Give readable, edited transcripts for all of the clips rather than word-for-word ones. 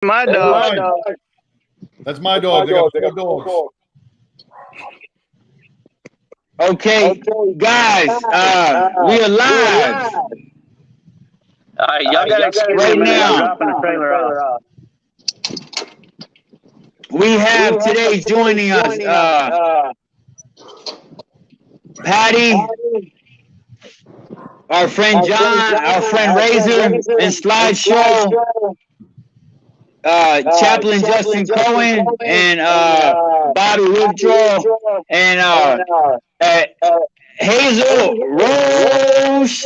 My That's dog. my dog. That's my dogs. I got four dogs. Okay, guys, we are live All right, y'all gotta excuse me, right man. I'm now. dropping the trailer off. We have today joining us Patty, our friend John, our friend Razor, and Slideshow, Chaplain Justin Cohen, and Bobby Withdraw, and Hazel Roche.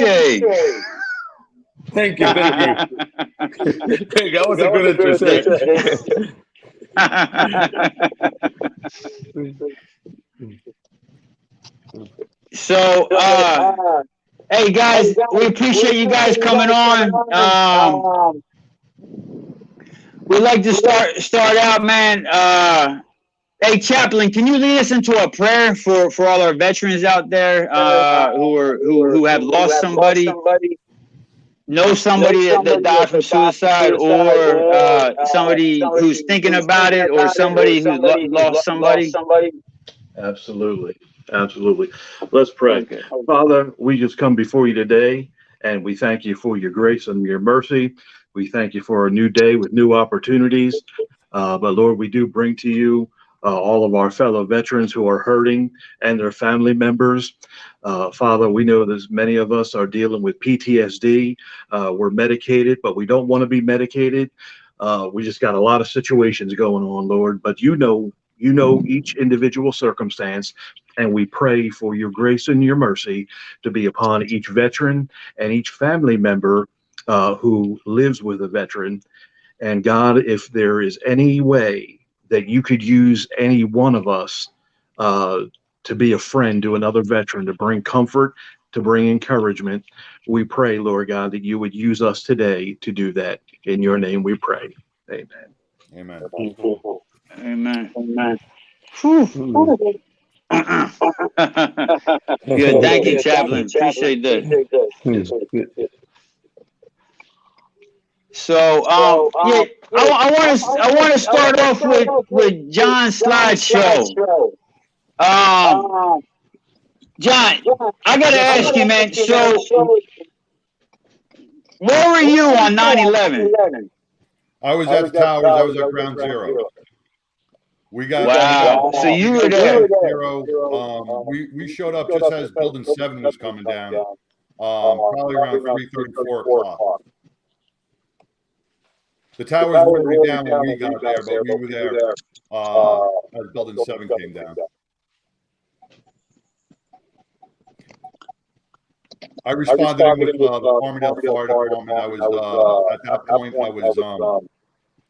Thank you. That was a good introduction. So, hey guys, we appreciate you guys coming on. We'd like to start out, man. Hey, Chaplain, can you lead us into a prayer for all our veterans out there who have lost somebody, know somebody that died from suicide, or somebody who's thinking about it, or somebody who's lost somebody? Absolutely. Absolutely. Let's pray. Okay. Father, we just come before you today and we thank you for your grace and your mercy. We thank you for a new day with new opportunities. But Lord, we do bring to you all of our fellow veterans who are hurting and their family members. Father, we know that many of us are dealing with PTSD. We're medicated, but we don't want to be medicated. We just got a lot of situations going on, Lord, but you know each individual circumstance, and we pray for your grace and your mercy to be upon each veteran and each family member who lives with a veteran. And God, if there is any way that you could use any one of us to be a friend to another veteran, to bring comfort, to bring encouragement, we pray, Lord God, that you would use us today to do that. In your name we pray. Amen. Amen. Amen. Amen. Good. Thank you, Chaplain. Appreciate that. Yes. So, yeah, I want to start off with John's slideshow. John, I gotta ask you, man. So, where were you on 9/11? I was at the towers. I was at ground zero. We got Wow. So you were there. Zero. We showed up just as Building 7 was coming down. Probably around 3:30, 4 o'clock. The towers were already down when we got there, but we were there as Building 7 came down. I responded in with the Farmingdale Fire Department. I was at that point. I was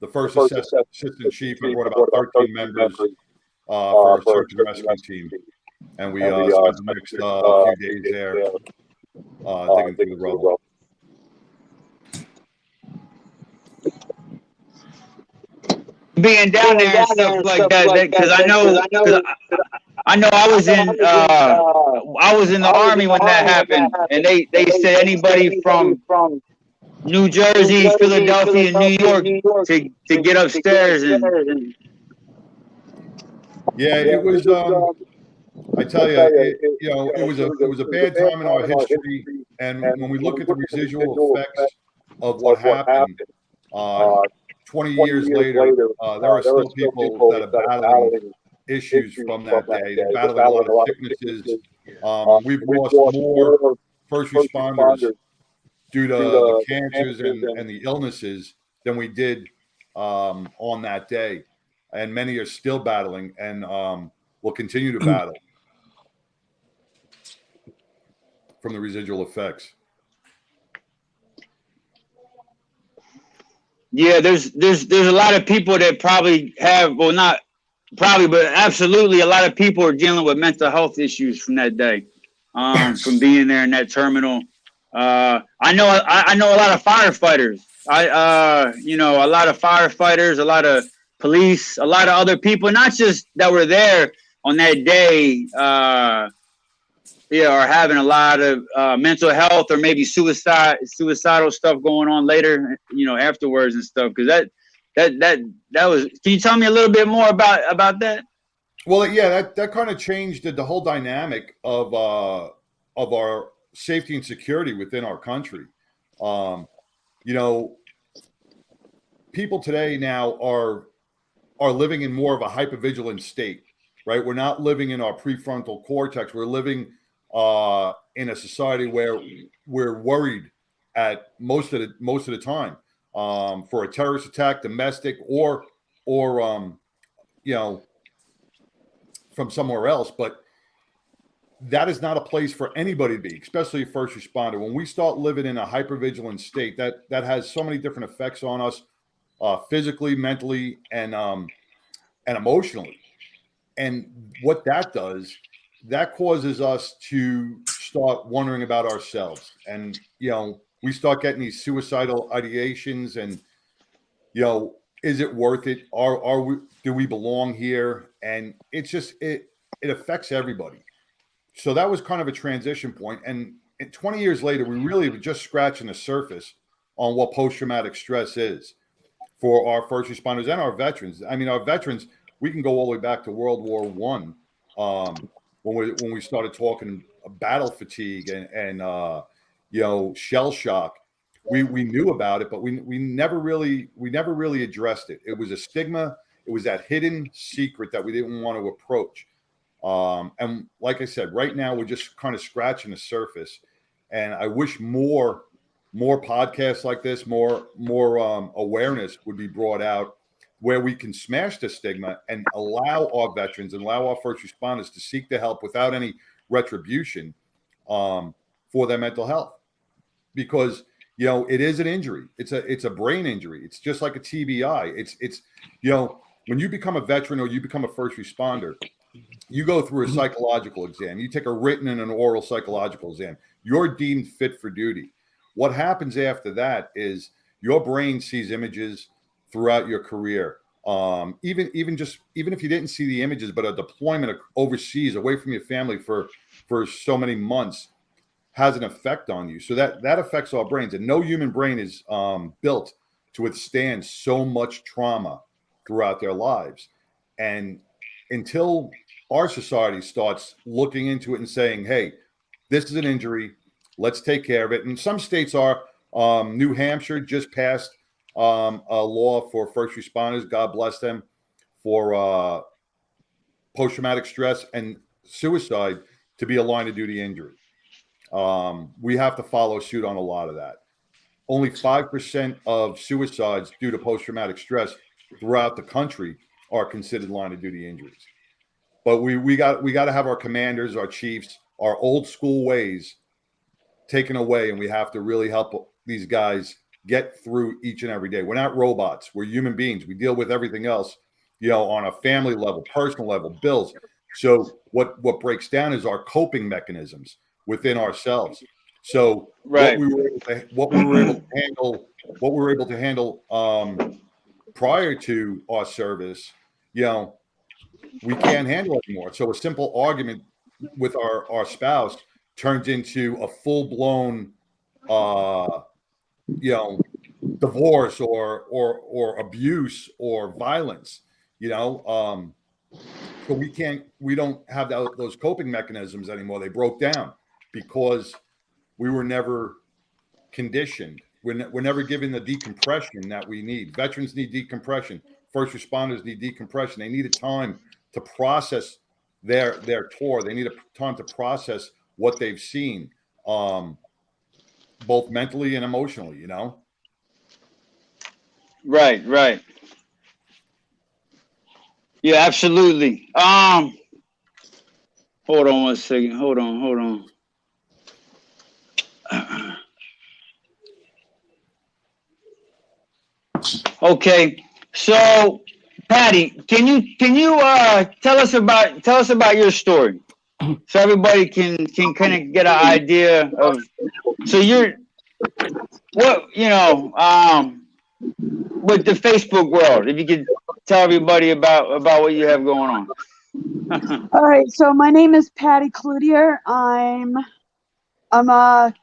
the first assistant chief. I brought about 13 members for our search and rescue team, and we spent the next few days there digging through the rubble. Being down there and stuff like that, because I know I was in the army when that happened, and they said anybody from New Jersey, Philadelphia, New York to get upstairs and Yeah, it was. I tell you, it was a bad time in our history, and when we look at the residual effects of what happened, 20 years later, there are still people that are battling issues from that day. They're battling a lot of sicknesses. We've lost more first responders due to the cancers and the illnesses than we did on that day. And many are still battling and will continue to battle from the residual effects. yeah, there's a lot of people that probably have, well, not probably, but absolutely a lot of people are dealing with mental health issues from that day, from being there in that terminal. I know a lot of firefighters. A lot of firefighters, a lot of police, a lot of other people, not just that were there on that day, are having a lot of mental health or maybe suicidal stuff going on later, afterwards and stuff. Because That was. Can you tell me a little bit more about that? Well, yeah, that kind of changed the whole dynamic of our safety and security within our country. You know, people today now are living in more of a hypervigilant state, right? We're not living in our prefrontal cortex. We're living in a society where we're worried at most of the time for a terrorist attack, domestic or you know, from somewhere else. But that is not a place for anybody to be, especially a first responder. When we start living in a hypervigilant state, that has so many different effects on us, physically, mentally, and emotionally. And what that does, that causes us to start wondering about ourselves. And, you know, we start getting these suicidal ideations and, you know, is it worth it? Do we belong here? And it's just, it affects everybody. So that was kind of a transition point. And 20 years later, we really were just scratching the surface on what post-traumatic stress is for our first responders and our veterans. I mean, our veterans, we can go all the way back to World War I, when we started talking battle fatigue and you know, shell shock. We knew about it, but we never really addressed it. It was a stigma. It was that hidden secret that we didn't want to approach. And like I said, right now we're just kind of scratching the surface. And I wish more podcasts like this, more awareness would be brought out where we can smash the stigma and allow our veterans and allow our first responders to seek the help without any retribution for their mental health. Because, you know, it is an injury. It's a brain injury. It's just like a TBI. It's you know, when you become a veteran or you become a first responder, you go through a psychological exam. You take a written and an oral psychological exam. You're deemed fit for duty. What happens after that is your brain sees images throughout your career. Even if you didn't see the images, but a deployment overseas, away from your family for so many months, has an effect on you. So that affects our brains. And no human brain is built to withstand so much trauma throughout their lives. And until our society starts looking into it and saying, hey, this is an injury, let's take care of it. And some states are, New Hampshire just passed a law for first responders, God bless them, for post-traumatic stress and suicide to be a line of duty injury. We have to follow suit on a lot of that. Only 5% of suicides due to post-traumatic stress throughout the country are considered line of duty injuries. But we got to have our commanders, our chiefs, our old school ways taken away, and we have to really help these guys get through each and every day. We're not robots. We're human beings. We deal with everything else, you know, on a family level, personal level, bills. So what breaks down is our coping mechanisms within ourselves. So Right. what we were able to handle prior to our service, you know, we can't handle it anymore. So a simple argument with our spouse turns into a full-blown you know, divorce or abuse or violence, you know. So we don't have those coping mechanisms anymore. They broke down because we were never conditioned. We're never given the decompression that we need. Veterans need decompression. First responders need decompression. They need a time to process their tour. They need a time to process what they've seen, both mentally and emotionally, you know? Right. Yeah, absolutely. Hold on one second. Hold on. Okay. So, Patti, can you tell us about your story, so everybody can kind of get an idea of. So you're what with the Facebook world, if you could tell everybody about what you have going on. All right, so my name is Patti Cloutier. I'm a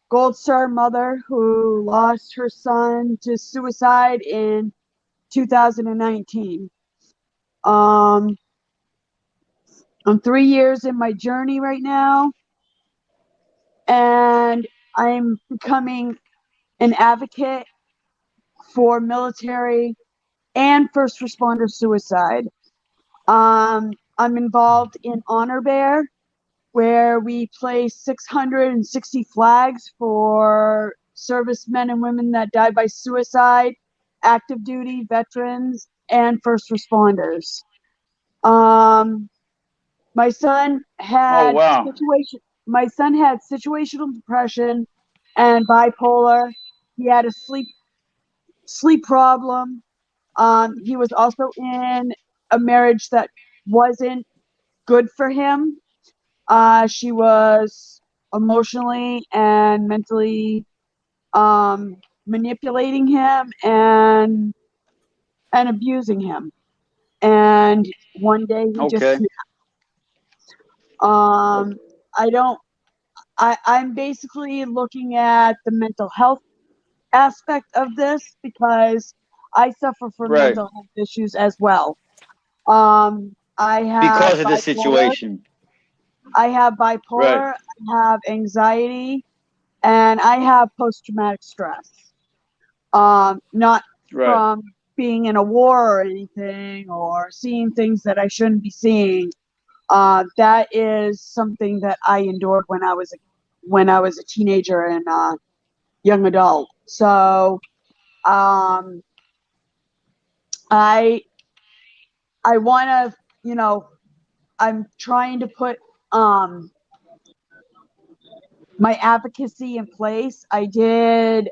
Gold Star mother who lost her son to suicide in 2019. I'm 3 years in my journey right now, and I'm becoming an advocate for military and first responder suicide. I'm involved in Honor Bear, where we place 660 flags for servicemen and women that died by suicide, active duty veterans, and first responders. My son Oh had wow. situational depression and bipolar. He had a sleep problem. He was also in a marriage that wasn't good for him. She was emotionally and mentally manipulating him and abusing him. And one day he just Okay. snapped. I'm basically looking at the mental health aspect of this because I suffer from Right. mental health issues as well. I have Because of the bipolar. situation. I have Right. bipolar. I have anxiety, and I have post-traumatic stress. Not Right. from being in a war or anything, or seeing things that I shouldn't be seeing. That is something that I endured when I was a teenager and young adult. So um, I want to, I'm trying to put my advocacy in place. I did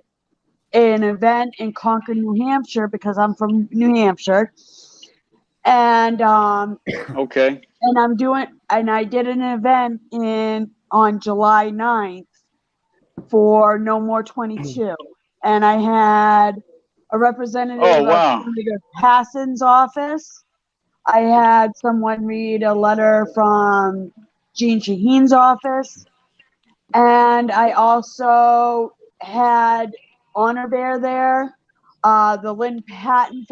an event in Concord, New Hampshire, because I'm from New Hampshire, and Okay. I did an event on July 9th for No More 22, and I had a representative Oh of wow. Senator Passan's office. I had someone read a letter from Jean Shaheen's office, and I also had Honor Bear there, the Lynn Patton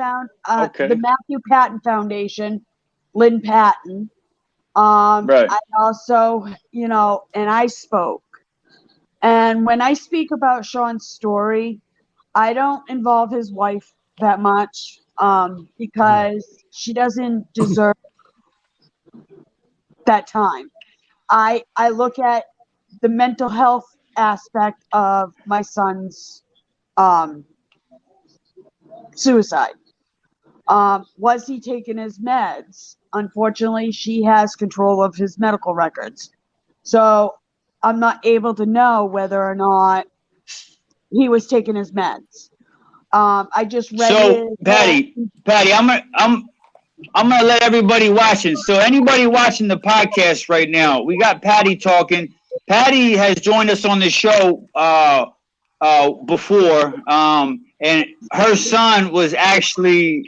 Okay. the Matthew Patton Foundation, Lynn Patton. Right. I also, and I spoke. And when I speak about Sean's story, I don't involve his wife that much because she doesn't deserve that time. I look at the mental health aspect of my son's suicide. Was he taking his meds? Unfortunately, she has control of his medical records. So I'm not able to know whether or not he was taking his meds. I just read So his Patty, I'm gonna let everybody watching. So anybody watching the podcast right now, we got Patty talking. Patty has joined us on the show before, and her son was actually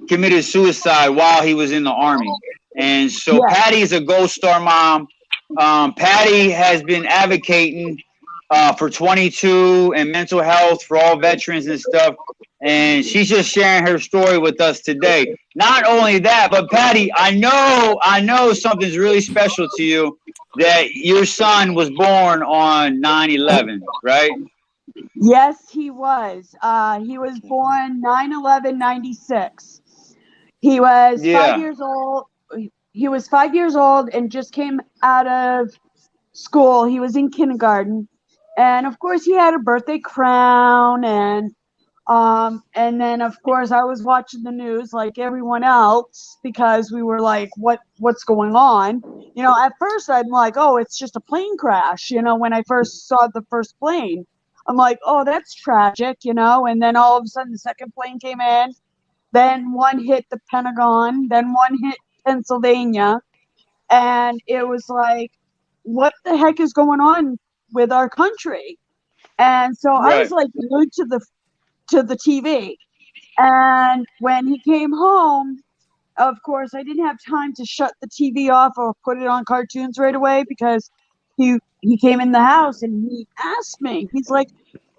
committed suicide while he was in the army. And so yeah, Patty is a Gold Star mom. Patty has been advocating for 22 and mental health for all veterans and stuff. And she's just sharing her story with us today. Not only that, but Patty, I know something's really special to you, that your son was born on 9/11, right? yes, he was. He was born 9/11/96. He was 5 years Yeah. old. He was 5 years old and just came out of school. He was in kindergarten, and of course, he had a birthday crown, and then of course I was watching the news like everyone else because we were like, what's going on? At first I'm like, oh, it's just a plane crash. When I first saw the first plane, I'm like, oh, that's tragic. And then all of a sudden the second plane came in, then one hit the Pentagon, then one hit Pennsylvania, and it was like, what the heck is going on with our country? And so I was Right. like glued to the TV. And when he came home, of course, I didn't have time to shut the TV off or put it on cartoons right away because he came in the house and he asked me, he's like,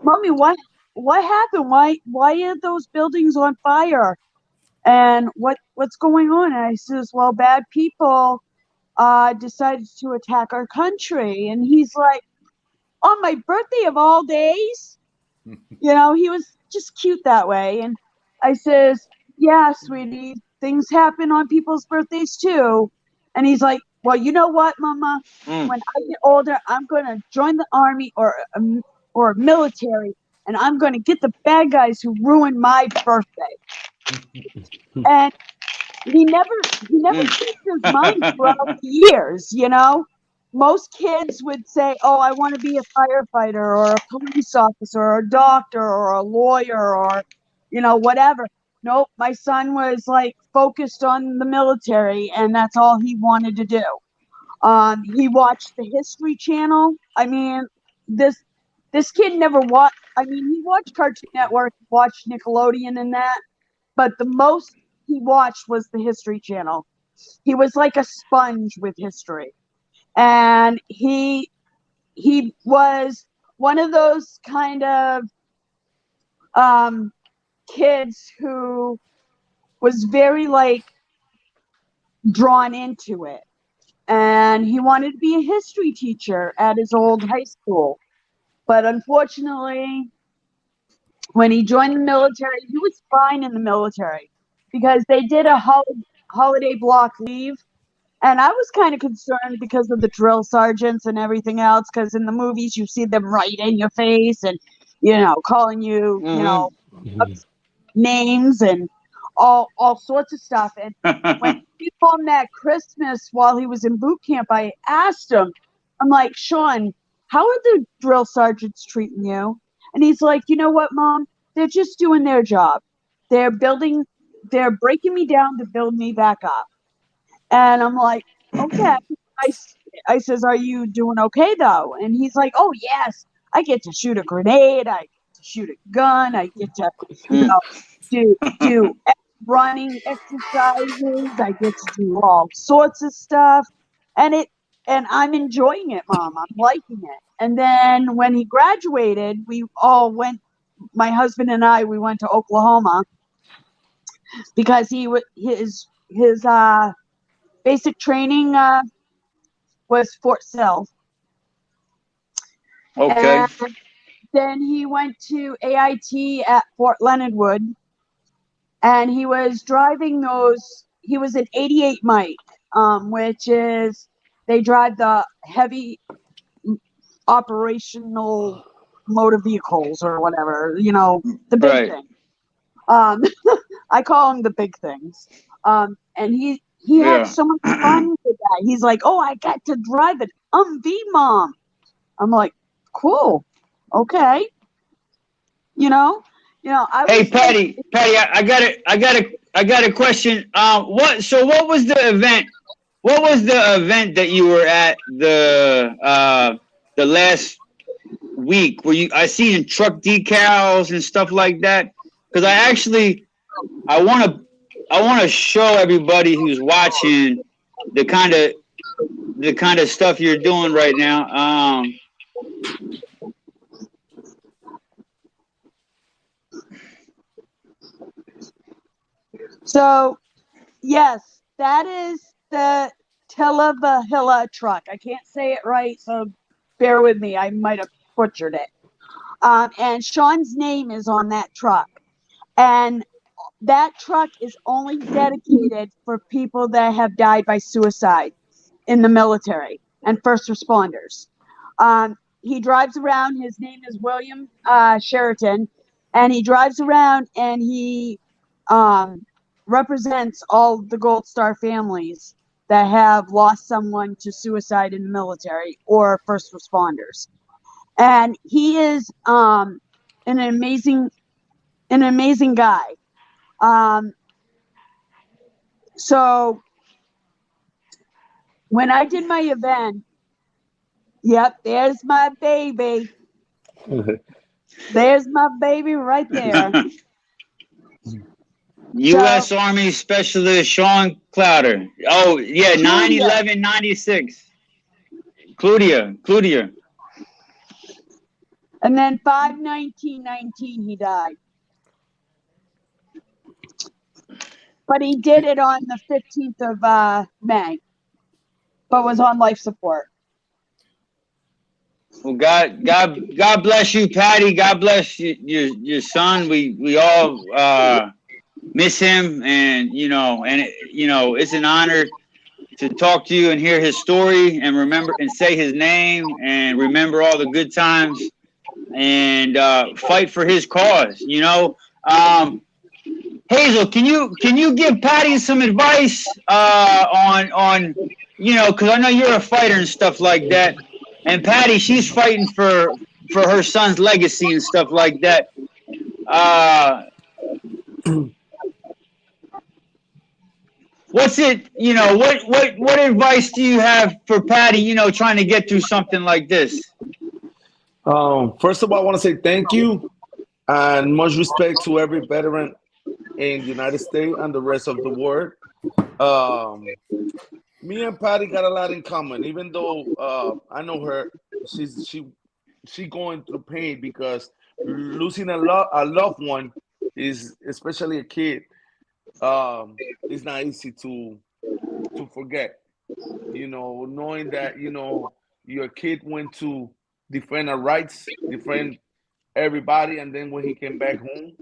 Mommy, what happened? Why are those buildings on fire? And what's going on? And I says, well, bad people decided to attack our country. And he's like, on my birthday of all days? He was just cute that way. And I says, yeah, sweetie, things happen on people's birthdays too. And he's like, well, you know what, Mama? When I get older, I'm going to join the army or military, and I'm going to get the bad guys who ruined my birthday. And he never changed his mind throughout the years, Most kids would say, oh, I want to be a firefighter or a police officer or a doctor or a lawyer or, whatever. Nope, my son was like focused on the military, and that's all he wanted to do. He watched the History Channel. I mean, this kid never watched. I mean, he watched Cartoon Network, watched Nickelodeon, and that. But the most he watched was the History Channel. He was like a sponge with history, and he was one of those kind of kids who was very like drawn into it. And he wanted to be a history teacher at his old high school. But unfortunately, when he joined the military, he was fine in the military because they did a holiday block leave. And I was kind of concerned because of the drill sergeants and everything else, because in the movies you see them right in your face and, calling you, names and all sorts of stuff. And when he called that Christmas while he was in boot camp, I asked him, I'm like, Sean, how are the drill sergeants treating you? And he's like, you know what, Mom? They're just doing their job. They're breaking me down to build me back up. And I'm like, okay. I says, are you doing okay though? And he's like, oh yes, I get to shoot a grenade. I get to shoot a gun. I get to, do running exercises. I get to do all sorts of stuff, and I'm enjoying it, Mom. I'm liking it. And then when he graduated, we all went. My husband and I, we went to Oklahoma because his basic training was Fort Sill. Okay. And then he went to AIT at Fort Leonard Wood. And he was driving he was an 88 Mike, which is, they drive the heavy operational motor vehicles or whatever, the big thing. I call them the big things. And he had so much fun with that. He's like, oh, I got to drive an Humvee, Mom. I'm like, cool. Okay. Hey, Patti, I got a question. What was the event? What was the event that you were at the last week? I see in truck decals and stuff like that? Because I want to show everybody who's watching the kind of stuff you're doing right now. So, yes, that is the Televahilla truck. I can't say it right, so bear with me. I might have butchered it. And Sean's name is on that truck. And that truck is only dedicated for people that have died by suicide in the military and first responders. He drives around. His name is William Sheraton. And he drives around and he represents all the Gold Star families that have lost someone to suicide in the military or first responders. And he is an amazing guy. So when I did my event, yep, there's my baby. There's my baby right there. U.S. Army Specialist Sean Cloutier. Oh, yeah, 9/11/96. Cloutier. And then 5/19/19 he died. But he did it on the 15th of May, but was on life support. Well, God bless you, Patti. God bless your son. We all miss him, and it's an honor to talk to you and hear his story and remember and say his name and remember all the good times and fight for his cause. Hazel, can you give Patti some advice on because I know you're a fighter and stuff like that, and Patti, she's fighting for her son's legacy and stuff like that. What's it? What advice do you have for Patti? Trying to get through something like this. First of all, I want to say thank you and much respect to every veteran in the United States and the rest of the world. Me and Patti got a lot in common, even though I know her. She going through pain because losing a loved one is, especially a kid, is not easy to forget. Knowing that your kid went to defend our rights, defend everybody, and then when he came back home,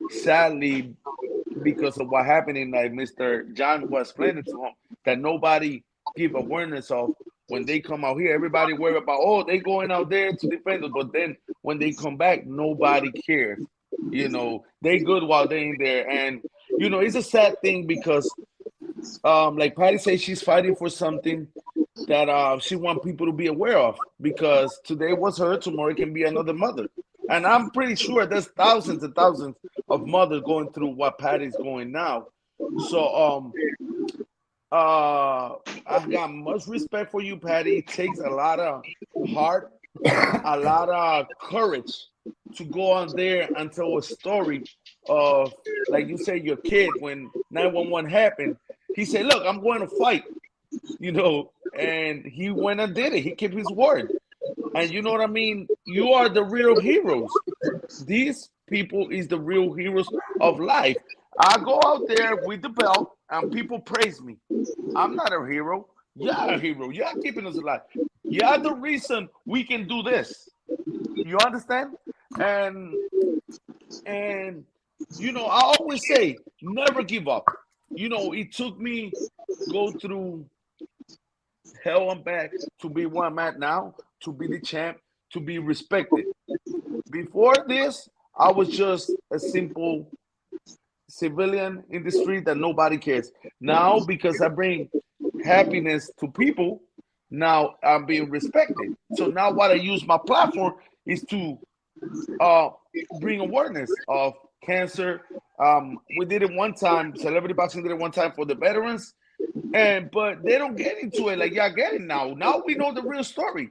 sadly, because of what happened, like Mr. John was explaining to him, that nobody give awareness of when they come out here. Everybody worry about, they going out there to defend us, but then when they come back, nobody cares. They good while they in there, and it's a sad thing because, like Patti says, she's fighting for something that she want people to be aware of, because today was her, tomorrow it can be another mother. And I'm pretty sure there's thousands and thousands of mothers going through what Patti's going now. So I got much respect for you, Patti. It takes a lot of heart, a lot of courage to go on there and tell a story of, like you said, your kid, when 911 happened, he said, look, I'm going to fight, and he went and did it. He kept his word. And you know what I mean? You are the real heroes. These people is the real heroes of life. I go out there with the belt and people praise me. I'm not a hero. You're a hero. You're keeping us alive. You're the reason we can do this. You understand? And I always say, never give up. It took me go through hell and back to be where I'm at now, to be the champ, to be respected. Before this, I was just a simple civilian in the street that nobody cares. Now, because I bring happiness to people, now I'm being respected. So now what I use my platform is to bring awareness of cancer. We did it one time, Celebrity Boxing did it one time for the veterans, but they don't get into it like y'all get it now. Now we know the real story.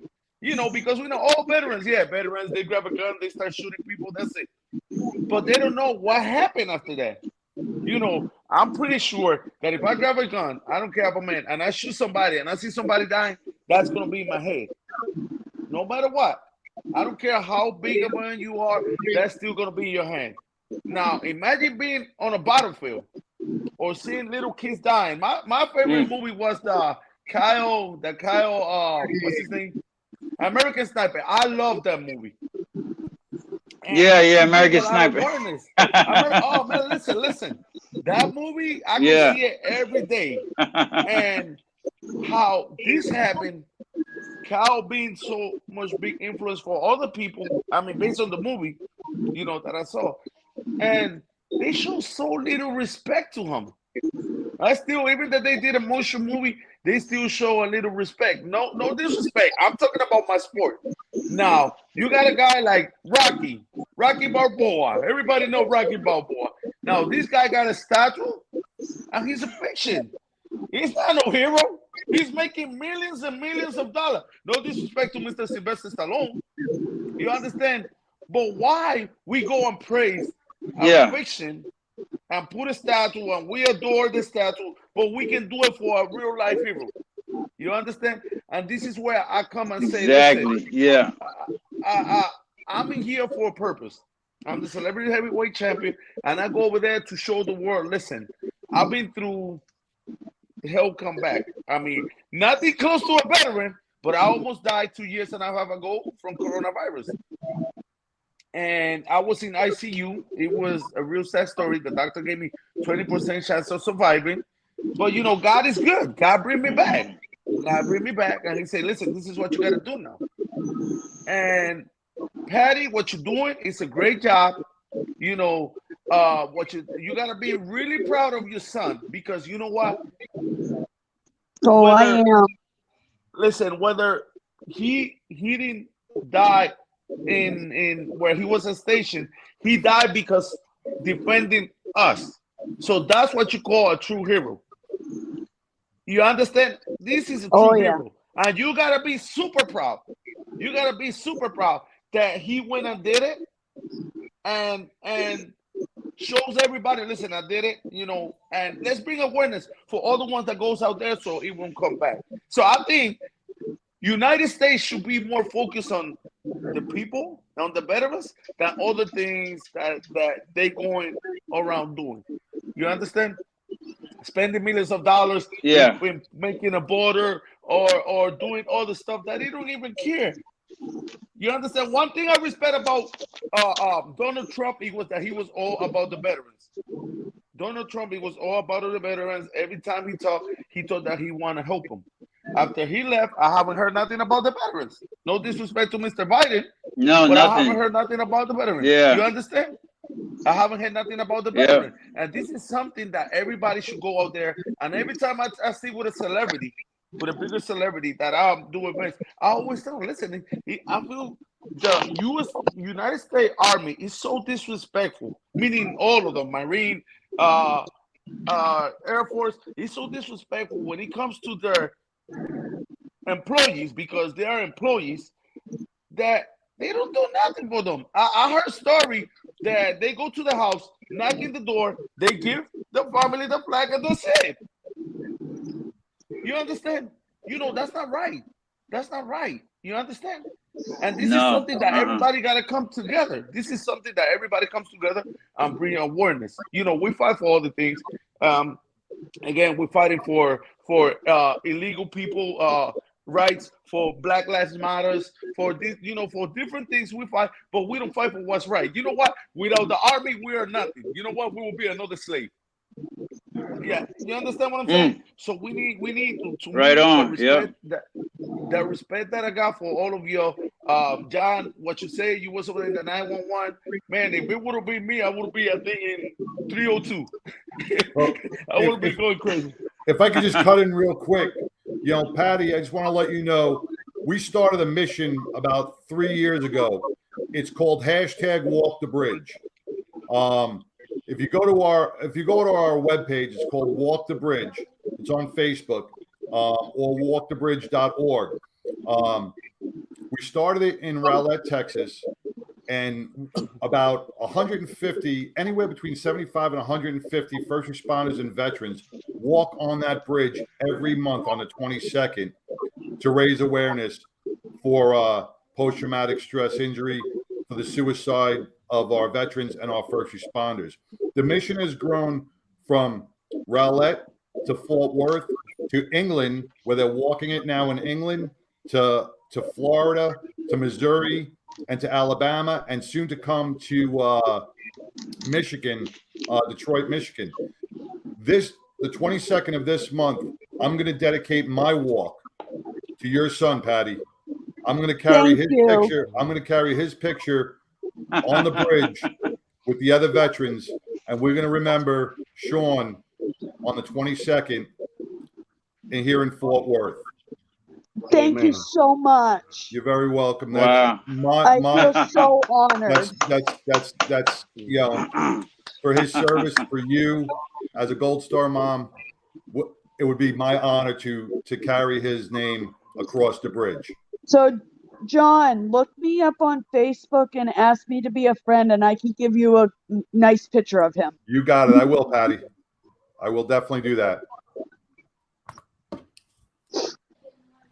Because we know all veterans, they grab a gun, they start shooting people, that's it. But they don't know what happened after that. I'm pretty sure that if I grab a gun, I don't care if I'm a man, and I shoot somebody and I see somebody dying, that's going to be in my head. No matter what. I don't care how big a man you are, that's still going to be in your hand. Now, imagine being on a battlefield or seeing little kids dying. My favorite movie was the Kyle, what's his name? American Sniper. I love that movie. And American Sniper. Oh man, listen. That movie, I can see it every day. And how this happened, Kyle being so much big influence for other people. I mean, based on the movie, that I saw. And they show so little respect to him. Even that they did a motion movie, they still show a little respect. No disrespect. I'm talking about my sport. Now, you got a guy like Rocky Balboa. Everybody know Rocky Balboa. Now, this guy got a statue, and he's a fiction. He's not no hero. He's making millions and millions of dollars. No disrespect to Mr. Sylvester Stallone. You understand? But why we go and praise a fiction and put a statue, and we adore the statue, but we can do it for a real life hero. You understand? And this is where I come and say, exactly. Listen, I'm in here for a purpose. I'm the celebrity heavyweight champion, and I go over there to show the world. Listen, I've been through hell, come back. I mean, nothing close to a veteran, but I almost died 2 years and a half ago from coronavirus. And I was in ICU. It was a real sad story. The doctor gave me 20% chance of surviving. But, you know, God is good. God bring me back. God bring me back. And he said, listen, this is what you got to do now. And Patti, what you're doing is a great job. You know, what you got to be really proud of your son, because you know what? Oh, I am. Listen, whether he didn't die in where he was stationed, he died because defending us. So that's what you call a true hero. You understand? This is a true hero. And you gotta be super proud. You gotta be super proud that he went and did it and shows everybody, listen, I did it, you know, and let's bring awareness for all the ones that goes out there so it won't come back. So I think United States should be more focused on the people, on the veterans, than other things that they going around doing. You understand? Spending millions of dollars in making a border or doing all the stuff that they don't even care. You understand? One thing I respect about Donald Trump, he was all about the veterans. Donald Trump, he was all about the veterans. Every time he talked that he want to help them. After he left, I haven't heard nothing about the veterans. No disrespect to Mr. Biden. No, but nothing. I haven't heard nothing about the veterans. Yeah. You understand? I haven't heard nothing about the veterans. And this is something that everybody should go out there. And every time I see with a celebrity, with a bigger celebrity that I'm doing events, I always tell them, listen, I feel the United States Army is so disrespectful, meaning all of them, Marine, Air Force, is so disrespectful when it comes to their employees, because they are employees, that they don't do nothing for them. I heard a story that they go to the house, knock in the door, they give the family the flag, and that's it. You understand? You know, that's not right. That's not right. You understand? And this is something that everybody got to come together. This is something that everybody comes together and bring awareness. You know, we fight for all the things. Again, we're fighting for illegal people rights, for Black Lives Matters, for this, you know, for different things we fight, but we don't fight for what's right. You know what? Without the army, we are nothing. You know what? We will be another slave. Yeah, you understand what I'm saying? So we need to right on. The respect that I got for all of you. John, what you say, you was over in the 911. Man, if it would have been me, I would be, I think, in 302. Well, I would be going crazy. If I could just cut in real quick, you know, Patti, I just want to let you know, we started a mission about 3 years ago. It's called #WalkTheBridge. If you go to our webpage, it's called Walk the Bridge. It's on Facebook or walkthebridge.org. We started it in Rowlett, Texas, and about 150, anywhere between 75 and 150 first responders and veterans walk on that bridge every month on the 22nd to raise awareness for post-traumatic stress injury, for the suicide of our veterans and our first responders. The mission has grown from Rowlett to Fort Worth to England, where they're walking it now in England, to Florida, to Missouri, and to Alabama, and soon to come to Michigan, Detroit, Michigan. The 22nd of this month, I'm going to dedicate my walk to your son, Patti. I'm going to carry picture. I'm going to carry his picture on the bridge with the other veterans, and we're going to remember Sean on the 22nd here in Fort Worth. Thank you so much. You're very welcome. Wow. I feel so honored. That's you know, for his service, for you as a Gold Star mom, it would be my honor to carry his name across the bridge. So, John, look me up on Facebook and ask me to be a friend, and I can give you a nice picture of him. You got it. I will, Patti. I will definitely do that.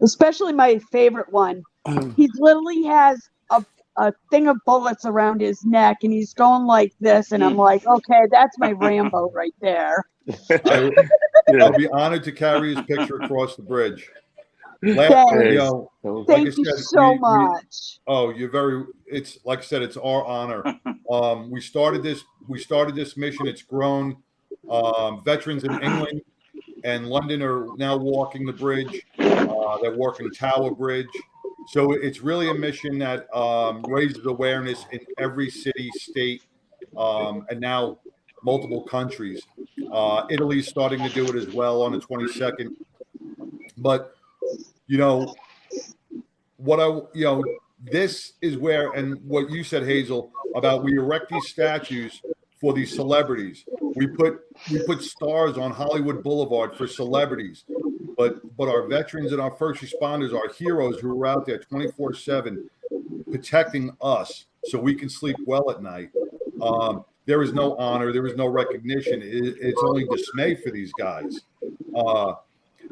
Especially my favorite one. He literally has a thing of bullets around his neck, and he's going like this, and I'm like, okay, that's my Rambo right there. I'll be honored to carry his picture across the bridge. Thank you so much. It's like I said, it's our honor. We started this mission. It's grown. Veterans in England and London are now walking the bridge. They're walking Tower Bridge. So it's really a mission that raises awareness in every city, state, and now multiple countries. Italy's starting to do it as well on the 22nd. But this is where, and what you said, Hazel, about we erect these statues for these celebrities. We put stars on Hollywood Boulevard for celebrities, but our veterans and our first responders, our heroes who are out there 24/7 protecting us so we can sleep well at night. There is no honor, there is no recognition. It's only dismay for these guys.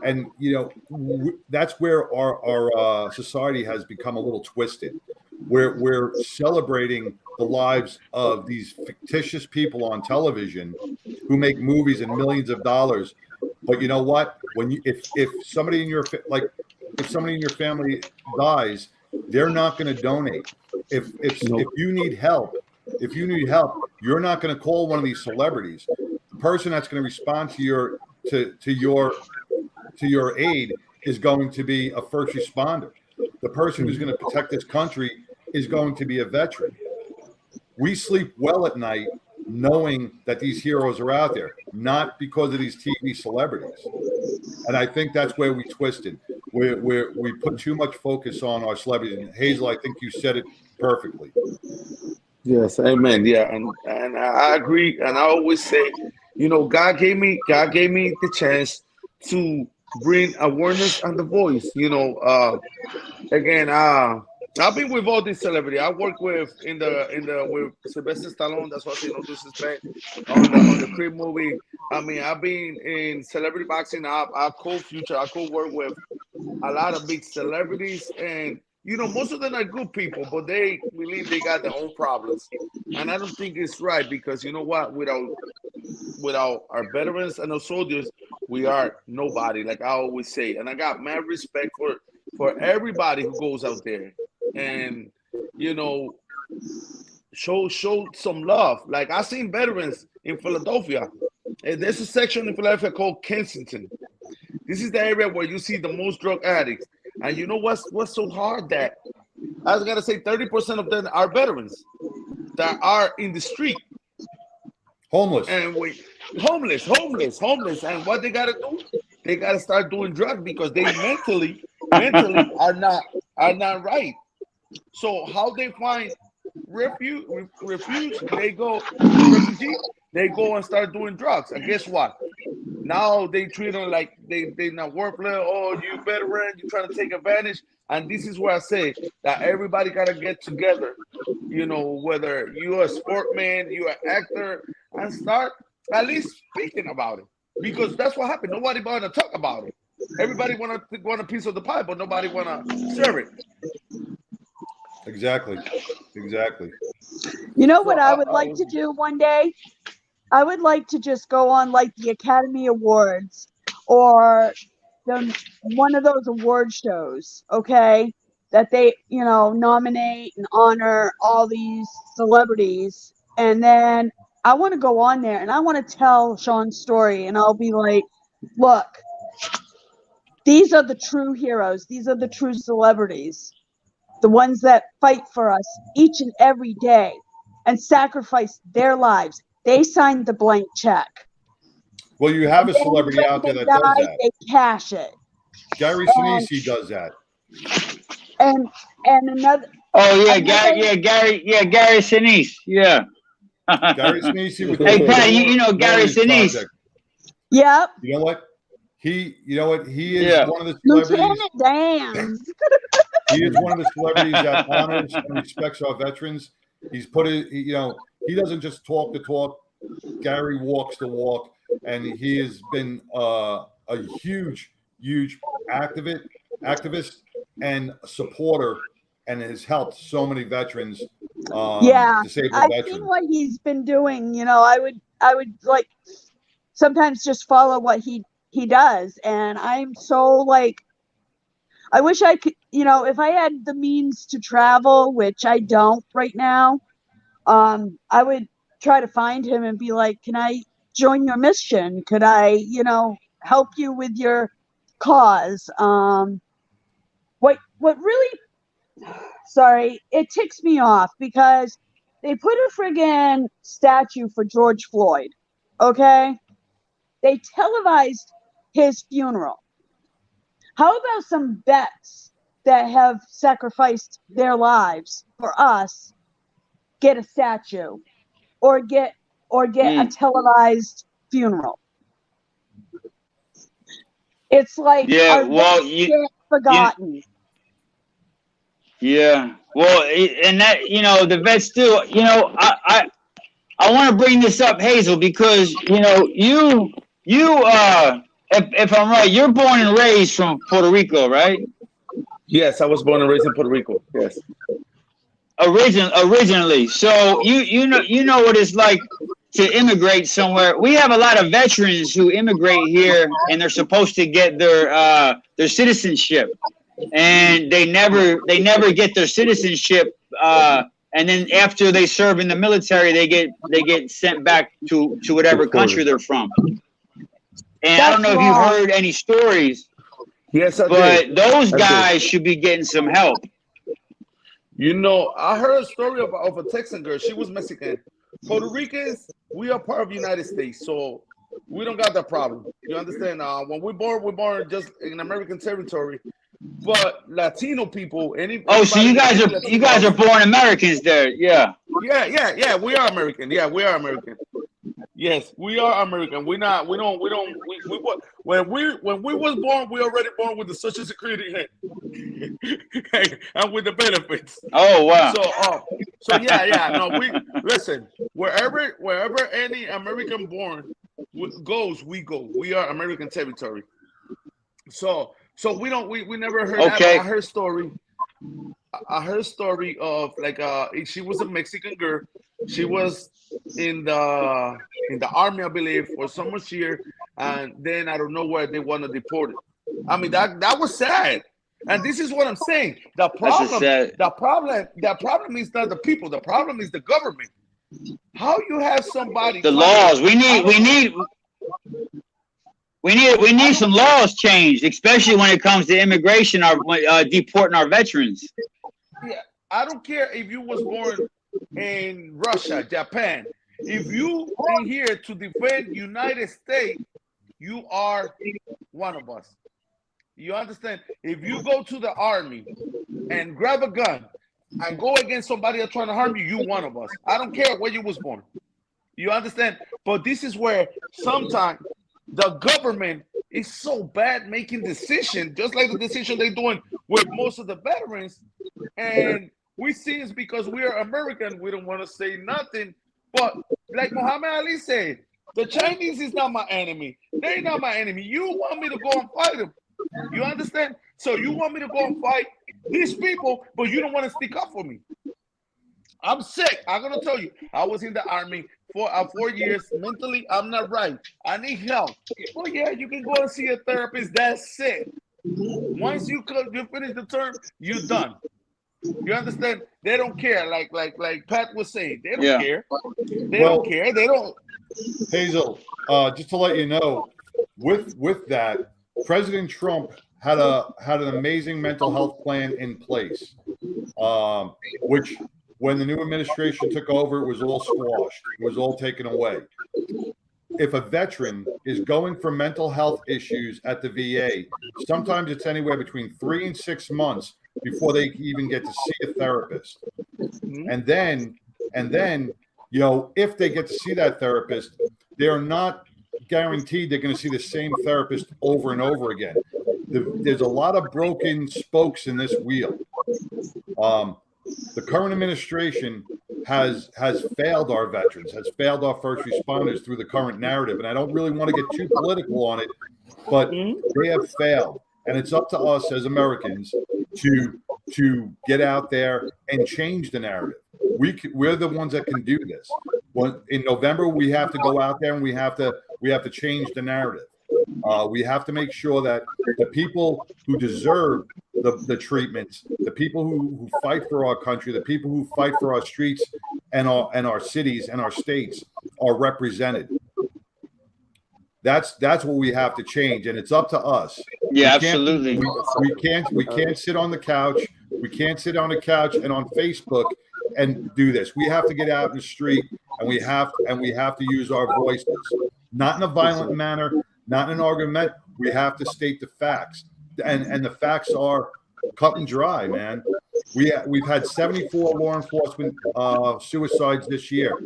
And that's where our society has become a little twisted. We're celebrating the lives of these fictitious people on television who make movies and millions of dollars. But you know what? If somebody in your family dies, they're not going to donate. If you need help, you're not going to call one of these celebrities. The person that's going to respond to your aid is going to be a first responder. The person who's going to protect this country is going to be a veteran. We sleep well at night knowing that these heroes are out there, not because of these TV celebrities. And I think that's where we twisted. We put too much focus on our celebrities. And Hazel, I think you said it perfectly. Yes, amen. Yeah, and I agree. And I always say, God gave me the chance to bring awareness and the voice. I've been with all these celebrities. I work with with Sylvester Stallone. That's what no disrespect on the Creed movie. I mean, I've been in celebrity boxing. I co-work with a lot of big celebrities, and most of them are good people, but they believe they got their own problems, and I don't think it's right because you know what? Without our veterans and our soldiers, we are nobody. Like I always say, and I got mad respect for everybody who goes out there and show some love. Like I seen veterans in Philadelphia, and there's a section in Philadelphia called Kensington. This is the area where you see the most drug addicts. And you know what's so hard? That I was gonna say 30% of them are veterans that are in the street, homeless, and homeless. And what they gotta do? They gotta start doing drugs because they mentally are not right. So how they find refuge? They go refugee. They go and start doing drugs. And guess what? Now they treat them like they not worthless. Oh, you veteran, you trying to take advantage. And this is where I say that everybody gotta get together. Whether you're a sportman, you're an actor, and start at least speaking about it. Because that's what happened. Nobody want to talk about it. Everybody want a piece of the pie, but nobody want to share it. Exactly. You know what I would like to do one day? I would like to just go on like the Academy Awards or one of those award shows, okay? That they, nominate and honor all these celebrities. And then I want to go on there and I want to tell Sean's story. And I'll be like, look, these are the true heroes. These are the true celebrities. The ones that fight for us each and every day and sacrifice their lives. They signed the blank check. Well, you have a celebrity out there that does that. They cash it. Gary Sinise does that. And another. Oh yeah, Gary Sinise. Yeah. Gary Sinise. Hey, Patti, you know Gary Sinise. Yep. You know what? He is one of the celebrities. Lieutenant Dan. He is one of the celebrities that honors and respects our veterans. He's he doesn't just talk the talk. Gary walks the walk, and he has been a huge activist and supporter and has helped so many veterans, Yeah, disabled I've veterans. seen what he's been doing. You know, I would like sometimes just follow what he does, and I'm so like, I wish I could, you know, if I had the means to travel, which I don't right now, I would try to find him and be like, can I join your mission? Could I, you know, help you with your cause? What really, sorry, it ticks me off because they put a friggin' statue for George Floyd, okay? They televised his funeral. How about some vets that have sacrificed their lives for us get a statue or get a televised funeral? It's like, Yeah, our well, vets get forgotten. yeah. Well, and that, you know, the vets still, you know, I want to bring this up, Hazel, because, you know, you if I'm right, you're born and raised from Puerto Rico, right? Yes, I was born and raised in Puerto Rico. Yes. Originally. So you know what it's like to immigrate somewhere. We have a lot of veterans who immigrate here and they're supposed to get their citizenship, and they never get their citizenship, and then after they serve in the military they get sent back to whatever country they're from. And I don't know if you've heard any stories. Yes, I but did. those I guys did. should be getting some help. You know, I heard a story of a Texan girl. She was Mexican. Puerto Ricans, we are part of the United States, so we don't got that problem. You understand? When we're born just in American territory. But Latino people, So you guys are born Americans there, yeah. Yeah. We are American. Yeah, we are American. Yes, we are American. When we was born, we already born with the Social Security and with the benefits. Oh wow. So yeah. No, we listen. Wherever any American born goes, we go. We are American territory. So we never heard that. I heard story. I heard story of like she was a Mexican girl. She was in the army, I believe, for so much year, and then I don't know where they want to deport it. I mean that was sad. And this is what I'm saying. The problem is not the people. The problem is the government. How you have somebody? The laws. We need some laws changed, especially when it comes to immigration or deporting our veterans. Yeah, I don't care if you was born in Russia, Japan. If you are here to defend United States, you are one of us. You understand? If you go to the army and grab a gun and go against somebody that's trying to harm you, you one of us. I don't care where you was born. You understand? But this is where sometimes the government is so bad making decisions, just like the decision they're doing with most of the veterans. And we see it's because we are American, we don't want to say nothing. But like Muhammad Ali said, the Chinese is not my enemy. They're not my enemy. You want me to go and fight them. You understand? So you want me to go and fight these people, but you don't want to stick up for me. I'm sick. I'm going to tell you, I was in the army for 4 years. Mentally, I'm not right. I need help. Well, yeah, you can go and see a therapist. That's it. Once you finish the term, you're done. You understand? They don't care. Like Pat was saying, they don't care. They don't care. They don't. Hazel, just to let you know, with that, President Trump had an amazing mental health plan in place, which when the new administration took over, it was all squashed. It was all taken away. If a veteran is going for mental health issues at the VA, sometimes it's anywhere between 3 and 6 months before they even get to see a therapist. And then, you know, if they get to see that therapist, they're not guaranteed they're going to see the same therapist over and over again. There's a lot of broken spokes in this wheel. The current administration has failed our veterans, has failed our first responders through the current narrative. And I don't really want to get too political on it, but they have failed. And it's up to us as Americans to to get out there and change the narrative. We're the ones that can do this. In November, we have to go out there and we have to change the narrative. We have to make sure that the people who deserve the treatments, the people who fight for our country, the people who fight for our streets and our cities and our states are represented. That's what we have to change, and it's up to us. Yeah, absolutely. We can't sit on the couch. We can't sit on the couch and on Facebook and do this. We have to get out in the street, and we have to use our voices, not in a violent manner, not in an argument. We have to state the facts, and the facts are cut and dry, man. We've had 74 law enforcement suicides this year.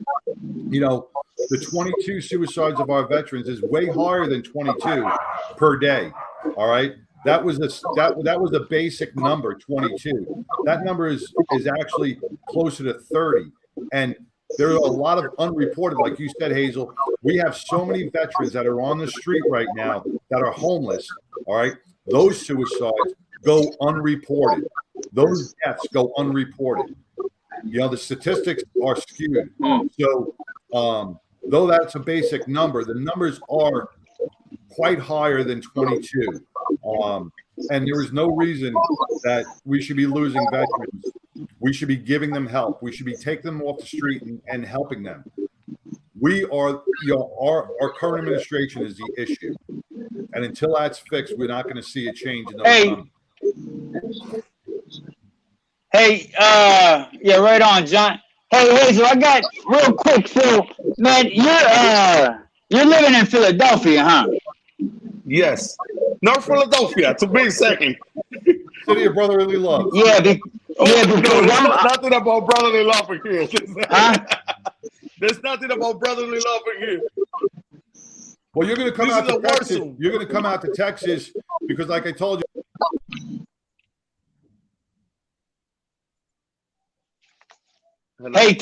You know, the 22 suicides of our veterans is way higher than 22 per day. All right, that was a basic number, 22. That number is actually closer to 30, and there are a lot of unreported, like you said, Hazel. We have so many veterans that are on the street right now that are homeless. All right, those suicides go unreported. Those deaths go unreported. You know, the statistics are skewed. So, though that's a basic number, the numbers are quite higher than 22. And there is no reason that we should be losing veterans. We should be giving them help. We should be taking them off the street and helping them. We are, you know, our current administration is the issue. And until that's fixed, we're not going to see a change in those numbers. Hey, yeah, right on, John. Hey, Hazel, I got real quick, Phil. Man, you're living in Philadelphia, huh? Yes, North Philadelphia, to be second. City of brotherly love. Yeah, because nothing about brotherly love in here. Huh? There's nothing about brotherly love in here. Well, you're going to come This out is to a war Texas. zone. You're going to come out to Texas because, like I told you. Hey,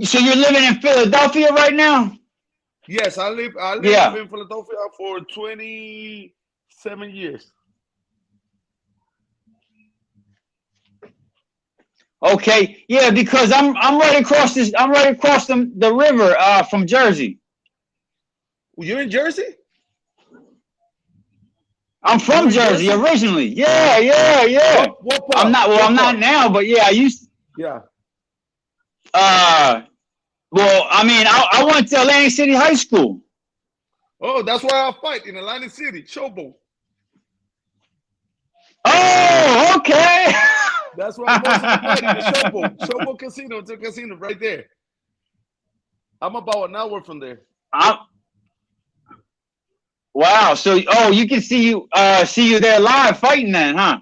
so you're living in Philadelphia right now? Yes, I live Yeah. in Philadelphia for 27 years. Okay, yeah, because I'm right across the river from Jersey. You're in Jersey? I'm from Jersey originally. Yeah. What part? I'm not now, but yeah, I used. Yeah. Well, I mean, I went to Atlantic City High School. Oh, that's where I fight, in Atlantic City, Showboat. Oh, okay. That's where I'm most of the fight, in the Showboat. Showboat Casino, it's a casino right there. I'm about an hour from there. Wow. So, you can see you there live fighting then, huh?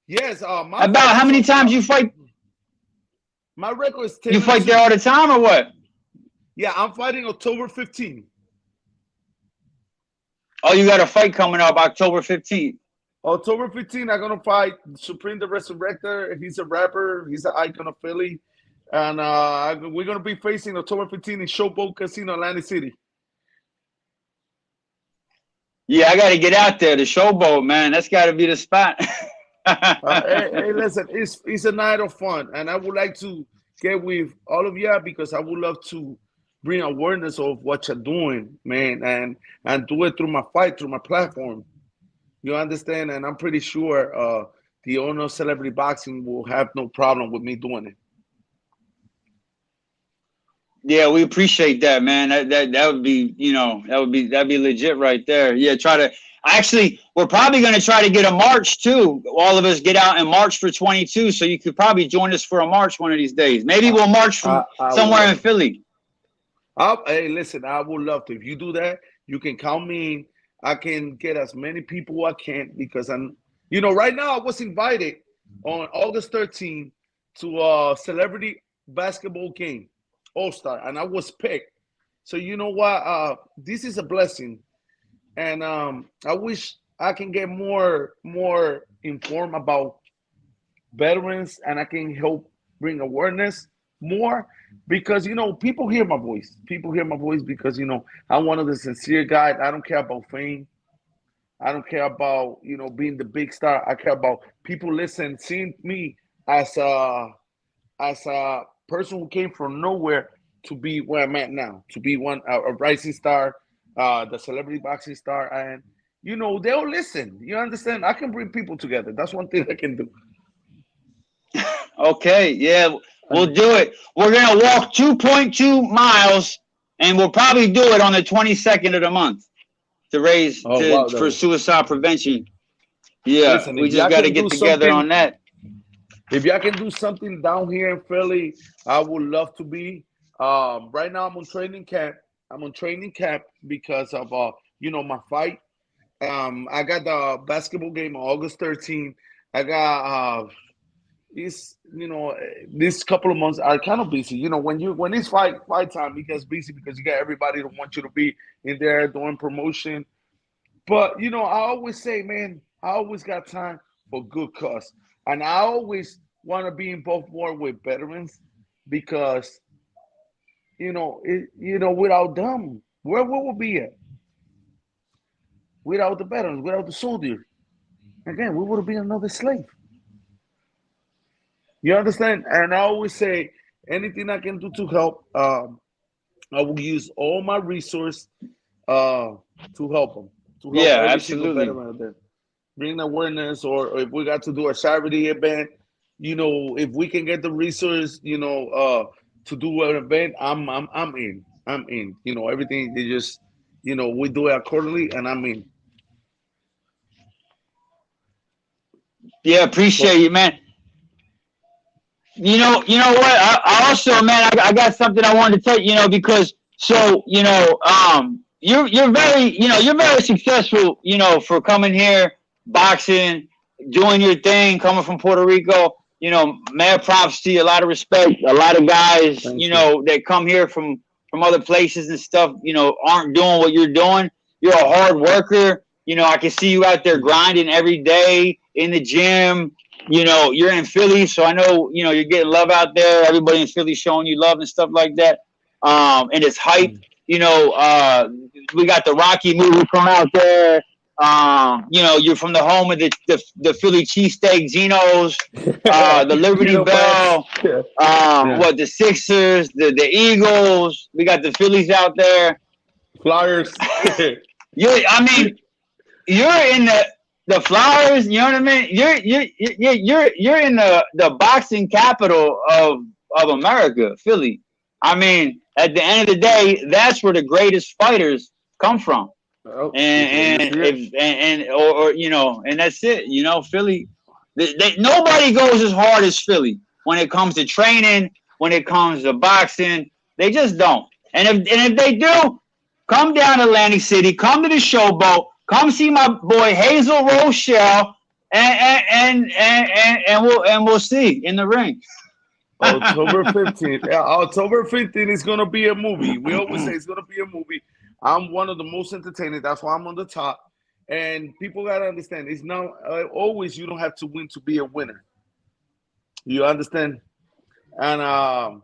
Yes. About how many times you fight? My record is 10. You fight there all the time or what? Yeah, I'm fighting October 15th. Oh, you got a fight coming up October 15th. October 15th, I'm going to fight Supreme the Resurrector. He's a rapper. He's an icon of Philly. And we're going to be facing October 15th in Showboat Casino, Atlantic City. Yeah, I got to get out there. The Showboat, man. That's got to be the spot. Hey, listen, it's a night of fun. And I would like to get with all of you because I would love to bring awareness of what you're doing, man, and do it through my fight, through my platform. You understand? And I'm pretty sure the owner of Celebrity Boxing will have no problem with me doing it. Yeah, we appreciate that, man. That would be, that'd be legit right there. Yeah, we're probably going to try to get a march too. All of us get out and march for 22. So you could probably join us for a march one of these days. Maybe we'll march from somewhere in Philly. Hey, listen, I would love to. If you do that, you can count me in. I can get as many people I can because right now I was invited on August 13th to a celebrity basketball game, All-Star, and I was picked. So you know what? This is a blessing. And I wish I can get more informed about veterans and I can help bring awareness more because, people hear my voice. People hear my voice because, I'm one of the sincere guys. I don't care about fame. I don't care about, being the big star. I care about people seeing me as a person who came from nowhere to be where I'm at now, to be a rising star, the celebrity boxing star, and they'll listen. You understand? I can bring people together. That's one thing I can do. Okay, yeah, we'll do it. We're gonna walk 2.2 miles, and we'll probably do it on the 22nd of the month to raise for suicide prevention. Yeah, listen, we just got to get together on that. If y'all can do something down here in Philly, I would love to be. Right now, I'm on training camp. Because of my fight. I got the basketball game on August 13th. I got this couple of months are kind of busy. When it's fight time, it gets busy because you got everybody that want you to be in there doing promotion. But I always say, man, I always got time for good cause, and I always want to be involved more with veterans because without them, where we would be at? Without the veterans, without the soldiers, again, we would have been another slave. You understand? And I always say, anything I can do to help, I will use all my resource to help them. To help every single veteran out there. Bring awareness, or if we got to do a charity event, if we can get the resource, to do an event, I'm in. I'm in. Everything they just, we do it accordingly, and I'm in. Yeah, appreciate you, man. You know what? I also, man, I got something I wanted to tell you, because you're very successful, for coming here, boxing, doing your thing, coming from Puerto Rico. Mad props to you. A lot of respect. A lot of guys, that come here from other places and stuff, aren't doing what you're doing. You're a hard worker. I can see you out there grinding every day in the gym. You're in Philly, so I know, you're getting love out there. Everybody in Philly showing you love and stuff like that. And it's hype. We got the Rocky movie from out there. You're from the home of the Philly cheesesteak Geno's, the Liberty Bell, the Sixers, the Eagles. We got the Phillies out there. Flyers. You're in the Flyers. You know what I mean? You're in the boxing capital of America, Philly. I mean, at the end of the day, that's where the greatest fighters come from. And that's it. Philly. Nobody goes as hard as Philly when it comes to training, when it comes to boxing. They just don't. And if they do, come down to Atlantic City, come to the Showboat, come see my boy Hazel Rochelle, and we'll see in the ring. October 15th. Yeah, October 15th is gonna be a movie. We always say it's gonna be a movie. I'm one of the most entertaining. That's why I'm on the top. And people gotta understand, it's not always you don't have to win to be a winner. You understand? And I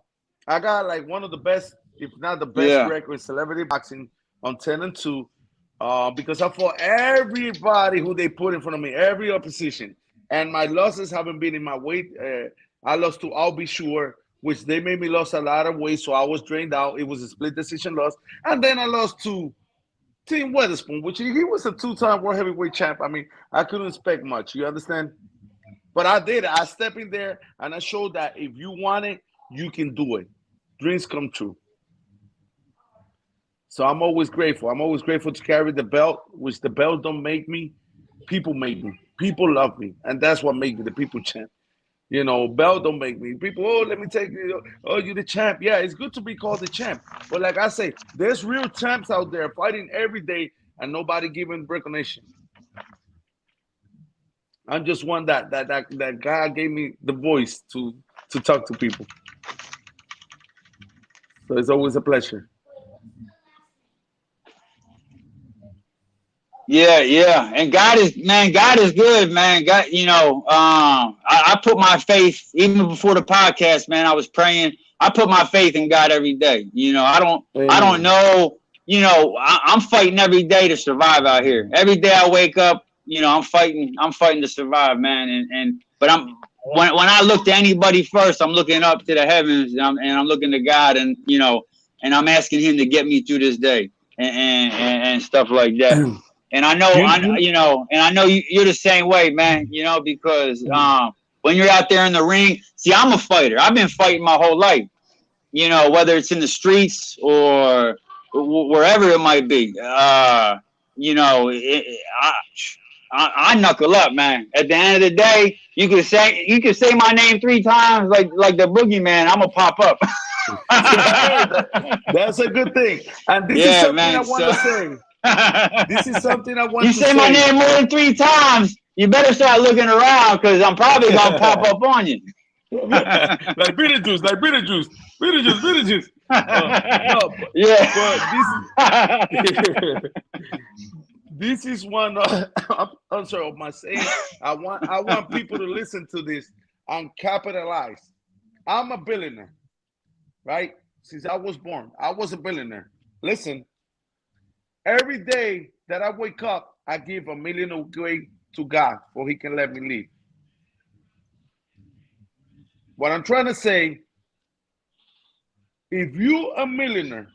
got like one of the best, if not the best, record in celebrity boxing on 10-2. Because I fought everybody who they put in front of me, every opposition. And my losses haven't been in my weight. I lost to I'll Be Sure, which they made me lose a lot of weight, so I was drained out. It was a split decision loss. And then I lost to Tim Weatherspoon, which he was a 2-time world heavyweight champ. I mean, I couldn't expect much. You understand? But I did. I stepped in there, and I showed that if you want it, you can do it. Dreams come true. So I'm always grateful. I'm always grateful to carry the belt, which the belt don't make me. People make me. People love me. And that's what makes me the people champ. Belt don't make me. People, let me take you. Oh, you the champ. Yeah, it's good to be called the champ. But like I say, there's real champs out there fighting every day and nobody giving recognition. I'm just one that God gave me the voice to talk to people. So it's always a pleasure. Yeah. And God is good, man. God, I put my faith, even before the podcast, man, I was praying. I put my faith in God every day. I don't know, I'm fighting every day to survive out here. Every day I wake up, I'm fighting to survive, man. But when I look to anybody first, I'm looking up to the heavens, and I'm looking to God, and and I'm asking Him to get me through this day, and stuff like that. And I know, and I know you're the same way, man. Because when you're out there in the ring, see, I'm a fighter. I've been fighting my whole life. Whether it's in the streets or wherever it might be. I knuckle up, man. At the end of the day, you can say my name 3 times like the boogeyman. I'm gonna pop up. That's a good thing. And this is something I want to say. This is something I want to say. You say my name more than 3 times, you better start looking around, because I'm probably gonna pop up on you. Like Beetlejuice. No, yeah. but this is one. I'm sorry, of my saying. I want people to listen to this and capitalize. I'm a billionaire, right? Since I was born, I was a billionaire. Listen, every day that I wake up, I give $1 million away to God, for He can let me live. What I'm trying to say, if you a millionaire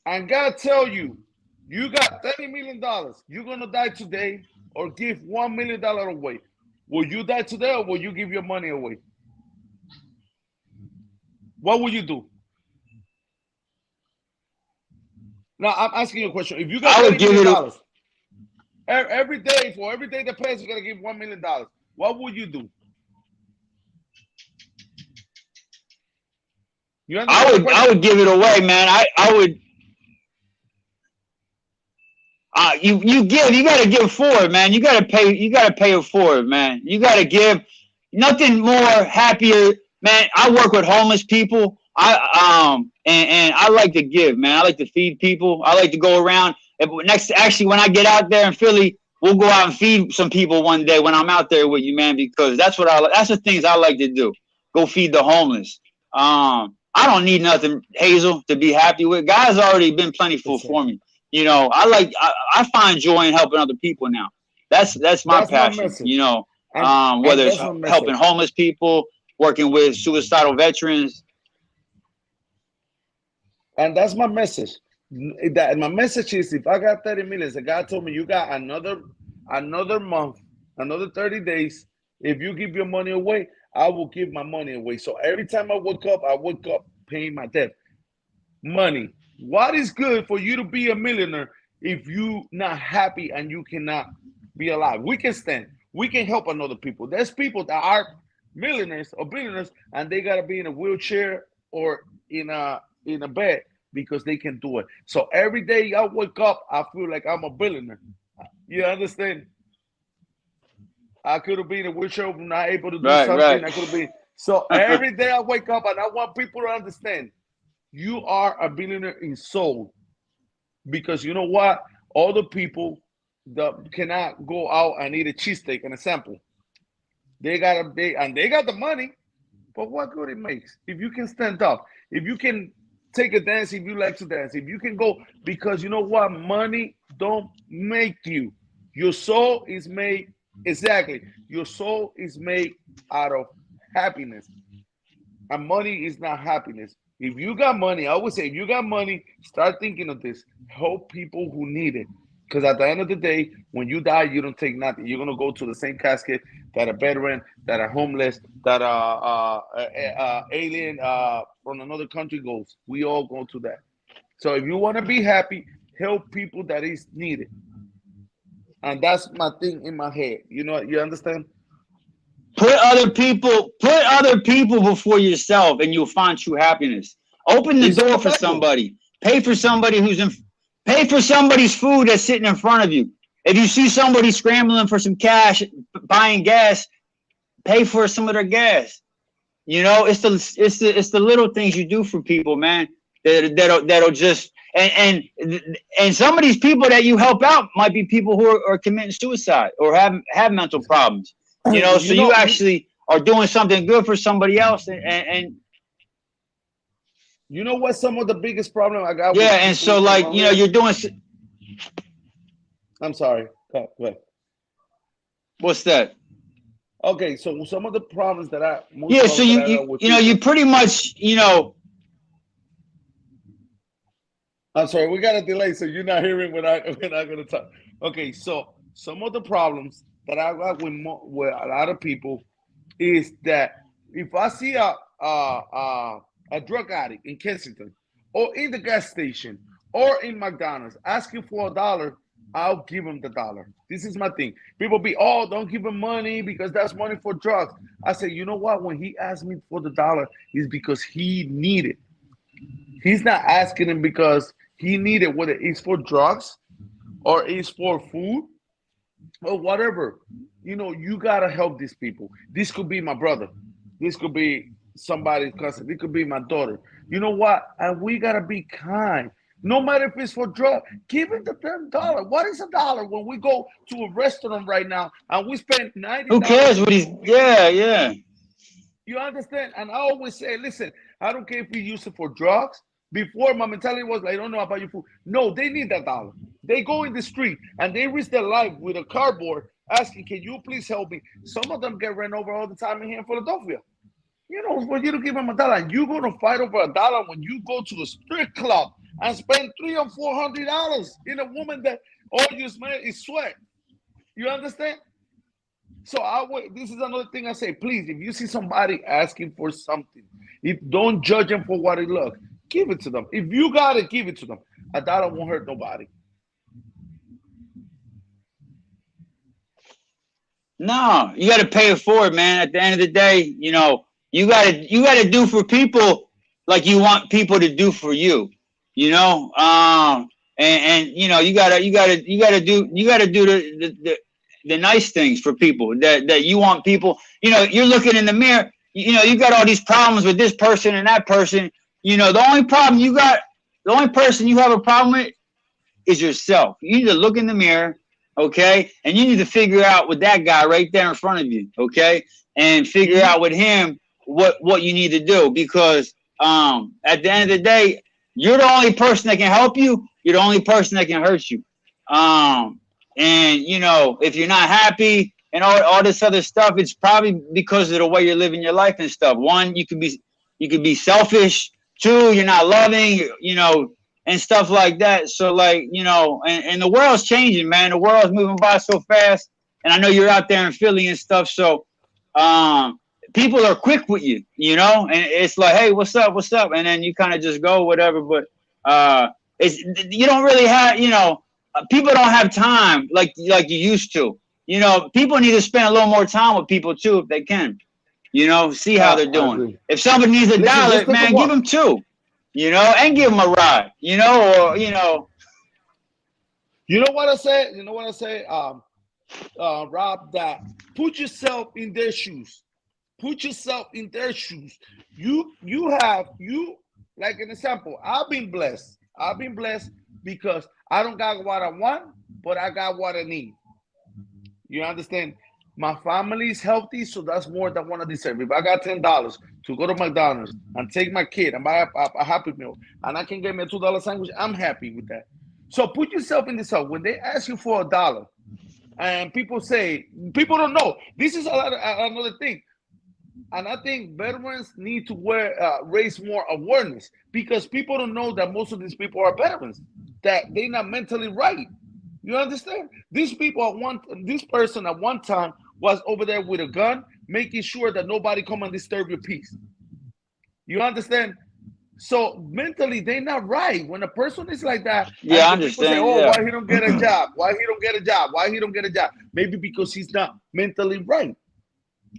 and God tell you, you got $30 million, you're going to die today, or give $1 million away, will you die today, or will you give your money away? What will you do? Now, I'm asking you a question. If you got $30 million, every day that passes, you got to give $1 million. What would you do? I would give it away, man. I would. You got to give forward, man. You got to pay it forward, man. You got to give. Nothing more happier, man. I work with homeless people. And I like to give, man. I like to feed people. I like to go around. Actually, when I get out there in Philly, we'll go out and feed some people one day when I'm out there with you, man, because that's the things I like to do. Go feed the homeless. I don't need nothing, Hazel, to be happy with. God's already been plentiful for me. I find joy in helping other people now. That's my passion. Whether it's helping homeless people, working with suicidal veterans. And that's my message. My message is, if I got 30 million, and God told me you got another month, another 30 days, if you give your money away, I will give my money away. So every time I wake up paying my debt. Money. What is good for you to be a millionaire if you not happy and you cannot be alive? We can stand. We can help another people. There's people that are millionaires or billionaires and they gotta be in a wheelchair or in a bed because they can do it. So every day I wake up, I feel like I'm a billionaire. You understand? I could have been in a wheelchair, not able to do something. Right. I could have been. So every day I wake up, and I want people to understand, you are a billionaire in soul. Because you know what? All the people that cannot go out and eat a cheesesteak and a sample. They got the money, but what good it makes? If you can stand up, if you can take a dance, if you like to dance, if you can go, because you know what? Money don't make you. Your soul is made. Exactly. Your soul is made out of happiness. And money is not happiness. If you got money, I always say, if you got money, start thinking of this. Help people who need it. Because at the end of the day, when you die, you don't take nothing. You're going to go to the same casket that a veteran, that a homeless, that alien from another country goes. We all go to that. So if you want to be happy, help people that is needed. And that's my thing in my head. You understand? Put other people before yourself, and you'll find true happiness. Open the door for somebody. Pay for somebody's food that's sitting in front of you. If you see somebody scrambling for some cash, buying gas, pay for some of their gas. It's the little things you do for people, man. That'll just and some of these people that you help out might be people who are committing suicide or have mental problems. So you actually are doing something good for somebody else, and you know what? Some of the biggest problem I got. Yeah, and so you're doing. I'm sorry. Go ahead. What's that? Okay, so some of the problems that I Yeah, so you pretty much, I'm sorry, we got a delay, so you're not hearing when I'm gonna talk. Okay, so some of the problems that I got with a lot of people is that if I see a drug addict in Kensington or in the gas station or in McDonald's asking for $1, I'll give him the $1. This is my thing. People be, oh, don't give him money because that's money for drugs. I say, you know what? When he asked me for the $1, it's because he needed. He's not asking him because he needed, whether it's for drugs or it's for food or whatever. You gotta help these people. This could be my brother. This could be somebody's cousin. It could be my daughter. You know what? And we gotta be kind. No matter if it's for drugs, give it the $10. What is $1 when we go to a restaurant right now and we spend $90? Who cares what he's? Yeah. You understand? And I always say, listen, I don't care if we use it for drugs. Before, my mentality was like, I don't know about your food. No, they need that $1. They go in the street and they risk their life with a cardboard asking, can you please help me? Some of them get ran over all the time in here in Philadelphia. For you to give them $1, you're going to fight over $1 when you go to a strip club and spend $300 or $400 in a woman that all you smell is sweat. You understand? So this is another thing I say. Please, if you see somebody asking for something, don't judge them for what it looks. Give it to them. If you got it, give it to them. $1 won't hurt nobody. No, you got to pay it forward, man. At the end of the day, you got to do for people like you want people to do for you. You got to do the nice things for people that you want people. You're looking in the mirror. You got all these problems with this person and that person. The only person you have a problem with is yourself. You need to look in the mirror, okay? And you need to figure out with that guy right there in front of you, okay? And figure out with him what you need to do, because at the end of the day, you're the only person that can help you. You're the only person that can hurt you. And if you're not happy and all this other stuff, it's probably because of the way you're living your life and stuff. One, you could be selfish. Two, you're not loving, and stuff like that. So and the world's changing, man. The world's moving by so fast. And I know you're out there in Philly and stuff. So people are quick with you, and it's like, hey, what's up? And then you kind of just go, whatever. But you don't really have, people don't have time like you used to. People need to spend a little more time with people too, if they can. See how they're doing. If somebody needs $1, man, give them $2, and give them a ride, or. You know what I say? Rob, that put yourself in their shoes. Put yourself in their shoes. You like an example. I've been blessed because I don't got what I want, but I got what I need. You understand? My family is healthy, so that's more than what I deserve. If I got $10 to go to McDonald's and take my kid and buy a Happy Meal, and I can get me a $2 sandwich, I'm happy with that. So put yourself in this up. When they ask you for $1, and people don't know. This is another thing. And I think veterans need to raise more awareness, because people don't know that most of these people are veterans, that they're not mentally right. You understand? This person at one time was over there with a gun, making sure that nobody come and disturb your peace. You understand? So mentally, they're not right. When a person is like that, I understand. Say, why he don't get a job? Why he don't get a job? Maybe because he's not mentally right.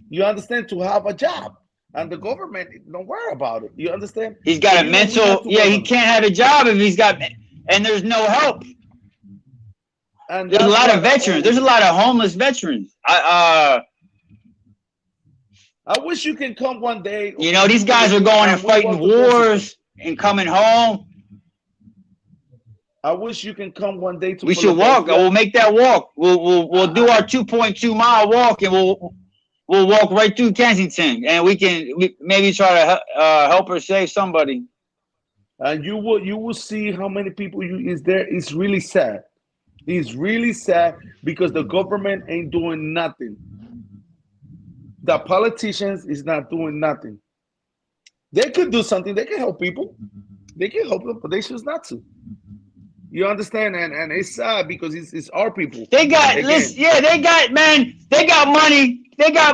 You understand? To have a job, and the government don't worry about it. You understand? He's got a mental. He can't have a job if he's got, and there's no help. And there's a lot of veterans. There's a lot of homeless veterans. I wish you can come one day. These guys are going and fighting wars and coming home. I wish you can come one day to. We should walk. We'll make that walk. We'll do our 2.2 mile walk, and we'll walk right through Kensington, and we maybe try to help or save somebody. And you will see how many people is there. It's really sad. It's really sad because the government ain't doing nothing. the politicians is not doing nothing. They could do something. They can help people. They can help them, but they choose not to. You understand? And it's sad because it's our people. They got they got money. They got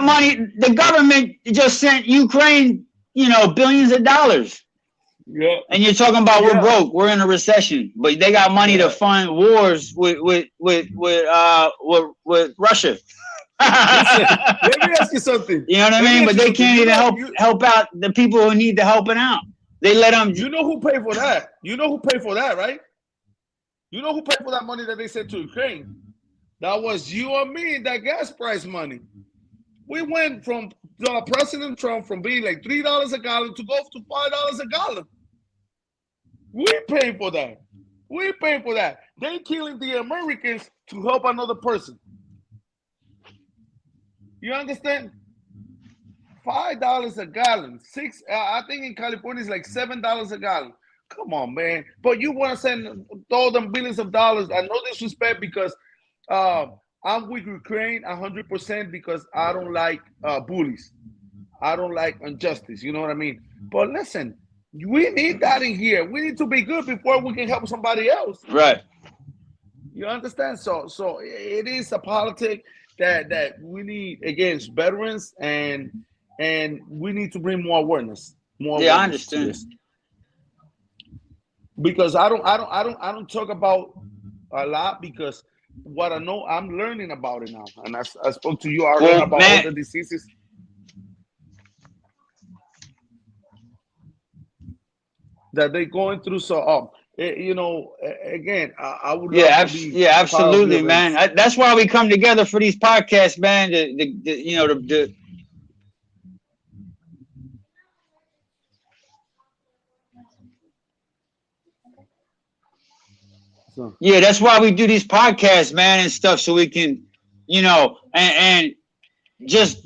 money. The government just sent Ukraine, billions of dollars. Yeah. And you're talking about we're broke, we're in a recession, but they got money to fund wars with Russia. Listen, let me ask you something. You know what I mean? But they can't even help out the people who need the helping out. They let them. You know who paid for that? You know who paid for that, right? You know who paid for that money that they sent to Ukraine? That was you and me, that gas price money. We went from President Trump from being like $3 a gallon to go to $5 a gallon. We paid for that. We paid for that. They killing the Americans to help another person. You understand? $5 a gallon. I think in California it's like $7 a gallon. Come on, man. But you want to send all them billions of dollars. I no disrespect because I'm with Ukraine 100% because I don't like bullies. I don't like injustice. You know what I mean? But listen, we need that in here. We need to be good before we can help somebody else. Right. You understand? So it is a politic that we need against veterans and we need to bring more awareness. I understand. Because I don't talk about a lot because what I know, I'm learning about it now. And I spoke to you, I learned about all the diseases. That they're going through. So, again, I would love to be absolutely, man. That's why we come together for these podcasts, man. That's why we do these podcasts, man, and stuff, so we can, and just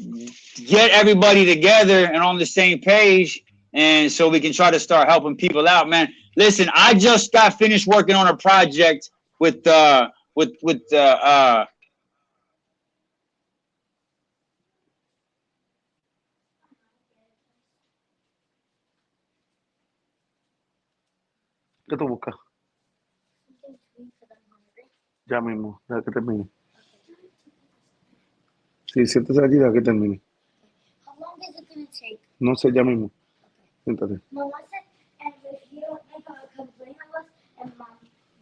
get everybody together and on the same page. And so we can try to start helping people out, man. Listen, I just got finished working on a project with Get the boca. Ya mismo, ya que termine. Sí, siéntese allí, ya que termine. How long is it going to take? No sé, ya mismo. Siéntate. Melissa, and if you don't make a complaint of us, and Mom,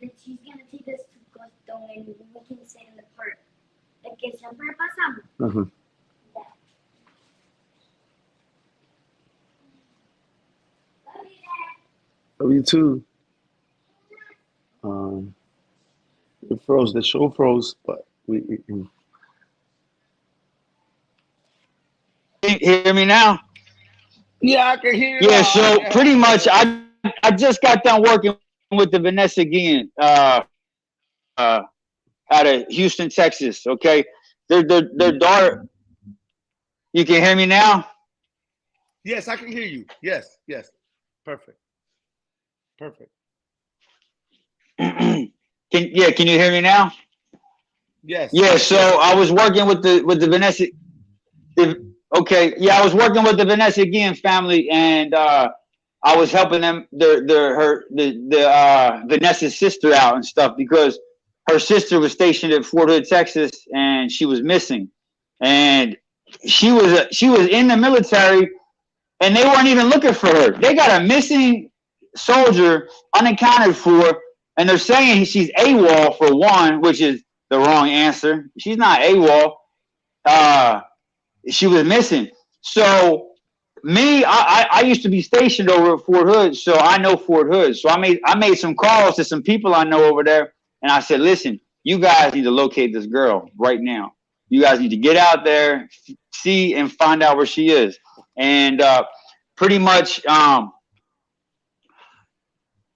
that she's going to take us to Costco and we can say in the park. De que siempre pasamos. Uh-huh. Yeah. Love you, Dad. Love you too. It froze. The show froze, but we Can you hear me now? Yeah, I can hear you. Yeah, so pretty much I just got done working with the Vanessa again out of Houston, Texas. Okay. Their daughter. You can hear me now? Yes, I can hear you. Yes. Perfect. Can you hear me now? Yes. Yeah, so I was working with the Vanessa. I was working with the Vanessa again family, and I was helping them Vanessa's sister out and stuff because her sister was stationed at Fort Hood, Texas, and she was missing, and she was in the military, and they weren't even looking for her. They got a missing soldier unaccounted for, and they're saying she's AWOL for one, which is the wrong answer. She's not AWOL. She was missing. So I used to be stationed over at Fort Hood, so I know Fort Hood. So I made some calls to some people I know over there, and I said, listen, you guys need to locate this girl right now. You guys need to get out there, see and find out where she is. And pretty much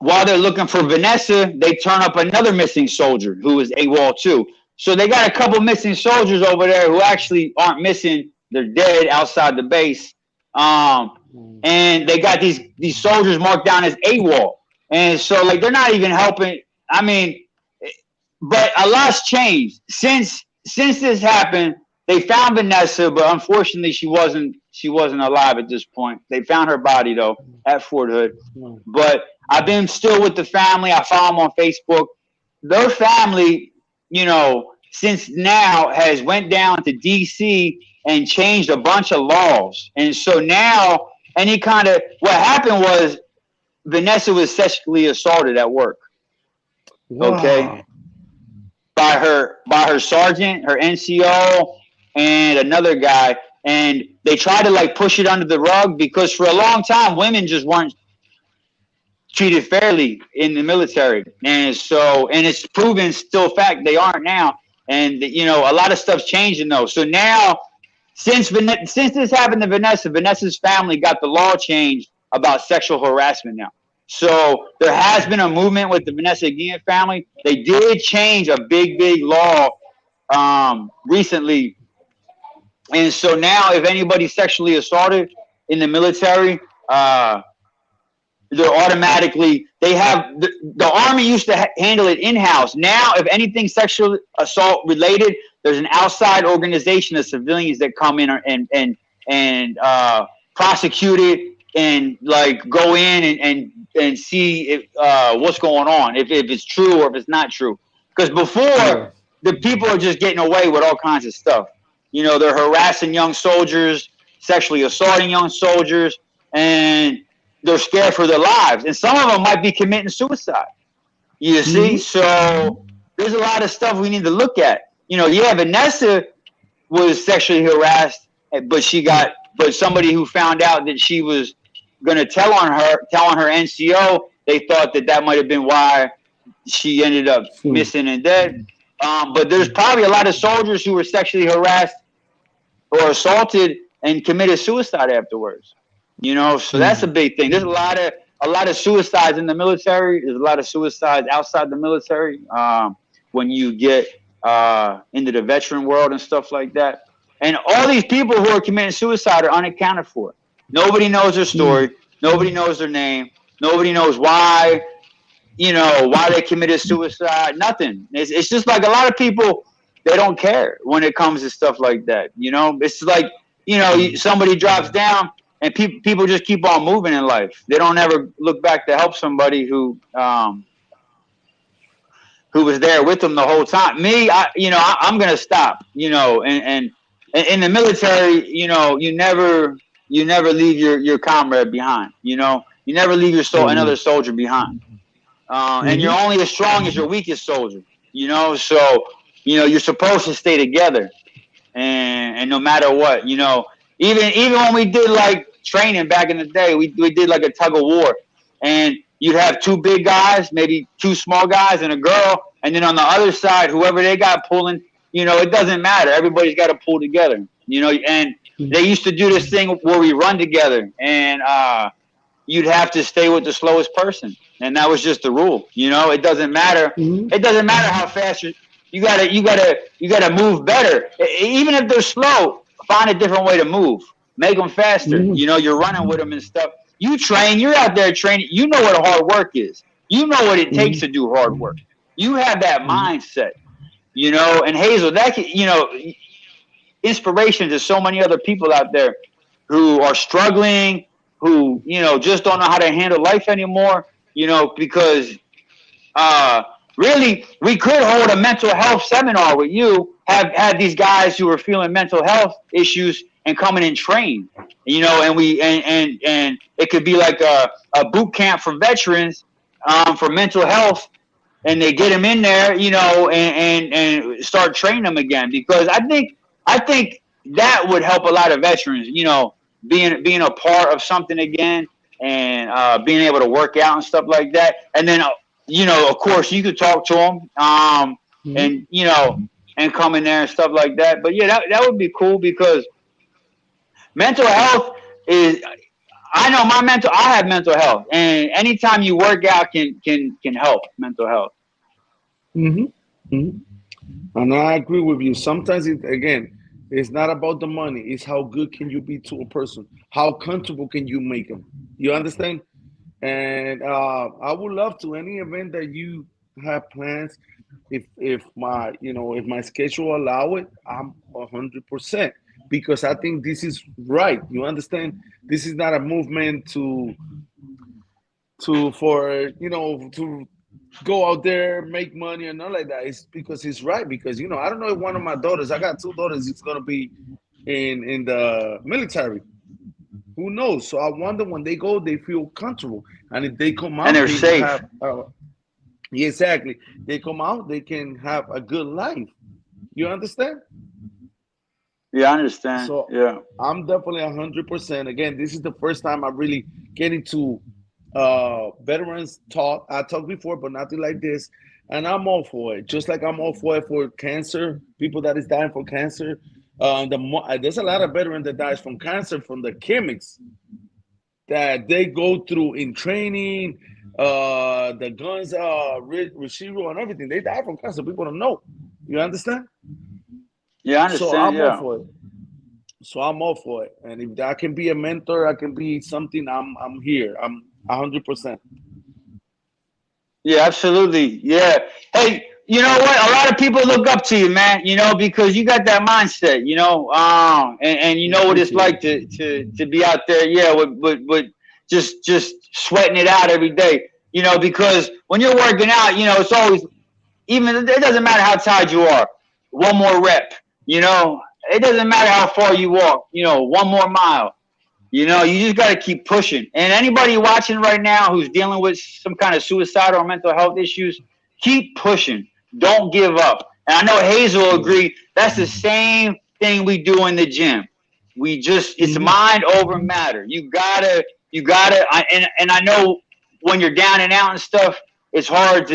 while they're looking for Vanessa, they turn up another missing soldier who is AWOL too. So they got a couple missing soldiers over there who actually aren't missing. They're dead outside the base. And they got these soldiers marked down as AWOL. And so like they're not even helping. I mean, but a lot's changed. Since this happened, they found Vanessa, but unfortunately she wasn't alive at this point. They found her body though at Fort Hood. But I've been still with the family. I follow them on Facebook. Their family, you know, since now has went down to DC and changed a bunch of laws. And so now any kind of what happened was Vanessa was sexually assaulted at work. Wow. Okay. By her sergeant, her NCO, and another guy. And they tried to like push it under the rug because for a long time women just weren't treated fairly in the military. And so, and it's proven still fact they aren't now. And you know, a lot of stuff's changing though. So now, since this happened to Vanessa's family got the law changed about sexual harassment now. So there has been a movement with the Vanessa Guillen family. They did change a big law recently. And so now if anybody's sexually assaulted in the military, they're automatically, they have, the Army used to handle it in-house. Now, if anything sexual assault related, there's an outside organization of civilians that come in and prosecute it and like go in and see if, what's going on, if it's true or if it's not true. Because before, the people are just getting away with all kinds of stuff. You know, they're harassing young soldiers, sexually assaulting young soldiers, and they're scared for their lives. And some of them might be committing suicide. You see? So there's a lot of stuff we need to look at. You know, yeah, Vanessa was sexually harassed, but somebody who found out that she was going to tell on her NCO, they thought that might have been why she ended up missing and dead. But there's probably a lot of soldiers who were sexually harassed or assaulted and committed suicide afterwards. You know, so that's a big thing. There's a lot of suicides in the military. There's a lot of suicides outside the military when you get into the veteran world and stuff like that. And all these people who are committing suicide are unaccounted for. Nobody knows their story. Nobody knows their name. Nobody knows why, you know, why they committed suicide. Nothing. It's just like a lot of people, they don't care when it comes to stuff like that. You know, it's like, you know, somebody drops down and people just keep on moving in life. They don't ever look back to help somebody who was there with them the whole time. Me, I'm gonna stop. You know, and in the military, you know, you never leave your comrade behind. You know, you never leave another soldier behind. And you're only as strong as your weakest soldier. You know, so you know you're supposed to stay together, and no matter what, you know, even when we did like training back in the day, we did like a tug of war, and you'd have two big guys, maybe two small guys, and a girl, and then on the other side, whoever they got pulling, you know, it doesn't matter. Everybody's got to pull together, you know. And they used to do this thing where we run together, and you'd have to stay with the slowest person, and that was just the rule. You know, it doesn't matter. It doesn't matter how fast you gotta move better. Even if they're slow, find a different way to move. Make them faster. You know, you're running with them and stuff. You train. You're out there training. You know what hard work is. You know what it takes to do hard work. You have that mindset. You know, and Hazel, that you know, inspiration to so many other people out there who are struggling, who, you know, just don't know how to handle life anymore. You know, because really, we could hold a mental health seminar with you. Have these guys who are feeling mental health issues and come in and train, you know, and it could be like a boot camp for veterans for mental health, and they get them in there, you know, and start training them again, because I think that would help a lot of veterans, you know, being a part of something again, and being able to work out and stuff like that. And then, you know, of course, you could talk to them, and you know, and come in there and stuff like that. But yeah, that would be cool, because mental health is, I know I have mental health, and anytime you work out can help mental health. And I agree with you. Sometimes it's not about the money. It's how good can you be to a person? How comfortable can you make them? You understand? And I would love to, any event that you have plans, if my if my schedule allow it, I'm 100% because I think this is right. You understand? This is not a movement for to go out there, make money and not like that. It's because it's right. Because I don't know if one of my daughters, I got two daughters, is gonna be in the military. Who knows? So I wonder when they go, they feel comfortable, and if they come And out, they're they safe. have yeah, exactly. They come out, they can have a good life. You understand? Yeah, I understand. So Yeah. I'm definitely 100%. Again, this is the first time I really get into veterans talk. I talked before, but nothing like this. And I'm all for it. Just like I'm all for it for cancer, people that is dying for cancer. There's a lot of veterans that dies from cancer from the chemics that they go through in training, the guns, retrieval, and everything. They die from cancer. People don't know. You understand? Yeah, I So understand. I'm all Yeah. for it. So I'm all for it. And if I can be a mentor, I can be something. I'm here. I'm 100%. Yeah, absolutely. Yeah. Hey, you know what? A lot of people look up to you, man. Because you got that mindset. And you I know what it's appreciate like it. to be out there. Yeah, with just sweating it out every day. Because when you're working out, it's always even it doesn't matter how tired you are. One more rep. You know, it doesn't matter how far you walk. One more mile. You just got to keep pushing. And anybody watching right now who's dealing with some kind of suicide or mental health issues, keep pushing. Don't give up. And I know Hazel will Yeah. agree. That's the same thing we do in the gym. It's Hmm. mind over matter. And I know when you're down and out and stuff, it's hard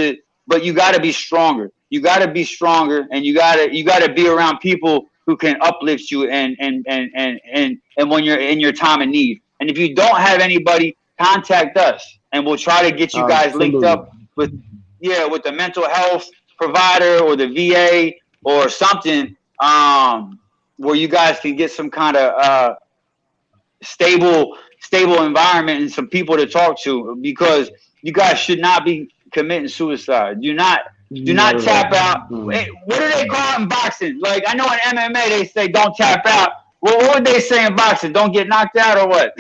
but you got to be stronger. You got to be stronger, and you got to be around people who can uplift you and when you're in your time of need. And if you don't have anybody, contact us, and we'll try to get you guys linked Absolutely. up with with the mental health provider or the VA or something, where you guys can get some kind of stable environment and some people to talk to, because you guys should not be committing suicide. Do not Not at all. tap out. Mm. Hey, what do they call it in boxing? Like, I know in MMA they say don't tap out. Well, what would they say in boxing? Don't get knocked out or what?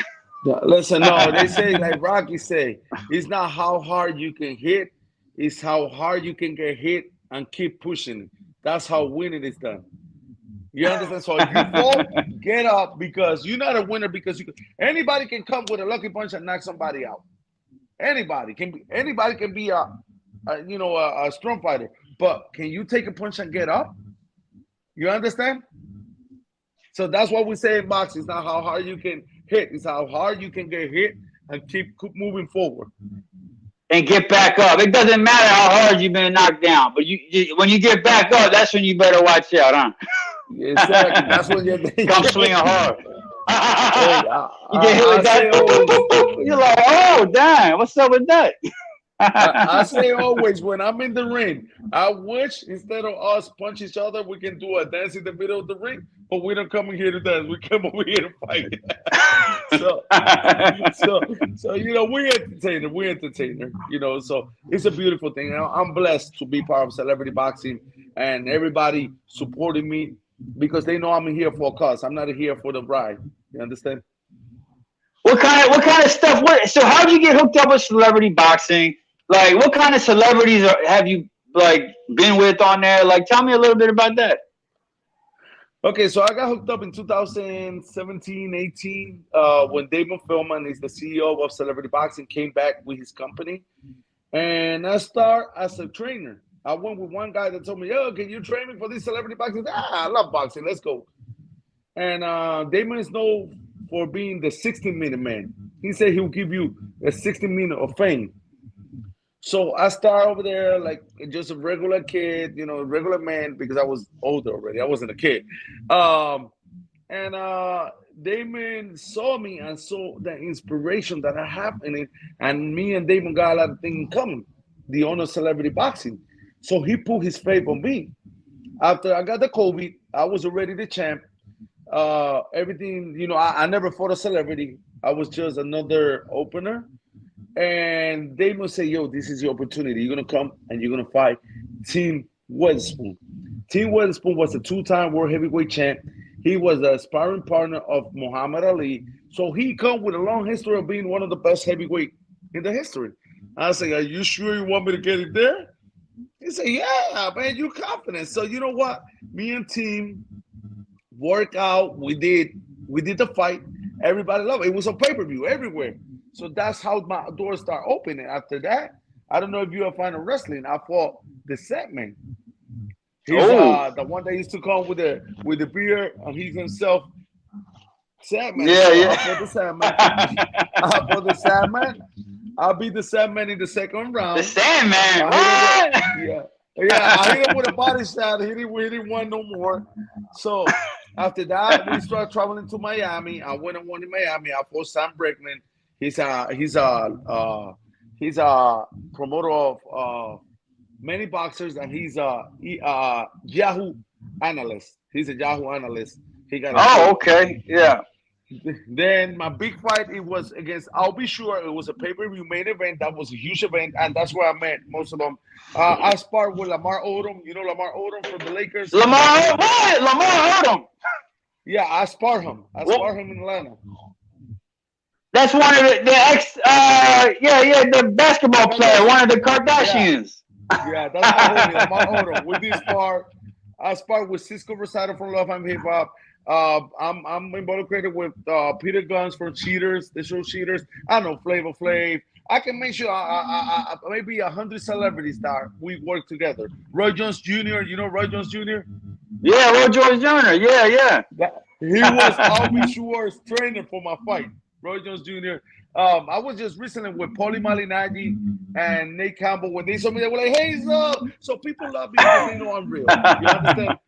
Yeah, listen, no, they say like Rocky say, it's not how hard you can hit, it's how hard you can get hit and keep pushing. That's how winning is done. You understand? So if you fall, get up, because you're not a winner because anybody can come with a lucky punch and knock somebody out. Anybody can be a strong fighter, but can you take a punch and get up? You understand? So that's what we say in boxing. It's not how hard you can hit, it's how hard you can get hit and keep moving forward. And get back up. It doesn't matter how hard you've been knocked down, but when you get back up, that's when you better watch out, huh? Exactly. That's when you're Come swinging hard. Hey, You get hit I with that. say always. You're like, oh, damn, what's up with that? I say always when I'm in the ring, I wish instead of us punch each other, we can do a dance in the middle of the ring. But we don't come in here to dance. We come over here to fight. so we entertainer. We entertainer. So it's a beautiful thing. I'm blessed to be part of celebrity boxing and everybody supporting me because they know I'm here for a cause. I'm not here for the ride. You understand? What kind of stuff? So how'd you get hooked up with celebrity boxing? Like, what kind of celebrities have you been with on there? Like, tell me a little bit about that. Okay, so I got hooked up in 2017, 18, when Damon Philman is the CEO of Celebrity Boxing, came back with his company. And I start as a trainer. I went with one guy that told me, "Yo, can you train me for this celebrity boxing?" I love boxing. Let's go. And Damon is known for being the 60-minute man. He said he'll give you a 60 minute of fame. So I started over there like just a regular kid, a regular man, because I was older already. I wasn't a kid. And Damon saw me and saw the inspiration that I have in it. And me and Damon got a lot of things in common, the owner of celebrity boxing. So he put his faith on me. After I got the COVID, I was already the champ. Everything, I never fought a celebrity. I was just another opener. and they must say, "Yo, this is your opportunity. You're gonna come and you're gonna fight Team Weatherspoon." Team Weatherspoon was a 2-time world heavyweight champ. He was a sparring partner of Muhammad Ali, so he come with a long history of being one of the best heavyweight in the history. I say, "Are you sure you want me to get it there?" He said, "Yeah, man, you're confident." So you know what? Me and Team work out. We did the fight. Everybody loved it. It was a pay-per-view everywhere. So that's how my doors start opening. After that, I don't know if you are fan of wrestling. I fought the Segment. He's the one that used to come with the beard, and he's himself Sandman. Yeah, so yeah. I fought the Sandman. I fought the Sandman. I'll be the Sandman in the second round. The Sandman. What? Yeah. I hit him with a body shot. He didn't want no more. So after that, we started traveling to Miami. I went and won in Miami. I fought Sam Brickman. He's a promoter of many boxers, and he's a Yahoo analyst. He's a Yahoo analyst. He got okay, yeah. Then my big fight, it was against, I'll be sure, it was a pay-per-view main event. That was a huge event, and that's where I met most of them. I sparred with Lamar Odom. You know Lamar Odom from the Lakers? Lamar Odom. Yeah, I sparred him. I sparred him in Atlanta. That's one of the the basketball player, one of the Kardashians. Yeah, that's my homie, Lamar Odom. We did spar. I sparred with Cisco Rosado from Love and Hip Hop. I'm involucrated with Peter Guns from Cheaters, the show Cheaters. I know Flavor Flav. I can make sure maybe 100 celebrities that we work together. Roy Jones Jr. You know Roy Jones Jr.? Yeah, Roy Jones Jr. Yeah. He was I'll be sure's trainer for my fight. Roy Jones Jr. I was just recently with Paulie Malignaggi and Nate Campbell. When they saw me, they were like, Hazel. So people love me because they know I'm real. You understand?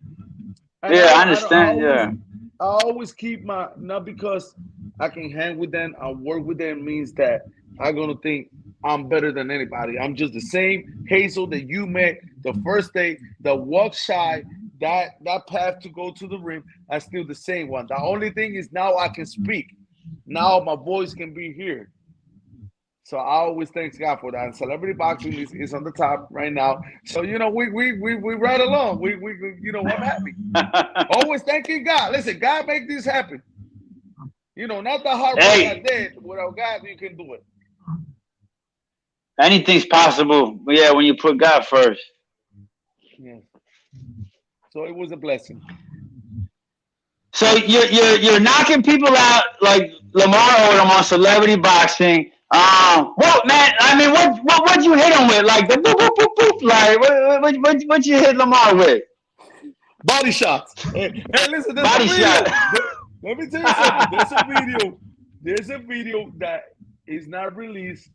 And I understand. I always keep not because I can hang with them, I work with them, means that I'm going to think I'm better than anybody. I'm just the same Hazel that you met the first day, the walk shy, that path to go to the ring, I'm still the same one. The only thing is now I can speak. Now my voice can be here. So I always thank God for that. And celebrity boxing is on the top right now. So we ride along. We I'm happy. Always thanking God. Listen, God make this happen. Not the hard work I did. Without God, you can do it. Anything's possible. Yeah, when you put God first. Yeah. So it was a blessing. So you're knocking people out like Lamar Odom on celebrity boxing. Well, man, I mean, what'd you hit him with? Like the boop boop boop boop. Like what you hit Lamar with? Body shots. Hey, listen, body shot. Let me tell you something. There's a video that is not released,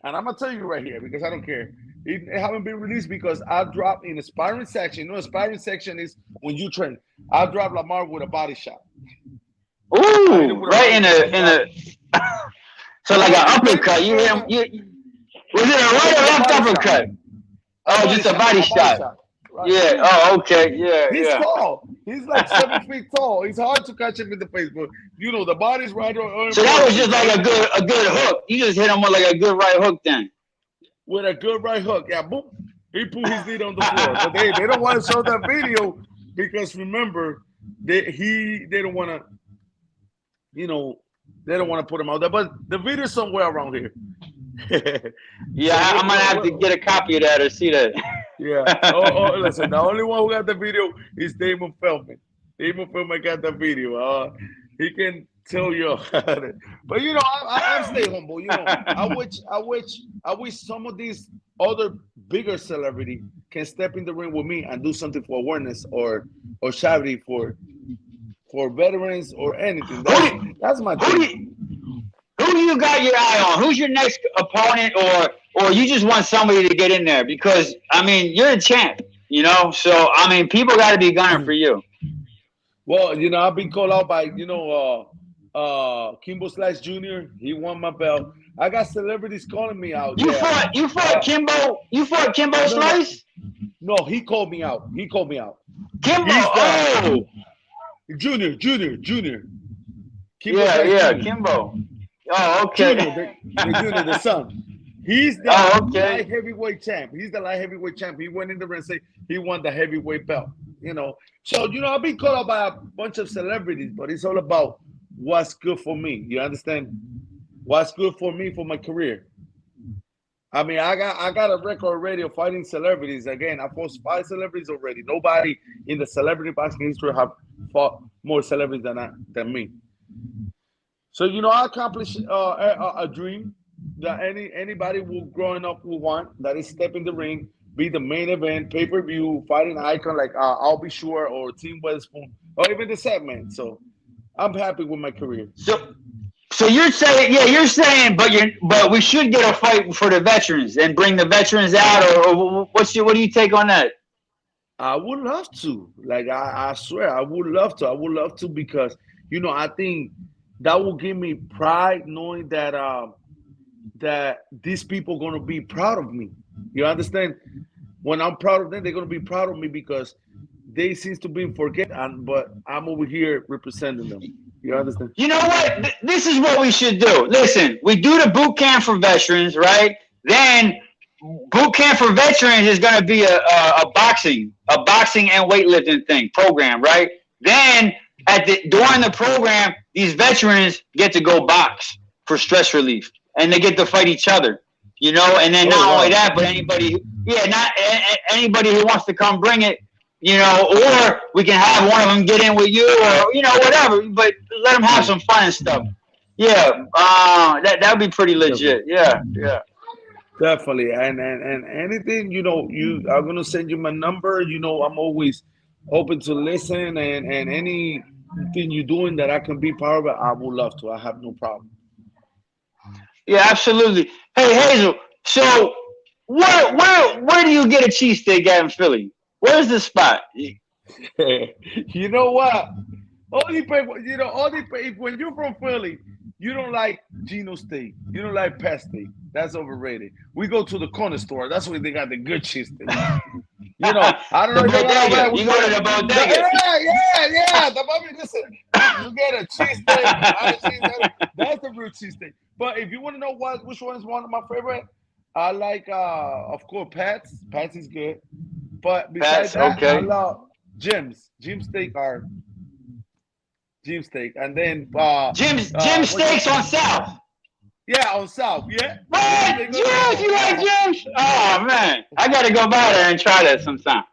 and I'm gonna tell you right here because I don't care. It haven't been released because I dropped in the sparring section. A sparring section is when you train. I dropped Lamar with a body shot. Ooh, right in the. So like an uppercut. You hit him. Was it a right or left uppercut? Oh, just a body shot. Right. Yeah. Oh, okay. Yeah. He's tall. He's like 7 feet tall. It's hard to catch him in the face, but the body's right. So that was just like a good hook. You just hit him with like a good right hook then. With a good right hook, yeah, boom. He put his knee on the floor. But they don't want to show that video because remember, they don't want to, they don't want to put him out there. But the video's somewhere around here. Yeah, I'm gonna have to get a copy of that or see that. Yeah. Listen, the only one who got the video is Damon Feldman. Damon Feldman got the video. He can tell you about it. But I stay humble. I wish some of these other bigger celebrity can step in the ring with me and do something for awareness or charity for veterans or anything. That's my thing. Who do you got your eye on? Who's your next opponent, or you just want somebody to get in there? Because I mean, you're a champ, So I mean, people got to be gunning for you. Well, I've been called out by Kimbo Slice Jr. He won my belt. I got celebrities calling me out. You fought Kimbo. You fought Kimbo Slice? No, he called me out. Kimbo. Junior. Kimbo Kimbo. Oh, okay. Junior, the son. He's the light heavyweight champ. He's the light heavyweight champ. He went in the ring and said he won the heavyweight belt. You know, so I've been called up by a bunch of celebrities, but it's all about what's good for me. You understand? What's good for me for my career. I mean, I got a record already of fighting celebrities. Again, I fought 5 celebrities already. Nobody in the celebrity boxing history have fought more celebrities than me. So I accomplished a dream that anybody growing up will want. That is step in the ring, be the main event, pay-per-view, fighting icon like I'll Be Sure or Team Weatherspoon or even the Segment. So I'm happy with my career. So you're saying, but we should get a fight for the veterans and bring the veterans out, or what do you take on that? I would love to. Like I swear, I would love to. I would love to because I think that will give me pride knowing that that these people are gonna be proud of me. You understand? When I'm proud of them, they're gonna be proud of me because they seem to be forgetting, but I'm over here representing them. You understand? You know what? This is what we should do. Listen, we do the boot camp for veterans, right? Then boot camp for veterans is going to be a boxing and weightlifting program, right? Then during the program, these veterans get to go box for stress relief, and they get to fight each other. And then not only that, but anybody who wants to come bring it. Or we can have one of them get in with you, or whatever. But let them have some fun and stuff. Yeah, that would be pretty legit. Yeah. Definitely. And anything I'm gonna send you my number. I'm always open to listen, and anything you're doing that I can be part of it, I would love to. I have no problem. Yeah, absolutely. Hey, Hazel. So where do you get a cheesesteak at in Philly? Where's the spot? You know what? Only people, when you're from Philly, you don't like Geno steak. You don't like Pet steak. That's overrated. We go to the corner store. That's where they got the good cheese steak. I don't know. You go to the bodega. Yeah. Listen, you get a cheese steak. That's the real cheese steak. But if you want to know which one is one of my favorite, I like, of course, Pat's. Pat's is good. But besides that, I love Jim's. Jim's steak are Jim's steak, and then Jim's steaks on South. Yeah, on South. Yeah. What? Jim's? You like Jim's? Oh man, I gotta go by there and try that sometime.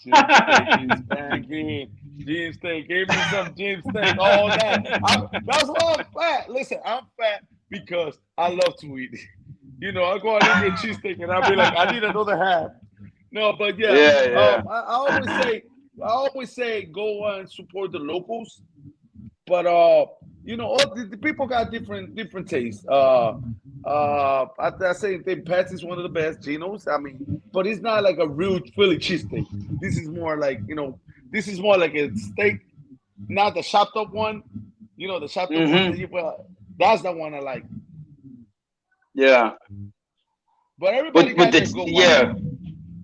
Jim's steak is banging. Jim's steak. Give me some Jim's steak. All that. That's why I'm fat. Listen, I'm fat because I love to eat. I go out and get cheesesteak, and I'll be like, I need another half. No, but yeah. I always say go and support the locals, but all the people got different tastes. I say Pat's is one of the best. Geno's, but it's not like a real Philly cheesesteak. This is more like this is more like a steak, not the chopped up one. The chopped up one. That's the one I like. Yeah, but everybody got their good one. Yeah.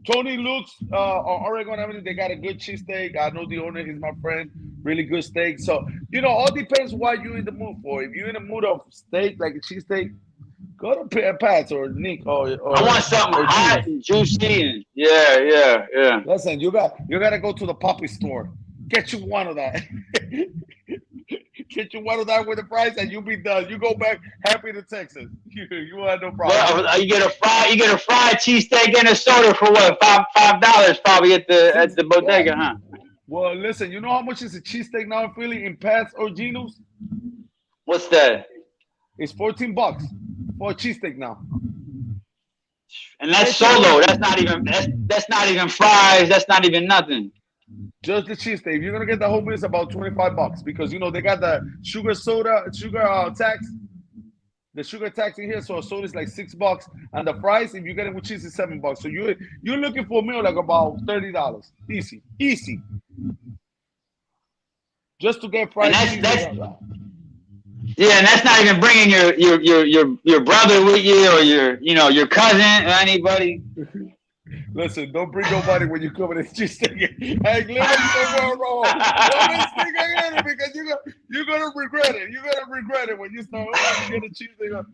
Tony Luke's on Oregon Avenue, they got a good cheesesteak. I know the owner, he's my friend. Really good steak. So, all depends what you're in the mood for. If you're in the mood of steak, like a cheesesteak, go to Pat's or Nick or I want something hot and juicy. Yeah. Listen, you got to go to the Poppy store. Get you one of that. Get you one of that with the price, and you'll be done. You go back happy to Texas. You have no problem. Well, you get a fried cheesesteak and a soda for what? $5 probably at the bodega, huh? Well, listen, you know how much is a cheesesteak now in Philly in Pat's or Geno's? What's that? It's $14 for a cheesesteak now. And that's solo. That's not even fries. That's not even nothing. Just the cheesesteak. If you're gonna get the whole meal, it's about $25 because they got the sugar tax. The sugar tax in here, so a soda is like $6, and the fries, if you get it with cheese, is $7. So you're looking for a meal like about $30. Easy. Just to get fries. And that's not even bringing your brother with you or your cousin or anybody. Listen, don't bring nobody when you come in a cheesesteak. Hey, live somewhere wrong. Don't stick again because you're gonna regret it. You're gonna regret it when you start get a cheesesteak.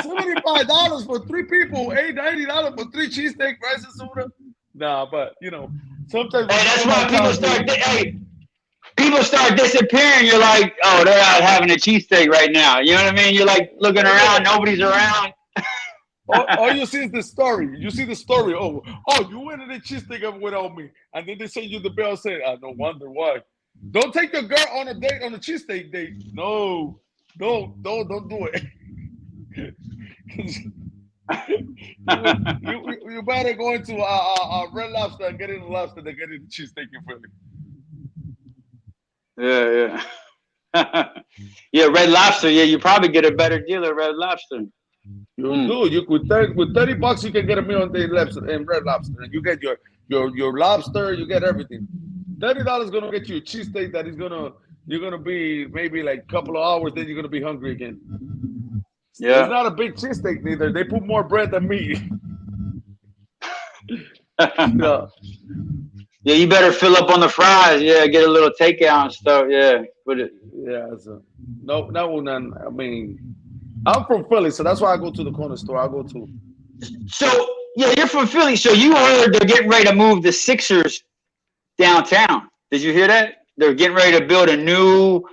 $75 for 3 people, $80 for 3 cheesesteak, rice and soda. Nah, but sometimes. Hey, that's why people start disappearing. You're like, oh, they're out having a cheesesteak right now. You know what I mean? You're like looking around, nobody's around. All you see is the story. You see the story. Oh, you went in the cheesesteak without me, and then they send you the bill saying, no wonder why. Don't take your girl on a date on a cheesesteak date. No, don't do it. you better go into a Red Lobster and get in the lobster than get in the cheesesteak in Philly. Yeah. Yeah, Red Lobster. Yeah, you probably get a better deal at Red Lobster. You do. You with $30 you can get a meal in Red Lobster, and you get your lobster. You get everything. $30 gonna get you a cheesesteak that you're gonna be maybe like a couple of hours. Then you're gonna be hungry again. Yeah, it's not a big cheesesteak neither. They put more bread than meat. Yeah, you better fill up on the fries. Yeah, get a little takeout and stuff. Yeah, put it. Yeah, no, none. I mean, I'm from Philly, so that's why I go to the corner store. I go to. So yeah, you're from Philly. So you heard they're getting ready to move the Sixers downtown. Did you hear that? They're getting ready to build a new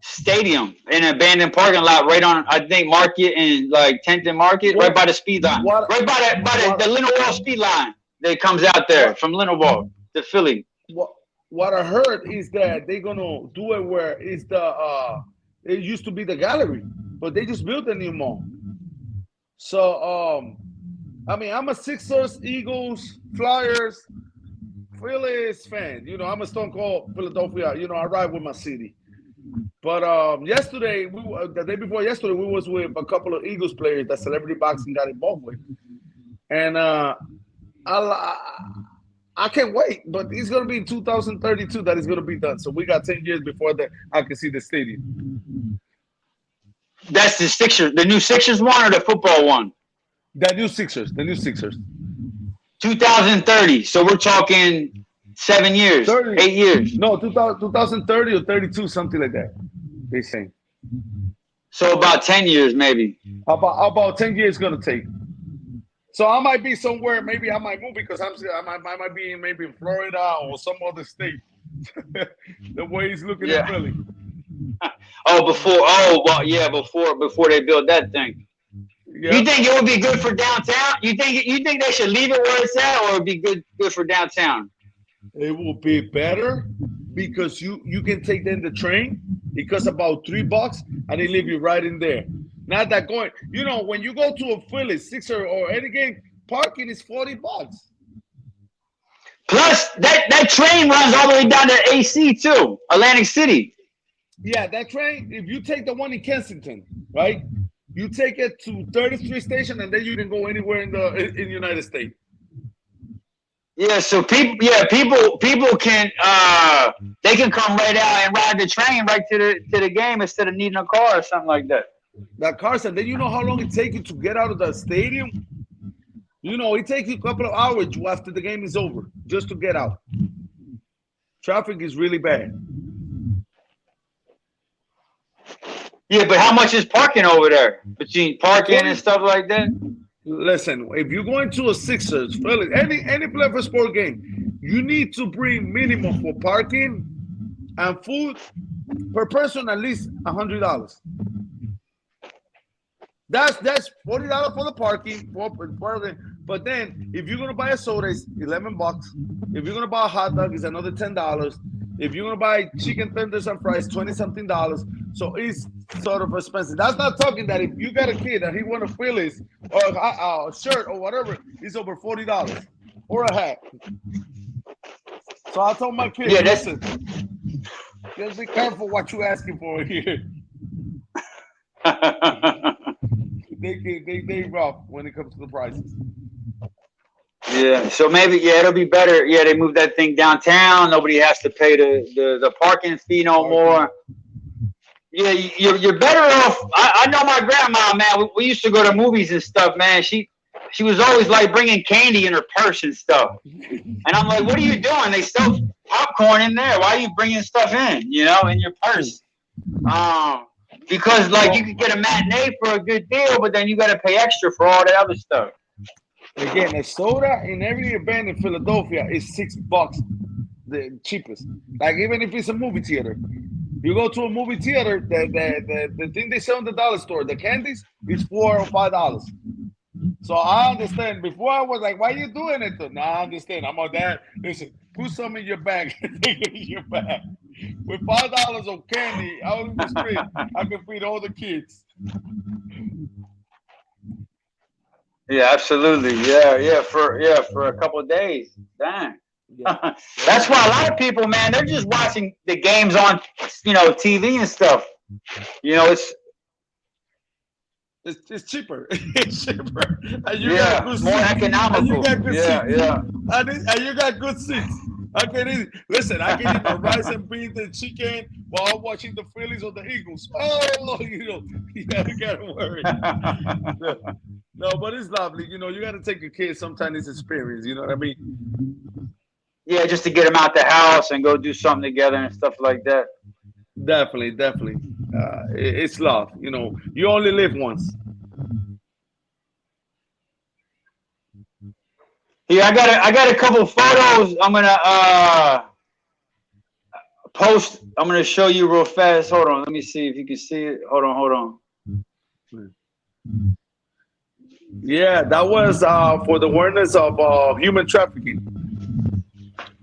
stadium in an abandoned parking lot right on, I think, Market and like 10th and Market, right by the speed line, right by the Linnowell speed line that comes out there from Linnowell to Philly. What I heard is that they're gonna do it where it's it used to be the gallery, but they just built a new MoM. So I mean, I'm a Sixers, Eagles, Flyers, Phillies fan. I'm a Stone Cold Philadelphia. I ride with my city. But yesterday, the day before yesterday, we was with a couple of Eagles players that Celebrity Boxing got involved with, and I can't wait. But it's gonna be in 2032 that it's gonna be done. So we got 10 years before that I can see the stadium. That's the Sixers, the new Sixers one or the football one? The new Sixers. 2030. So we're talking 7 years, 30. 8 years. No, 2030 or 32, something like that. They say. So about 10 years, maybe. About 10 years gonna take. So I might be somewhere. Maybe I might move because I might be maybe in Florida or some other state. The way he's looking at Philly. Before they build that thing. Yep. You think it would be good for downtown? You think they should leave it where it's at, or it would be good for downtown? It will be better because you can take then the train. It costs about $3 and they leave you right in there. Not that going. When you go to a Philly, Sixer or any game, parking is $40. Plus, that train runs all the way down to AC too, Atlantic City. Yeah, that train. If you take the one in Kensington, right? You take it to 30th Street Station, and then you can go anywhere in the United States. Yeah, so people can they can come right out and ride the train right to the game instead of needing a car or something like that. That car said. Then you know how long it takes you to get out of the stadium. It takes you a couple of hours after the game is over just to get out. Traffic is really bad. Yeah, but how much is parking over there? Between parking and stuff like that? Listen, if you're going to a Sixers, any play for sport game, you need to bring minimum for parking and food per person at least $100. That's $40 for the parking. But then if you're gonna buy a soda, it's $11. If you're gonna buy a hot dog, it's another $10. If you're gonna buy chicken tenders and fries, $20-something. So it's sort of expensive. That's not talking that if you got a kid and he want a Phillies or a shirt or whatever, it's over $40 or a hat. So I told my kids, listen, just be careful what you're asking for here. They rough when it comes to the prices. Yeah, so maybe it'll be better. Yeah, they move that thing downtown. Nobody has to pay the parking fee no more. Yeah, you're better off. I know my grandma, man. We used to go to movies and stuff, man. She was always like bringing candy in her purse and stuff. And I'm like, what are you doing? They sell popcorn in there. Why are you bringing stuff in? You know, in your purse? Because like you could get a matinee for a good deal, but then you got to pay extra for all that other stuff. Again, a soda in every event in Philadelphia is $6, the cheapest. Like even if it's a movie theater, you go to a movie theater, the thing they sell in the dollar store, the candies, is $4 or $5. So I understand. Before I was like, "Why are you doing it?" Now I understand. I'm on that. Listen, put some in your bag. Take it in your bag. With $5 of candy out in the street, I can feed all the kids. Yeah, absolutely. Yeah, for a couple of days. Dang. Yeah. That's why a lot of people, man, they're just watching the games on, TV and stuff. It's cheaper. It's cheaper. And you got good more seats. economical. And you got good seats. Yeah. And you got good seats. I can eat my rice and beans and chicken while I'm watching the Phillies or the Eagles. Oh, you gotta worry. No, but it's lovely. You gotta take your kids sometimes this experience. You know what I mean? Yeah, just to get them out the house and go do something together and stuff like that. Definitely. It's love. You only live once. Here, I got a couple photos. I'm gonna post. I'm gonna show you real fast. Hold on, let me see if you can see it. Hold on. Yeah, that was for the awareness of human trafficking.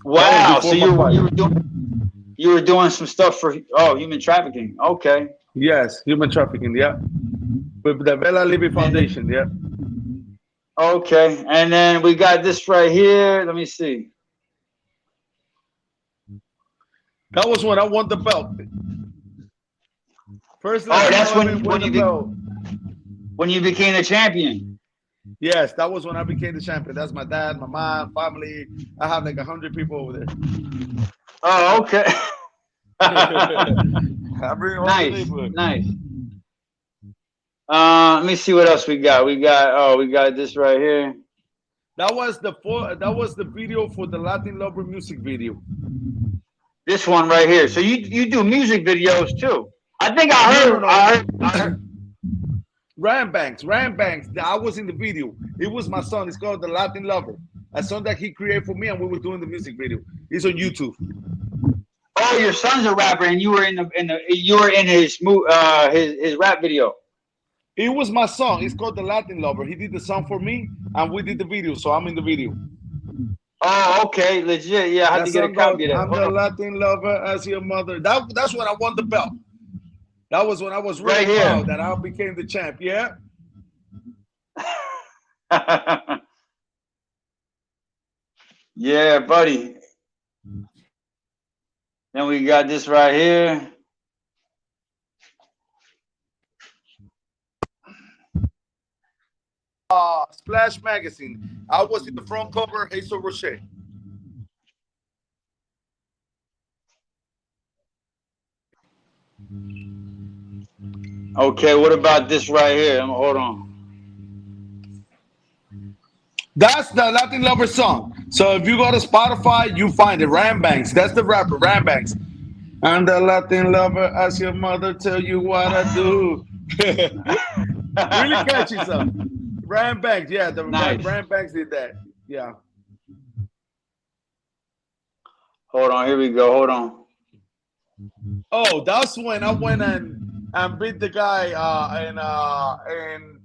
Wow, so you were doing some stuff for human trafficking. Okay. Yes, human trafficking. Yeah, with the Bella Libby Foundation. Yeah. Okay, and then we got this right here. Let me see. That was when I won the belt. First. That's when you became the champion. Yes, that was when I became the champion. That's my dad, my mom, family. I have like 100 people over there. Oh, okay. Nice. Let me see what else we got. We got this right here. That was the video for the Latin Lover music video. This one right here. So you do music videos too? I think I heard. Ryan Banks. I was in the video. It was my son. It's called The Latin Lover. A song that he created for me, and we were doing the music video. It's on YouTube. Oh, your son's a rapper, and you were in his rap video. It was my song. It's called The Latin Lover. He did the song for me, and we did the video. So I'm in the video. Oh, okay, legit. Yeah, I had to get a copy of that. I'm the Latin lover as your mother. That's when I won the belt. That was when I was really proud that I became the champ. Yeah. Yeah, buddy. Then we got this right here. Splash Magazine. I was in the front cover, Hazel Roche. Okay, what about this right here? Hold on. That's the Latin Lover song. So if you go to Spotify, you find it. Ram Banks. That's the rapper, Ram Banks. I'm the Latin lover, as your mother tell you what I do. Really catchy song. Ram Banks, yeah, Ram Banks did that. Yeah. Hold on, here we go. Hold on. Oh, that's when I went and beat the guy in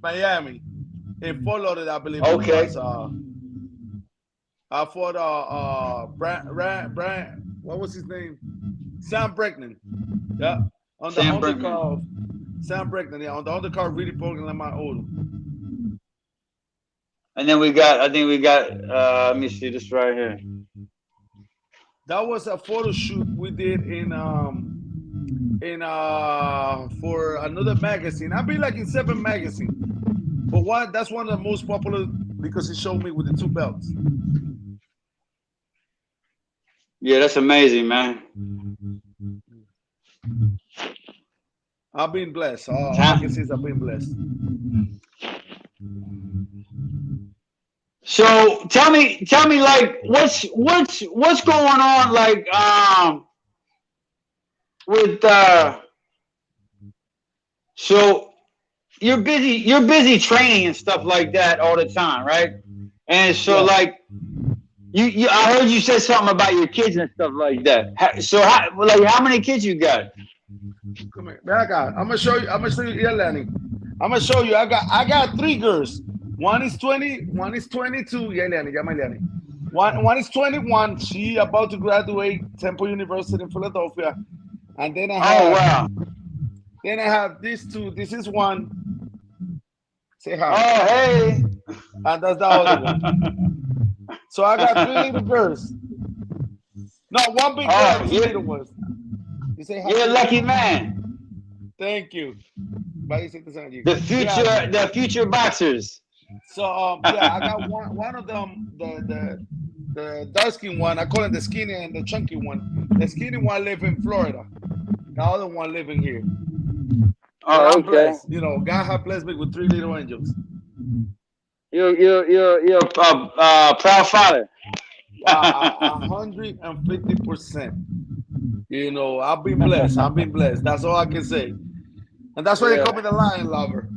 Miami, in Fort Lauderdale, I believe. Okay. It was, I fought what was his name? Sam Bregnan. Yeah. On the undercard. Sam Bregnan, yeah, on the undercard, really broken like my old. And then I think we got let me see this right here. That was a photo shoot we did for another magazine. I've been like in 7 magazines. But that's one of the most popular because it showed me with the 2 belts. Yeah, that's amazing, man. I've been blessed. All I can say is I've been blessed. So tell me, like, what's going on, like, with so you're busy training and stuff like that all the time, right? And so, Yeah. like, I heard you said something about your kids and stuff like that. So, how many kids you got? Come here, man. I'm gonna show you. Yeah, Lenny. I'm gonna show you. I got 3 girls. One is 20. One is 22. Yeah, Lenny. Yeah, my Lenny. One is 21. She about to graduate Temple University in Philadelphia. And then I have. Oh wow. Then I have these 2. This is one. Say hi. Oh hey. And that's the other one. So I got 3 little girls. No, 1 big girl and 2 little ones. You say hi. You're a lucky man. Thank you. The future boxers. So yeah, I got one of them, the dark skin one. I call it the skinny and the chunky one. The skinny one live in Florida. The other one living here. Oh, I'm okay. blessed. You know, God has blessed me with 3 little angels. You're a proud father. 150%. You know, I've been blessed. That's all I can say. And that's why they call me the lion lover.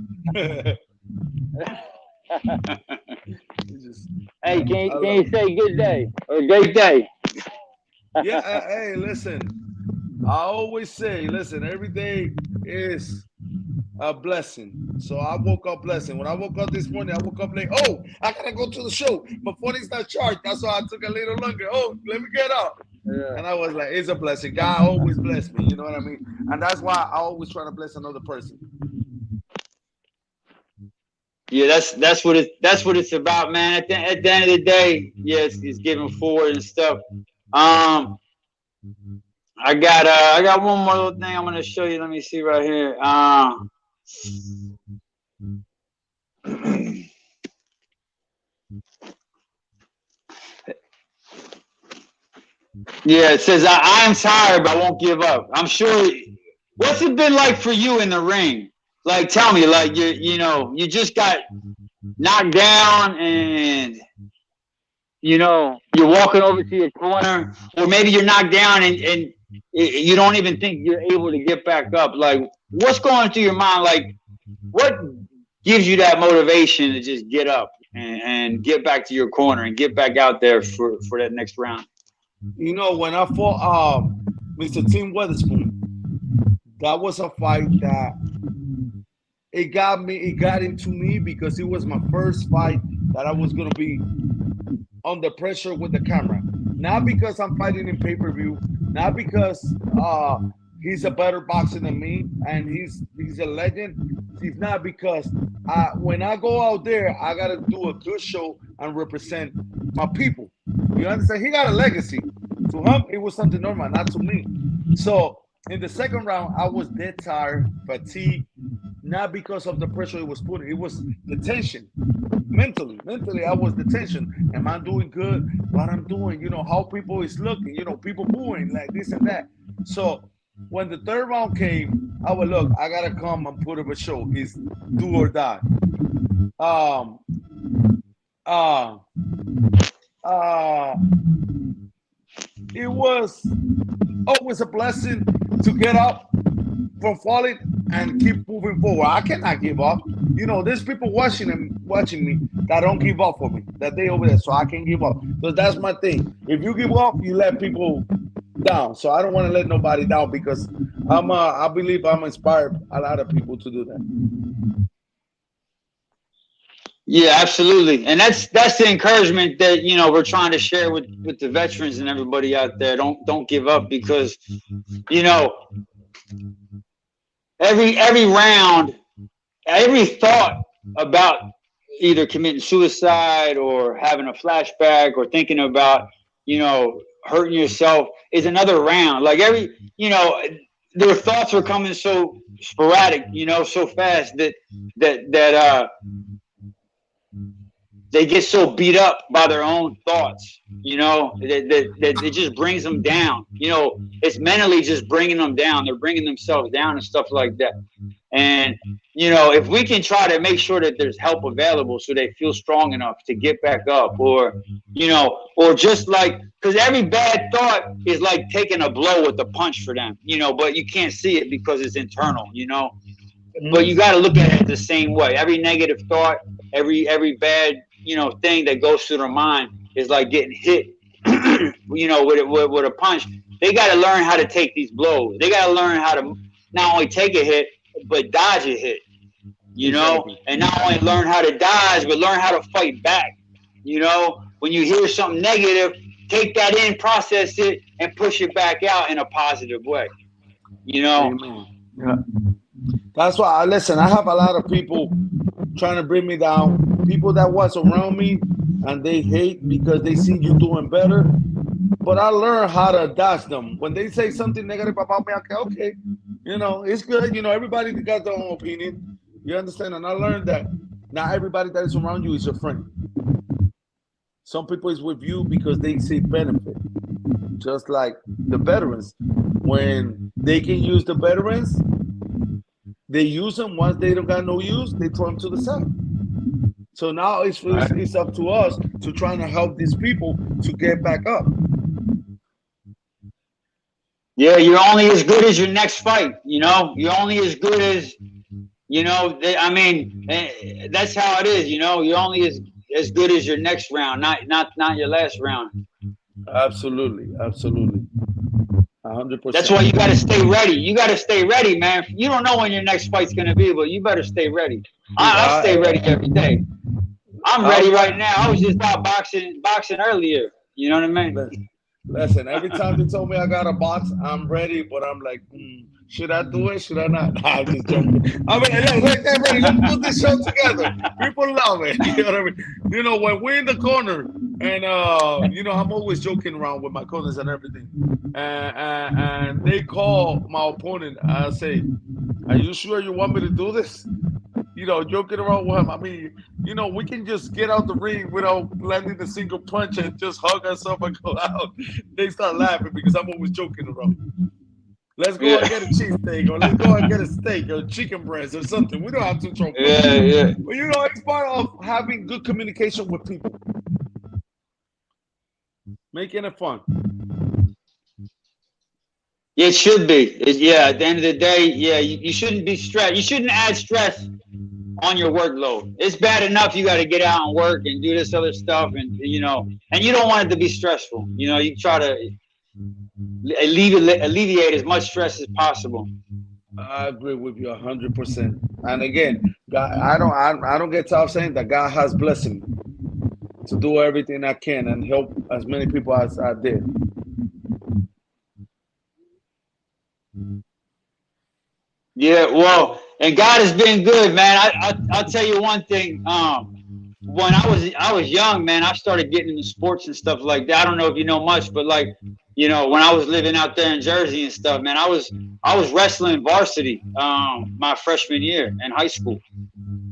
Hey, can you say good day or great day? Yeah, hey, listen. I always say, listen, every day is a blessing. So I woke up blessing. When I woke up this morning, I woke up like, oh, I gotta go to the show. My phone is not charged. That's why I took a little longer. Oh, let me get up. Yeah. And I was like, it's a blessing. God always bless me. You know what I mean? And that's why I always try to bless another person. Yeah, that's what it's about, man. At the end of the day, yes, it's giving forward and stuff. I got one more little thing I'm gonna show you. Let me see right here. Yeah, it says I'm tired, but I won't give up. I'm sure. What's it been like for you in the ring? Like, tell me, like, you just got knocked down and, you're walking over to your corner, or maybe you're knocked down and you don't even think you're able to get back up. Like, what's going through your mind? Like, what gives you that motivation to just get up and get back to your corner and get back out there for that next round? You know, when I fought Mr. Tim Weatherspoon, that was a fight that it got into me because it was my first fight that I was going to be under pressure with the camera. Not because I'm fighting in pay-per-view, not because he's a better boxer than me and he's a legend. It's not because when I go out there, I got to do a good show and represent my people. You understand? He got a legacy. To him, it was something normal, not to me. So in the second round, I was dead tired, fatigued, not because of the pressure it was putting. It was the tension. Mentally, I was the tension. Am I doing good? What I'm doing? How people is looking. People booing like this and that. So when the third round came, I would look. I gotta come and put up a show. It's do or die. It was always a blessing to get up from falling and keep moving forward. I cannot give up. There's people watching me that don't give up for me, that they over there, so I can't give up. So that's my thing. If you give up, you let people down. So I don't want to let nobody down because I believe I'm inspired a lot of people to do that. Yeah, absolutely. And that's the encouragement that, we're trying to share with the veterans and everybody out there. Don't give up because, every round, every thought about either committing suicide or having a flashback or thinking about, hurting yourself is another round. Like their thoughts are coming so sporadic, so fast that they get so beat up by their own thoughts, that it just brings them down. It's mentally just bringing them down. They're bringing themselves down and stuff like that. And, you know, if we can try to make sure that there's help available so they feel strong enough to get back up, or, you know, or just like, because every bad thought is like taking a blow with a punch for them, you know, but you can't see it because it's internal, you know. But you got to look at it the same way. Every negative thought, every bad, you know, thing that goes through their mind is like getting hit, you know, with a punch. They got to learn how to take these blows. They got to learn how to not only take a hit, but dodge a hit, you know, and not only learn how to dodge, but learn how to fight back. You know, when you hear something negative, take that in, process it, and push it back out in a positive way. You know. That's why I have a lot of people trying to bring me down. People that was around me and they hate because they see you doing better. But I learned how to dodge them. When they say something negative about me, okay, you know, it's good. You know, everybody got their own opinion. You understand? And I learned that not everybody that is around you is your friend. Some people is with you because they see benefit. Just like the veterans. When they can use the veterans, they use them. Once they don't got no use, they throw them to the side. So now it's up to us to try to help these people to get back up. Yeah, you're only as good as your next fight. You know, you're only as good as, you know. I mean, that's how it is. You know, you're only as good as your next round, not your last round. Absolutely, 100%. That's why you got to stay ready. You got to stay ready, man. You don't know when your next fight's gonna be, but you better stay ready. I stay ready every day. I'm ready right now. I was just out boxing earlier. You know what I mean? Listen, every time they told me I got a box, I'm ready, but I'm like, should I do it? Should I not? Nah, I'm just joking. I mean, let's put this show together. People love it. You know what I mean? You know, when we're in the corner, and you know, I'm always joking around with my cousins and everything, and they call my opponent. I say, "Are you sure you want me to do this?" You know, joking around with him. I mean, you know, we can just get out the ring without landing a single punch and just hug ourselves and go out. They start laughing because I'm always joking around. Let's go and get a cheesesteak, or let's go and get a steak or chicken breast or something. We don't have to throw punches. Yeah. But you know, it's part of having good communication with people. Making it fun. It should be. At the end of the day, you shouldn't be stressed. You shouldn't add stress on your workload. It's bad enough you got to get out and work and do this other stuff, and you know, and you don't want it to be stressful. You know, you try to alleviate as much stress as possible. I agree with you 100%. And again, God, I don't get tired of saying that God has blessed me to do everything I can and help as many people as I did. Yeah, well, and God has been good, man. I'll tell you one thing. When I was young, man, I started getting into sports and stuff like that. I don't know if you know much, but like, you know, when I was living out there in Jersey and stuff, man, I was wrestling varsity my freshman year in high school.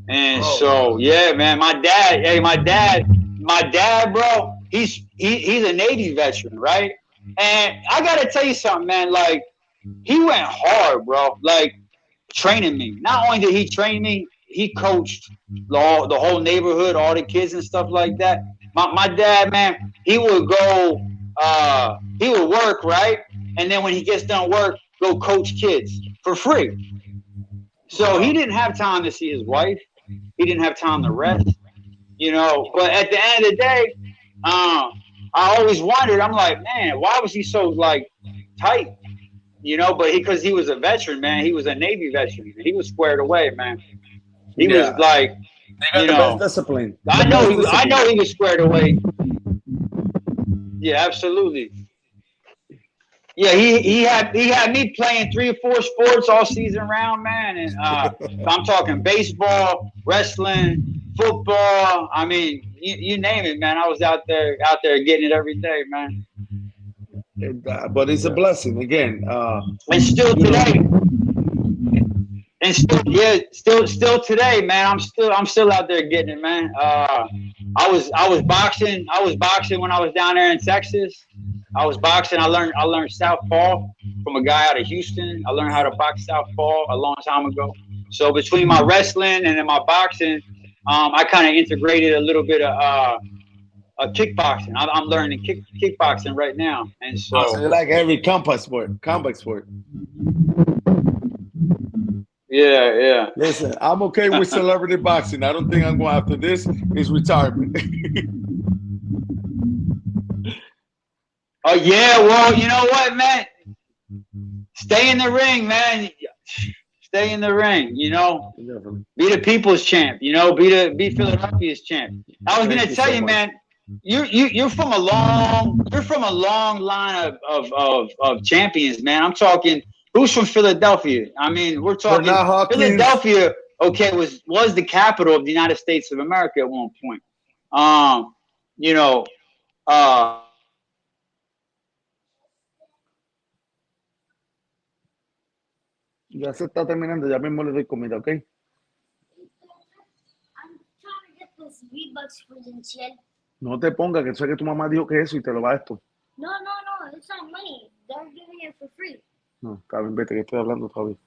And so yeah, man, my dad, bro, he's a Navy veteran, right? And I gotta tell you something, man, like he went hard, bro, like training me. Not only did he train me, he coached the whole neighborhood, all the kids and stuff like that. My dad, man, he would go, he would work, right? And then when he gets done work, go coach kids for free. So he didn't have time to see his wife. He didn't have time to rest, you know. But at the end of the day, I always wondered, I'm like, man, why was he so like tight? You know, but because he was a veteran, man. He was a Navy veteran. He was squared away, man. He was like, you know, discipline. I know he was squared away. Yeah, absolutely. Yeah, he had me playing 3 or 4 sports all season round, man. And I'm talking baseball, wrestling, football. I mean, you name it, man. I was out there getting it every day, man. But it's a blessing again. And still today, and still today, man. I'm still out there getting it, man. I was boxing when I was down there in Texas. I was boxing. I learned southpaw from a guy out of Houston. I learned how to box southpaw a long time ago. So between my wrestling and then my boxing, I kind of integrated a little bit of kickboxing. I'm learning kickboxing right now, and So so you like every combat sport, combat sport. yeah. Listen, I'm okay with celebrity boxing. I don't think I'm going after this. Is retirement. Oh yeah, well, you know what, man? Stay in the ring, man. Stay in the ring. You know, be the people's champ. You know, be Philadelphia's champ. I was Thank gonna you tell so you, much. man. You're from a long line of champions, man. I'm talking. Who's from Philadelphia? I mean, we're talking Bernard Hawkins. Philadelphia. Okay, was the capital of the United States of America at one point. You know, Ya se está terminando. Ya mismo le doy comida, ¿ok? I'm trying to get this V-Bucks credential. No te pongas, que sé que tu mamá dijo que eso y te lo va esto. No, it's not money. They're giving it for free. No, está bien, vete, que estoy hablando todavía.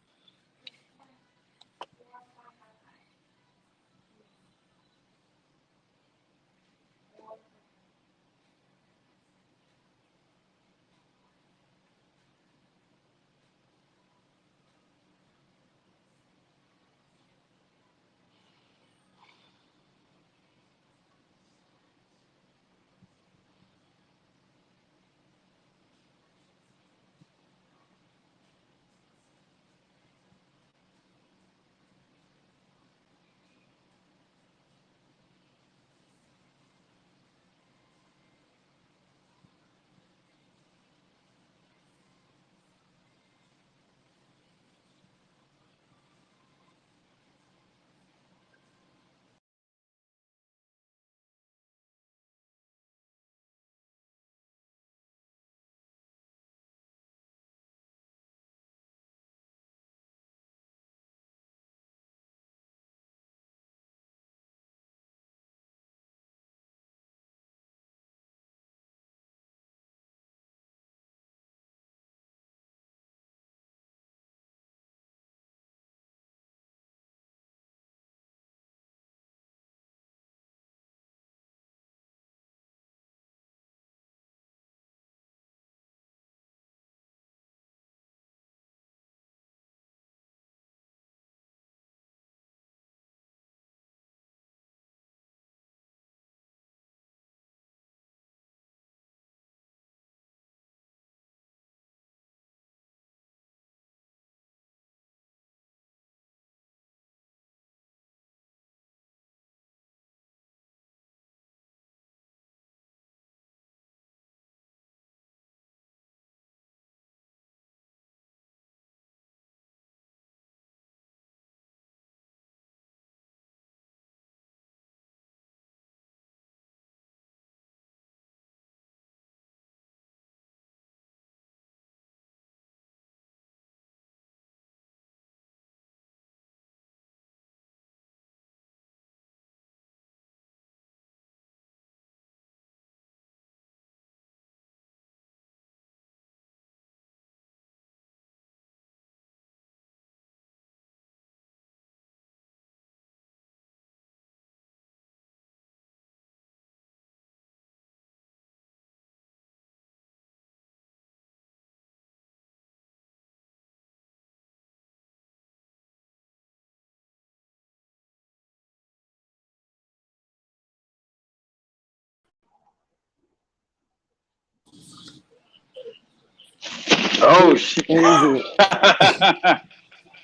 oh shit. Easy.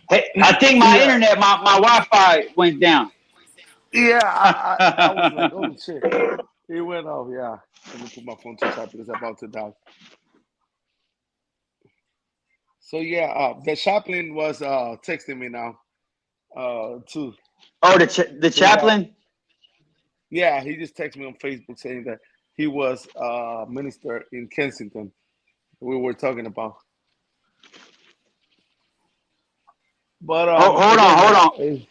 Hey, I think my Yeah. internet, my Wi-Fi went down. Yeah, I was like, oh shit. It went off, yeah. Let me put my phone to charge because it's about to die. So yeah, the chaplain was texting me now, too. Oh, the chaplain. Yeah, he just texted me on Facebook saying that he was minister in Kensington. We were talking about. But Hold on, again, hold man, on.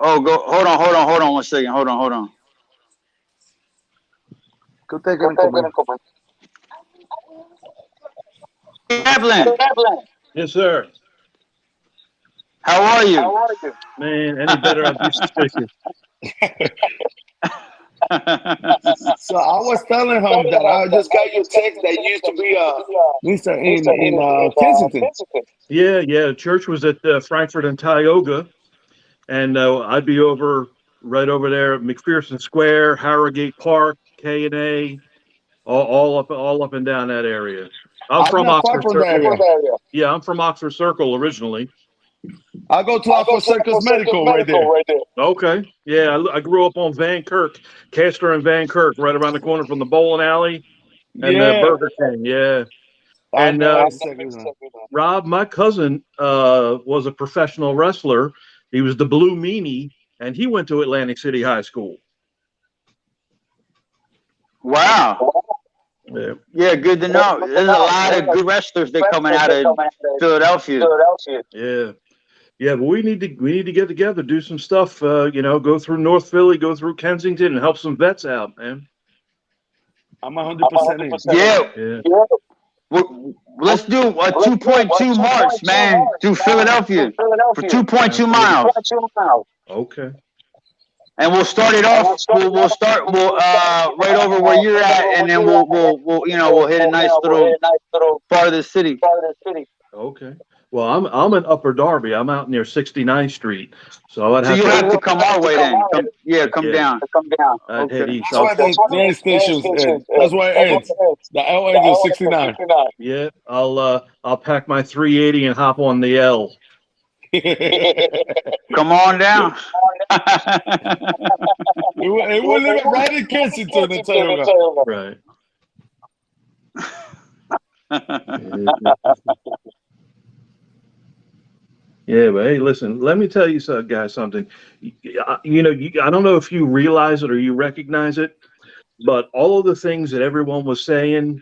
Oh, hold on 1 second. Hold on. ¿Qué ustedes quieren comer? Chaplain, Yes, sir. how are you? Man, any better, I'd be suspicious. So I was telling him that I just got your text that you used to be a minister in Kensington. Yeah. Church was at Frankfurt and Tioga, and I'd be right over there at McPherson Square, Harrogate Park, K&A, all up and down that area. I'm I'm from not far Oxford from the Circle. area. Yeah, I'm from Oxford Circle originally. I go to Alpha Circus Medical right there. Okay. Yeah, I grew up on Van Kirk, Castor and Van Kirk, right around the corner from the bowling alley and the Yeah, Burger King. Yeah. I And know exactly. Rob, my cousin, was a professional wrestler. He was the Blue Meanie, and he went to Atlantic City High School. Wow. Yeah. Yeah, good to know. There's a lot of good wrestlers that coming out of Philadelphia. Yeah. Yeah, but we need to get together, do some stuff, go through North Philly, go through Kensington and help some vets out, man. I'm 100% in. Yeah, Yeah. let's do a 2.2 march, man, through Philadelphia for 2.2 miles. Okay. And we'll start it off. We'll start right over where you're at, and then we'll hit a nice little part of the city. Okay. Well, I'm in Upper Darby. I'm out near 69th Street. So I'd So have you to have to come our way then. Come Yeah. down. I'd head Okay. east. That's where the train stations end. That's where it ends. The L ends at 69. Yeah, I'll pack my 380 and hop on the L. Come on down. We'll live right in Kensington and Tioga. Right. Yeah, but hey, listen, let me tell you guys something. I don't know if you realize it or you recognize it, but all of the things that everyone was saying,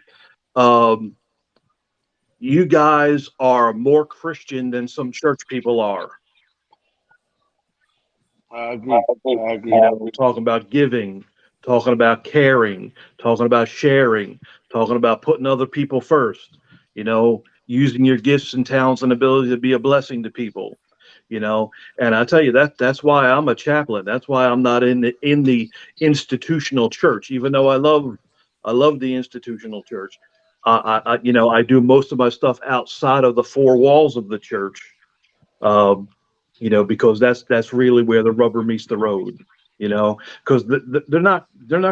you guys are more Christian than some church people are. I agree. We're talking about giving, talking about caring, talking about sharing, talking about putting other people first, using your gifts and talents and ability to be a blessing to people, and I tell you that's why I'm a chaplain. That's why I'm not in the institutional church, even though I love the institutional church. I do most of my stuff outside of the four walls of the church. Um, because that's really where the rubber meets the road, because they're not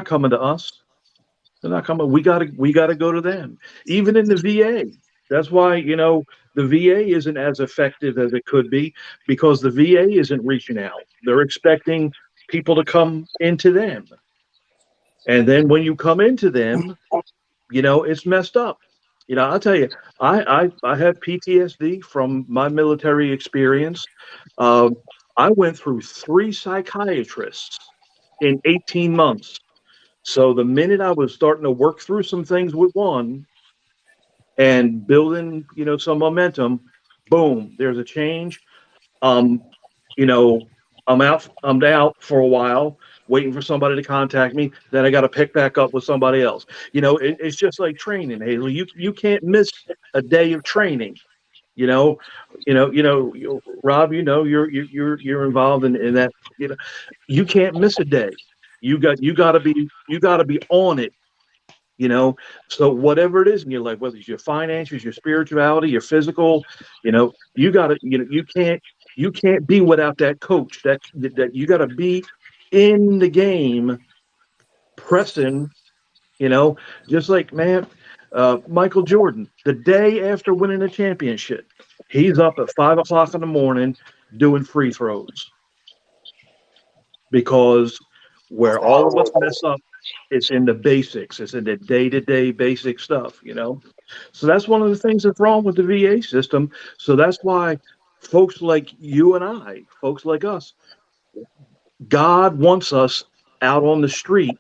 coming to us. They're not coming. We gotta go to them. Even in the VA, that's why the VA isn't as effective as it could be because the VA isn't reaching out. They're expecting people to come into them, and then when you come into them, it's messed up. I'll tell you, I have PTSD from my military experience. Um, I went through 3 psychiatrists in 18 months. So the minute I was starting to work through some things with one and building, some momentum, boom, there's a change. Um, you know, I'm out for a while, waiting for somebody to contact me. Then I got to pick back up with somebody else. It's just like training, Hazel. You can't miss a day of training. You know, Rob. You're involved in that. You can't miss a day. You got to be on it. So whatever it is in your life, whether it's your finances, your spirituality, your physical, you gotta, you can't be without that coach. That you gotta be in the game, pressing, just like man, Michael Jordan, the day after winning a championship, he's up at 5 o'clock in the morning doing free throws because where all of us mess up, it's in the basics. It's in the day-to-day basic stuff, So that's one of the things that's wrong with the VA system. So that's why folks like you and I, folks like us, God wants us out on the street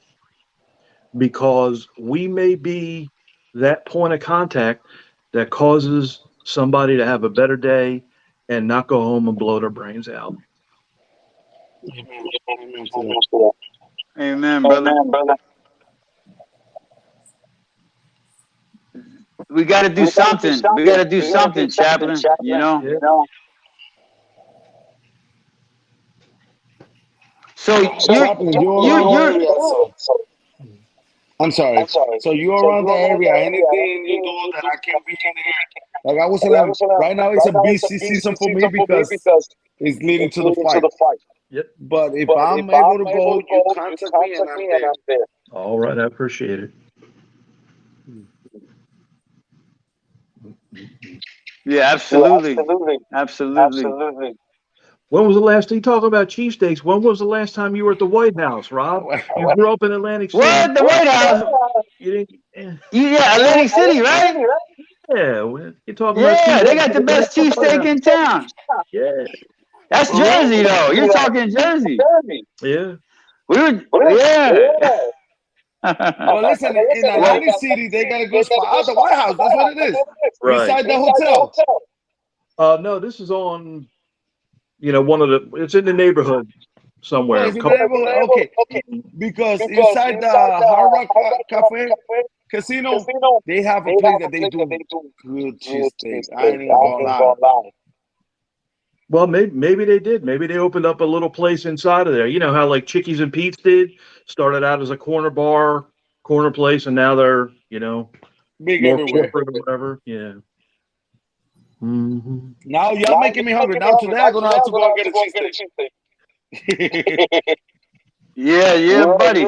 because we may be that point of contact that causes somebody to have a better day and not go home and blow their brains out. Amen to that. Amen, brother. we got to do something. We got to do something, Chaplain. You know. Yeah. So Chaplain, you're around the you're area, so I'm sorry. So you're around the area. Anything you do that I can be in there. Like I was telling him, right now it's a busy season for me because it's leading to the fight. Yep. But if I'm able to go, you contact me and I'm there. All right. I appreciate it. yeah, absolutely. When was the last time you talking about cheesesteaks? When was the last time you were at the White House, Rob? You grew up in Atlantic City. What? The White House? You didn't. Yeah, Atlantic City, right? Yeah. You're talking about. Yeah, they got the best cheesesteak in town. Yeah. That's Jersey, though. You're talking Jersey. Yeah. We were, yeah. Well, listen, in Atlantic City, they got a good spot. Oh, the White House, that's what it is. Right. Beside the hotel. No, this is on. One of the. It's in the neighborhood somewhere. Oh, it's in the neighborhood? Okay. Because inside the Hard Rock Cafe Casino, they have a place that they do good cheesesteak. I ain't even gonna lie. Well, maybe they did. Maybe they opened up a little place inside of there. You know how like Chickies and Pete's did? Started out as a corner place, and now they're, Big more everywhere. corporate or whatever. Yeah. Mm-hmm. Now y'all making me hungry. Now today I'm gonna have to go and get a cheesesteak. Yeah, buddy.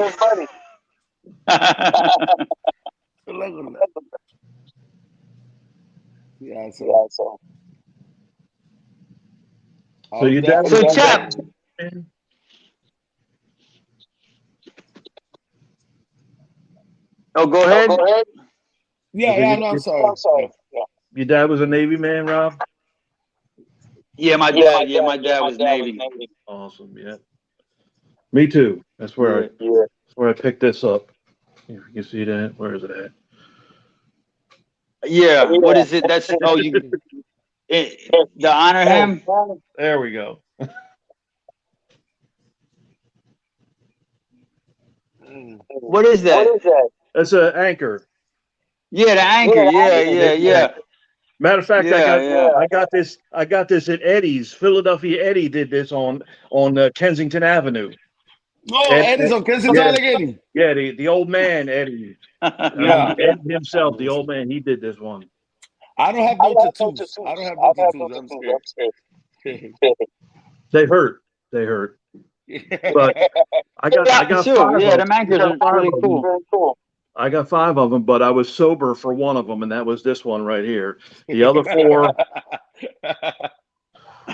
Yeah, so. So your dad So, Chap. Oh, go ahead. Yeah, no, I'm sorry. Yeah. Your dad was a Navy man, Rob? Yeah, my dad was Navy. Awesome, yeah. Me too. That's where I picked this up. If you can see that, where is it at? Yeah, what is it? That's the honor him. There we go. What is that? That's an anchor. Yeah, the anchor. Yeah. Matter of fact, I got this at Eddie's. Philadelphia Eddie did this on Kensington Avenue. Oh, Eddie's on Kensington Allegheny. Yeah, the old man Eddie. Yeah, Eddie himself, the old man. He did this one. I don't have no tattoos. I'm scared. They hurt. But I got 5 yeah, of the anchors are really cool. I got 5 of them, but I was sober for one of them, and that was this one right here. The other 4,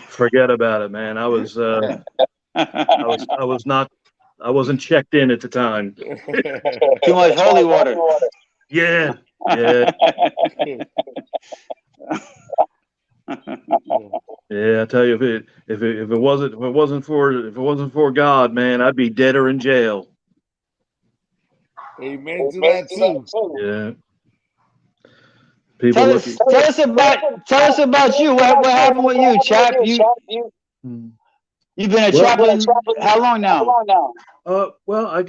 forget about it, man. I wasn't checked in at the time. Too much holy water. Yeah. Yeah, I tell you, if it wasn't for God, man, I'd be dead or in jail. Amen to that too. Yeah. Tell us about you. What happened with you, Chap? You've been a chaplain how long now? Well, I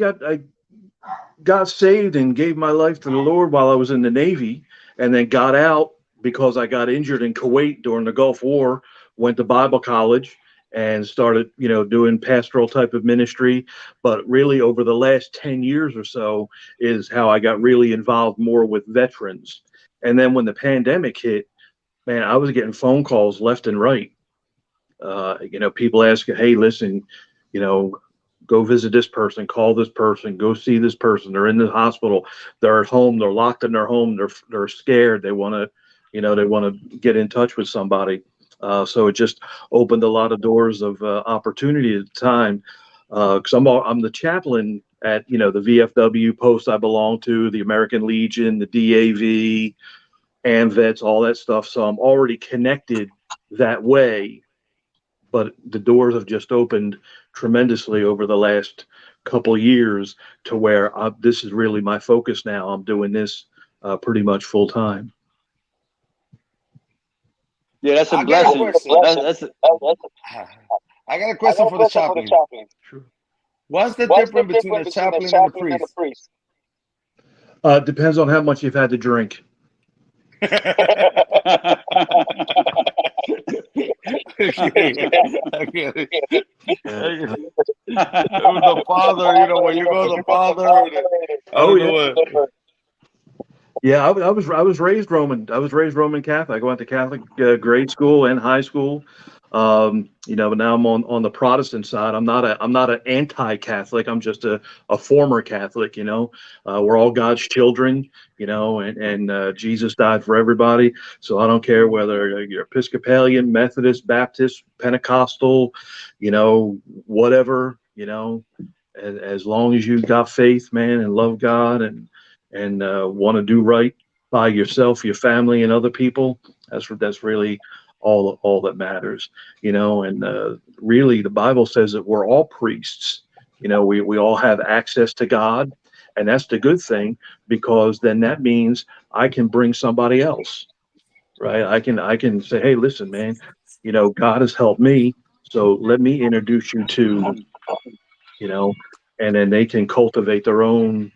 got saved and gave my life to the Lord while I was in the Navy, and then got out because I got injured in Kuwait during the Gulf War. Went to Bible college and started, doing pastoral type of ministry. But really, over the last 10 years or so, is how I got really involved more with veterans. And then when the pandemic hit, man, I was getting phone calls left and right. People ask, hey, listen, go visit this person, call this person, go see this person. They're in the hospital. They're at home. They're locked in their home. They're scared. They want to, get in touch with somebody. So it just opened a lot of doors of opportunity at the time. Because I'm the chaplain at, the VFW post I belong to, the American Legion, the DAV, AMVETS, all that stuff. So I'm already connected that way. But the doors have just opened tremendously over the last couple of years to where this is really my focus now. I'm doing this pretty much full time. Yeah, that's a blessing. I got a question for the chaplain. Sure. What's the difference between a chaplain and a priest? Depends on how much you've had to drink. It was the father, you know, when you go to the father. I Oh don't yeah. know what. Yeah, I was raised Roman. I was raised Roman Catholic. I went to Catholic grade school and high school. You know, but now I'm on the Protestant side. I'm not an anti-Catholic. I'm just a former Catholic. You know, we're all God's children. You know, and Jesus died for everybody. So I don't care whether you're Episcopalian, Methodist, Baptist, Pentecostal, you know, whatever. You know, as long as you got faith, man, and love God and want to do right by yourself, your family, and other people. That's really all that matters, you know. And really, the Bible says that we're all priests. You know, we all have access to God, and that's the good thing because then that means I can bring somebody else, right? I can say, hey, listen, man, you know, God has helped me, so let me introduce you to, you know, and then they can cultivate their own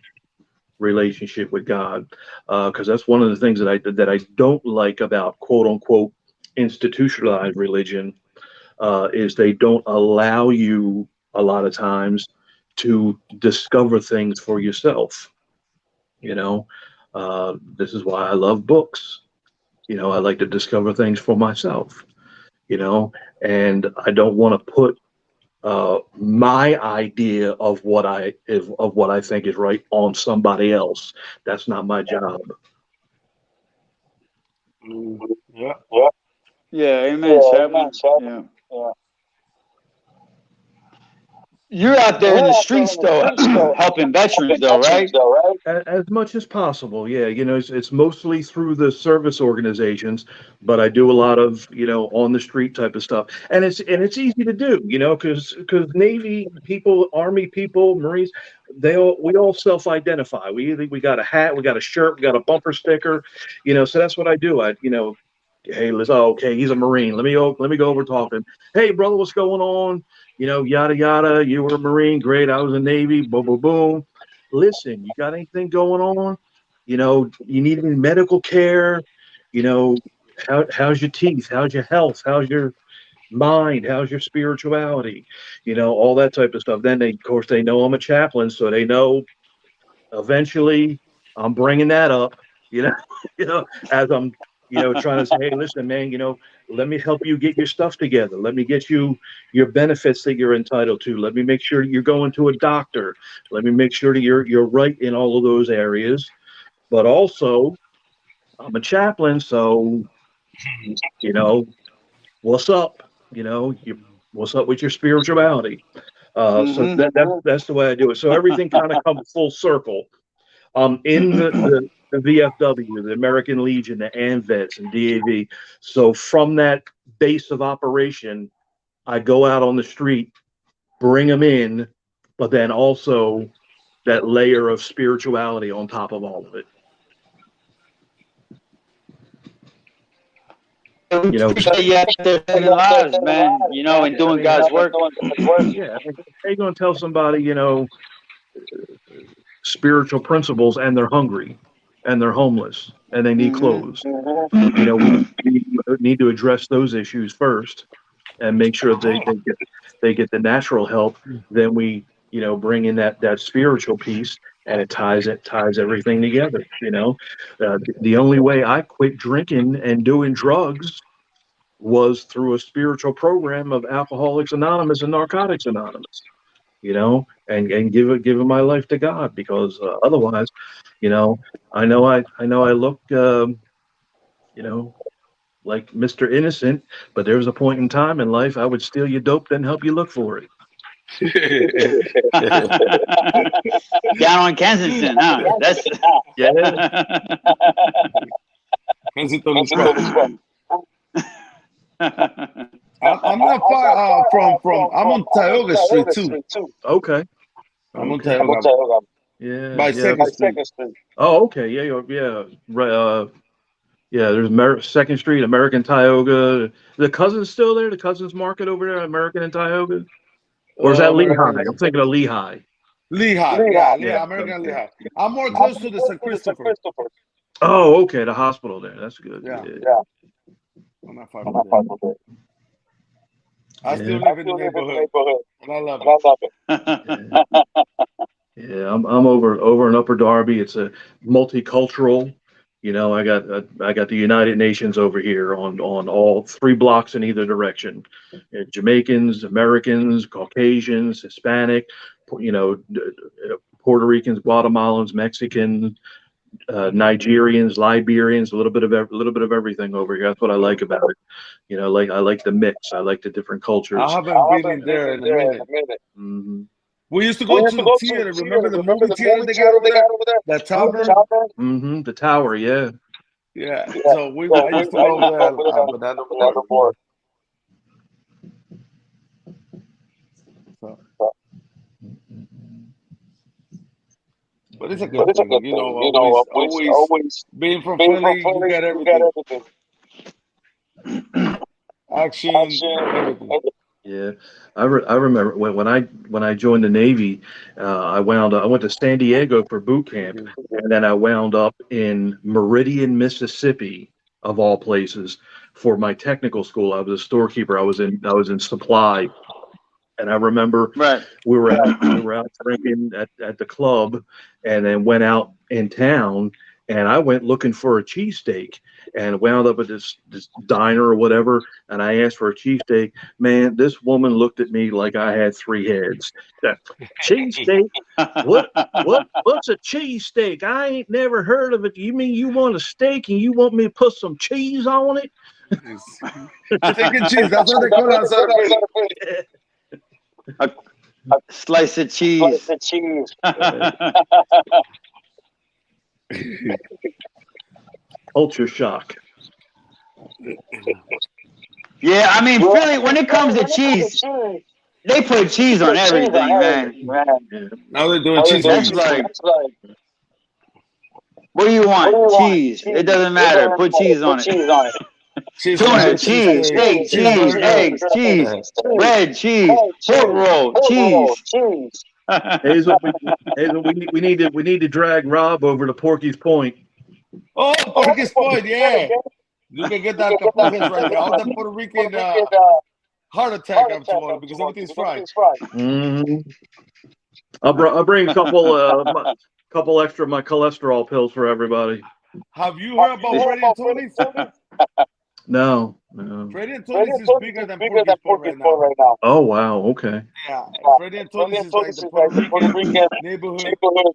relationship with God, because that's one of the things that I don't like about quote unquote institutionalized religion, is they don't allow you a lot of times to discover things for yourself. You know, this is why I love books. You know, I like to discover things for myself. You know, and I don't want to put my idea of what I think is right on somebody else. That's not my job. Yeah. Yeah, amen, Chapman. Yeah. You're out there in the streets though, helping veterans though, right? As much as possible, yeah. You know, it's mostly through the service organizations, but I do a lot of, you know, on the street type of stuff, and it's easy to do, you know, because Navy people, Army people, Marines, we all self-identify. We got a hat, we got a shirt, we got a bumper sticker, you know. So that's what I do. You know, hey, let's. Oh, okay, he's a Marine. Let me go over talk to him. Hey, brother, what's going on? You know, yada yada. You were a Marine, great. I was a Navy. Boom, boom, boom. Listen, you got anything going on? You know, you need any medical care? You know, how's your teeth? How's your health? How's your mind? How's your spirituality? You know, all that type of stuff. Then of course, they know I'm a chaplain, so they know eventually I'm bringing that up, you know, you know, as I'm, you know, trying to say, hey, listen, man, you know, let me help you get your stuff together. Let me get you your benefits that you're entitled to. Let me make sure you're going to a doctor. Let me make sure that you're right in all of those areas. But also, I'm a chaplain, so you know, what's up? You know, what's up with your spirituality? So Mm-hmm. that's the way I do it. So everything kind of comes full circle. In the VFW, the American Legion, the AMVETS and DAV. So from that base of operation, I go out on the street, bring them in, but then also that layer of spirituality on top of all of it. You know, You out there saving lives, man. You know, and doing God's work. yeah, they're going to tell somebody, you know, spiritual principles, and they're hungry, and they're homeless, and they need Mm-hmm. clothes. You know, we need to address those issues first and make sure they get the natural help. Then we, you know, bring in that spiritual piece, and it ties everything together. You know, the only way I quit drinking and doing drugs was through a spiritual program of Alcoholics Anonymous and Narcotics Anonymous. You know, and giving my life to God, because otherwise, you know, I know I look, you know, like Mr. Innocent, but there was a point in time in life I would steal your dope, then help you look for it. Down on Kensington, huh? That's Yeah. Kensington is fun. I'm not far from. I'm on Tioga Street too. Okay. I'm on Okay. Tioga Yeah. by Yeah. Second Street. Oh, okay. Yeah. Yeah. Right. Yeah. There's Second Street, American Tioga. The Cousins still there? The Cousins Market over there, American and Tioga, or is that Lehigh? American I'm thinking of Lehigh. Lehigh, yeah, Yeah. Lehigh, American Okay. Lehigh. I'm more close to the St. Christopher. Oh, okay, the hospital there. That's good. Yeah. Yeah. I'm not far I'm from not there. far from it. I Yeah. still I live in the still live in the neighborhood, neighborhood, and I love and I it. love it. Yeah. Yeah, I'm over in Upper Darby. It's a multicultural. You know, I got the United Nations over here on all 3 blocks in either direction. Jamaicans, Americans, Caucasians, Hispanic, you know, Puerto Ricans, Guatemalans, Mexicans, Nigerians, Liberians, a little bit of everything over here. That's what I like about it. You know, like I like the mix. I like the different I cultures. haven't I been haven't in been there in in a there in a minute. minute. Hmm. We used to We go used to to the go to the theater. theater. Remember the Remember movie the theater movie they got theater over they there? got over there? The The Tavern? Tavern? Hmm. The tower, yeah. Yeah. Yeah. So So I used to I go used over to go there, over there, but not no but not more. no more. So, So, but it's a but good it's a thing, good thing. You know, always always being from being from Philly, you Philly, got you got everything, everything. action, Action, everything. Yeah, I remember when I joined the Navy, I went to San Diego for boot camp, Mhm. and then I wound up in Meridian, Mississippi, of all places, for my technical school. I was a storekeeper. I was in supply, and I remember Right. we were out drinking at the club, and then went out in town, and I went looking for a cheesesteak, and wound up at this diner or whatever, and I asked for a cheesesteak. Man, this woman looked at me like I had 3 heads. Cheesesteak? What's a cheesesteak? I ain't never heard of it. You mean you want a steak and you want me to put some cheese on it? Steak and cheese, that's what they call it outside of Philly. A slice of Slice cheese. of cheese. Culture shock. Yeah, I mean, Well, Philly, when it comes to when it comes to cheese, cheese, they put cheese on put cheese on everything, man. everything, man. Yeah. Now they're doing All they cheese do is That's whiz. cheese. like, That's like, what do you what do want? you want? Cheese. It Cheese. doesn't It matter. doesn't Put matter. cheese Put on it. cheese on it. Cheese Tuna, fries, cheese, cheesesteak, steak, cheese, cheeseburger. eggs, cheese, Cheese. bread, cheese, Egg, pork cheese. roll, Pork roll, cheese. cheese. Hazel, we need to drag Rob over to Porky's Point. Oh, Oh, Porky's for Point, point, yeah. yeah. You can get You that can get that capotes right there. All the Puerto Rican Puerto Rican heart attack heart up attack tomorrow up because tomorrow everything's because fried. everything's fried. Hmm. I'll bring a couple extra of my cholesterol pills for everybody. Have you Have heard you about heard Freddy and about Freddy Tony's? Tony? No, no. Freddy and Freddy Tony's and is Tony's bigger is than bigger than Porky's Point Porky's right Point now. right now. Oh wow. Okay. Yeah, Freddy and Freddy Tony's and is like Tony's the is Puerto like the Puerto Rican Rican neighborhood neighborhood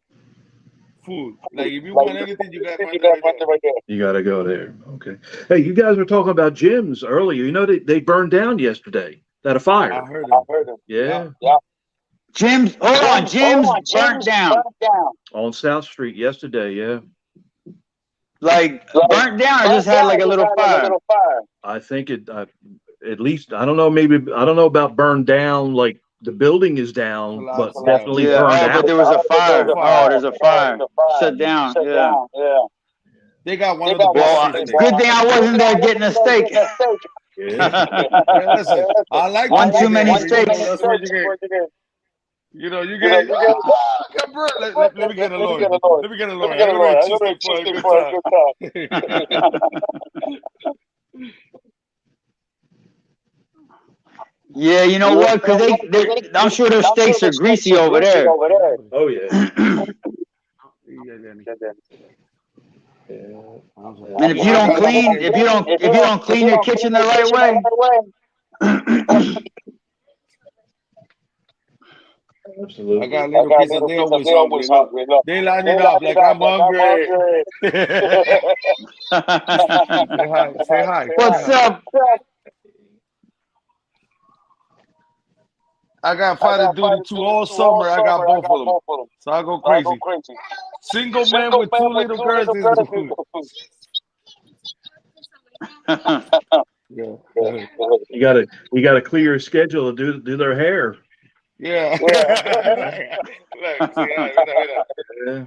food. Like if you like want anything, you gotta find you it gotta right find there. it right there. You got to go there. Okay. Hey, you guys were talking about gyms earlier. You know they burned down yesterday. That a fire. I heard I him. heard him. Yeah. Yeah. Jim's, hold on, Jim's Hold on, burnt Jim's down. burnt down. On South Street yesterday. Yeah. Like, Like burnt down or just burnt had down, like a just little had like a fire? little fire. I think at least I don't know. Maybe I don't know about burned down. Like the building is down, but Collapse, yeah. definitely Yeah. burned Oh, but out. there was a There's a fire. fire. Oh, there's a Oh, fire. there's a fire. Shut down. Shut Yeah. down. Yeah. They got one They of the got one best of Well, the cheesesteaks. good thing I wasn't there getting a steak. getting a steak. Yeah. Yeah, listen, I like One to too be there, many but you know steaks. that's where you get. You get. You get I got burnt. Let me get a let me get lawyer. a lawyer. Let me get a Let lawyer. me I'm get a gonna lawyer. get I'm gonna cheesesteak for a cheesesteak good for a good time. time. Yeah, you know what? Because I'm sure their steaks are greasy over there. Over there. Oh yeah. And if you don't clean, if you don't clean your kitchen the right way, I Absolutely. got little kids and they always hungry. Look, they lining up like I'm hungry. Say hi. Say hi. what's up? I got fighter duty too all summer. I got both of them, so I go crazy. Single man with 2 little girls is yeah. You gotta clear your schedule to do their hair. Yeah. Look, say hi. Yeah.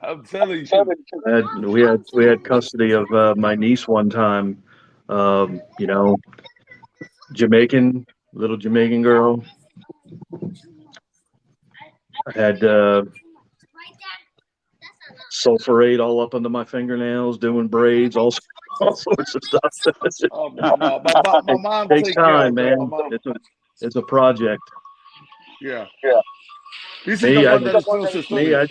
I'm telling you. We had custody of my niece one time. You know, little Jamaican girl. I had sulfurate all up under my fingernails, doing braids, all sorts of stuff. Oh, my mom Takes take care time, of man. it. My mom, It's a project. yeah. This is the Me, one that is closest to me. I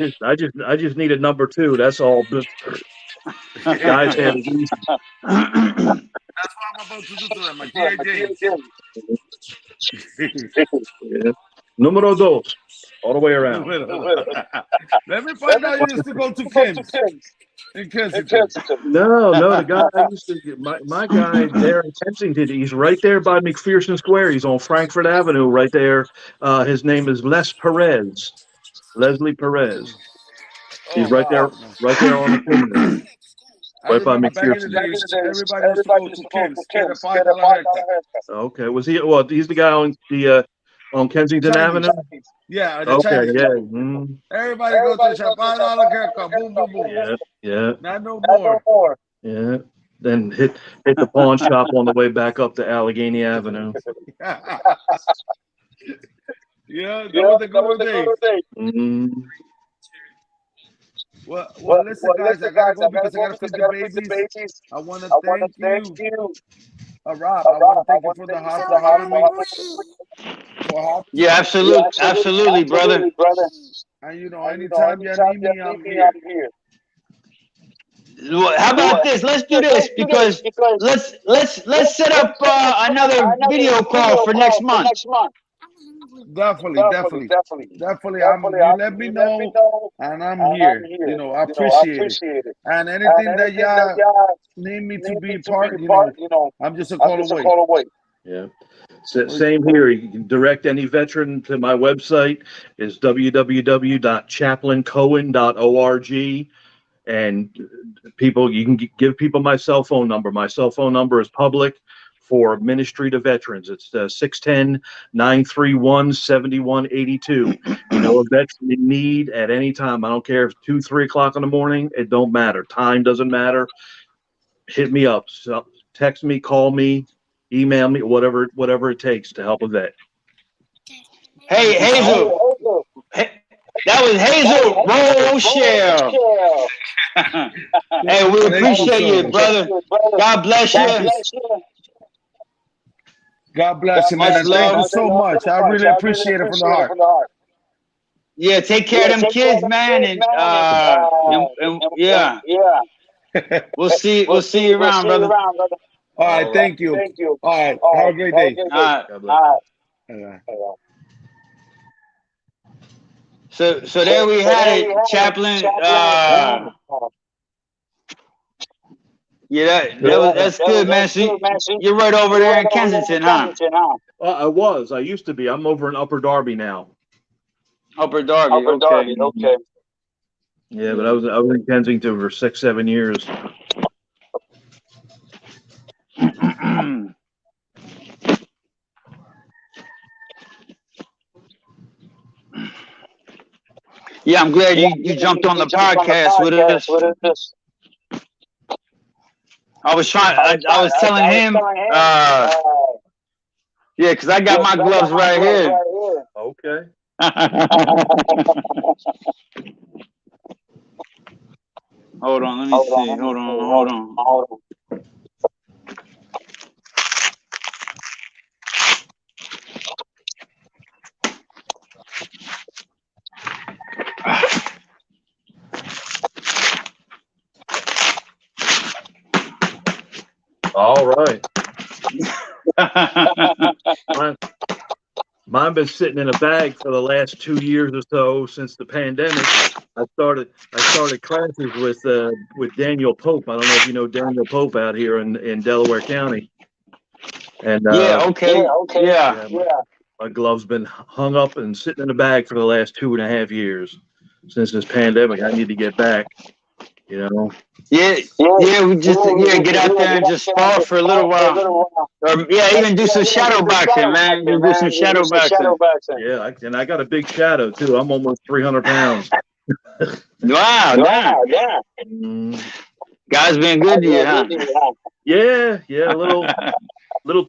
just need a number two. That's all. Guys have it easy. That's what I'm about to do to them, my G.I. James. Yeah. Numero dos, all the way around. Let me find out you used to go to Kim's in Kensington. No, the guy I used to get, my guy there in Kensington, he's right there by McPherson Square. He's on Frankfurt Avenue, right there. His name is Leslie Perez. He's Oh, right there, wow. right there on the corner, I right by remember back in the McPherson. days, everybody used to go to Kim's, get a $5 haircut. Okay, was he? Well, he's the guy on the on Kensington Chinese. Avenue. Yeah, the Okay, Chinese. yeah, Everybody go to the shop, $5 haircut, boom, boom, boom. yeah, Not no more. yeah. Then hit the pawn shop on the way back up to Allegheny Avenue. Yeah, that was the good old days. Mm. Well, listen, guys, I gotta go because I gotta feed the babies. I want to thank you, Rob. I want to thank you for the heart for having me. Yeah, absolutely, brother. And you know, anytime you need me, I'm here. How about this? Let's do this because let's set up another video call for next month. Definitely. You let me know, and I'm here. You know, I appreciate it. And anything that y'all need me to be part, you know, I'm just a call away. Yeah. Same here. You can direct any veteran to my website is www.chaplaincohen.org. And people, you can give people my cell phone number. My cell phone number is public for ministry to veterans. It's 610-931-7182. You know, a veteran in need at any time. I don't care if it's 2, 3 o'clock in the morning. It don't matter. Time doesn't matter. Hit me up. So text me, call me, email me, whatever it takes to help a vet. Hey, Hazel. That was Hazel Roche. Hey, we appreciate you, brother. God bless you. God bless you, man. Thank you so much. I really appreciate it from the heart. Yeah, take care of them kids, man, and yeah. We'll see you around, brother. All right, thank you. All right, have a great day. All right. So there we had it, Chaplain. Yeah, that's good, man. So you're right over there in Kensington, huh? I was. I used to be. I'm over in Upper Darby now. Upper Darby, okay. Yeah, but I was in Kensington for 6-7 years. Yeah, I'm glad you jumped on the podcast with us. I was telling him, yeah, because I got my gloves right here. Okay. Hold on, let me see. Hold on. All right. Mine been sitting in a bag for the last 2 years or so since the pandemic. I started classes with Daniel Pope. I don't know if you know Daniel Pope out here in Delaware County. And yeah. My gloves been hung up and sitting in a bag for the last 2.5 years since this pandemic. I need to get back. You know. Yeah. We just get out there and just spar for a little while. Or even do some shadow boxing, man. Do some shadow boxing. Yeah, and I got a big shadow too. I'm almost 300 pounds. Wow. God's been good to you, huh? Yeah, a little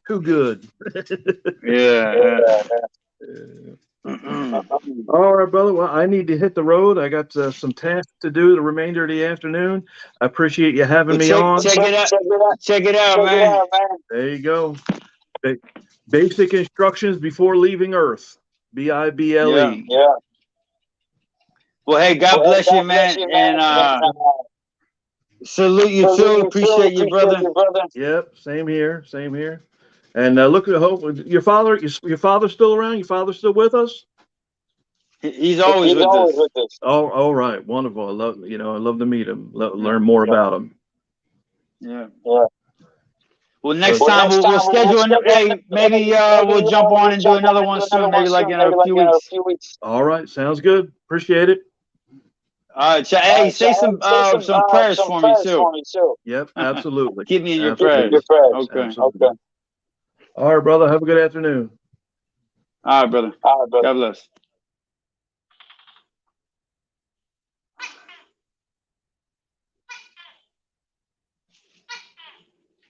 too good. Yeah. All right, brother. Well, I need to hit the road. I got some tasks to do the remainder of the afternoon. I appreciate you having me on. Check it out, man. There you go. Basic instructions before leaving Earth. BIBLE. Yeah. Well, hey, God bless you, man, and salute you too. Appreciate you, brother. Yep. Same here. Same here. And look at hope. Your father's still around. Your father's still with us. He's always with us. Oh, all right. Wonderful. I love to meet him. Learn more about him. Yeah. Well, next time we'll schedule. Hey, maybe we'll jump on and do another one soon. Maybe like in a few weeks. All right. Sounds good. Appreciate it. All right. Hey, say some prayers for me too. Yep. Absolutely. Keep me in your prayers. Okay. Absolutely. All right, brother. Have a good afternoon. All right, brother. God bless.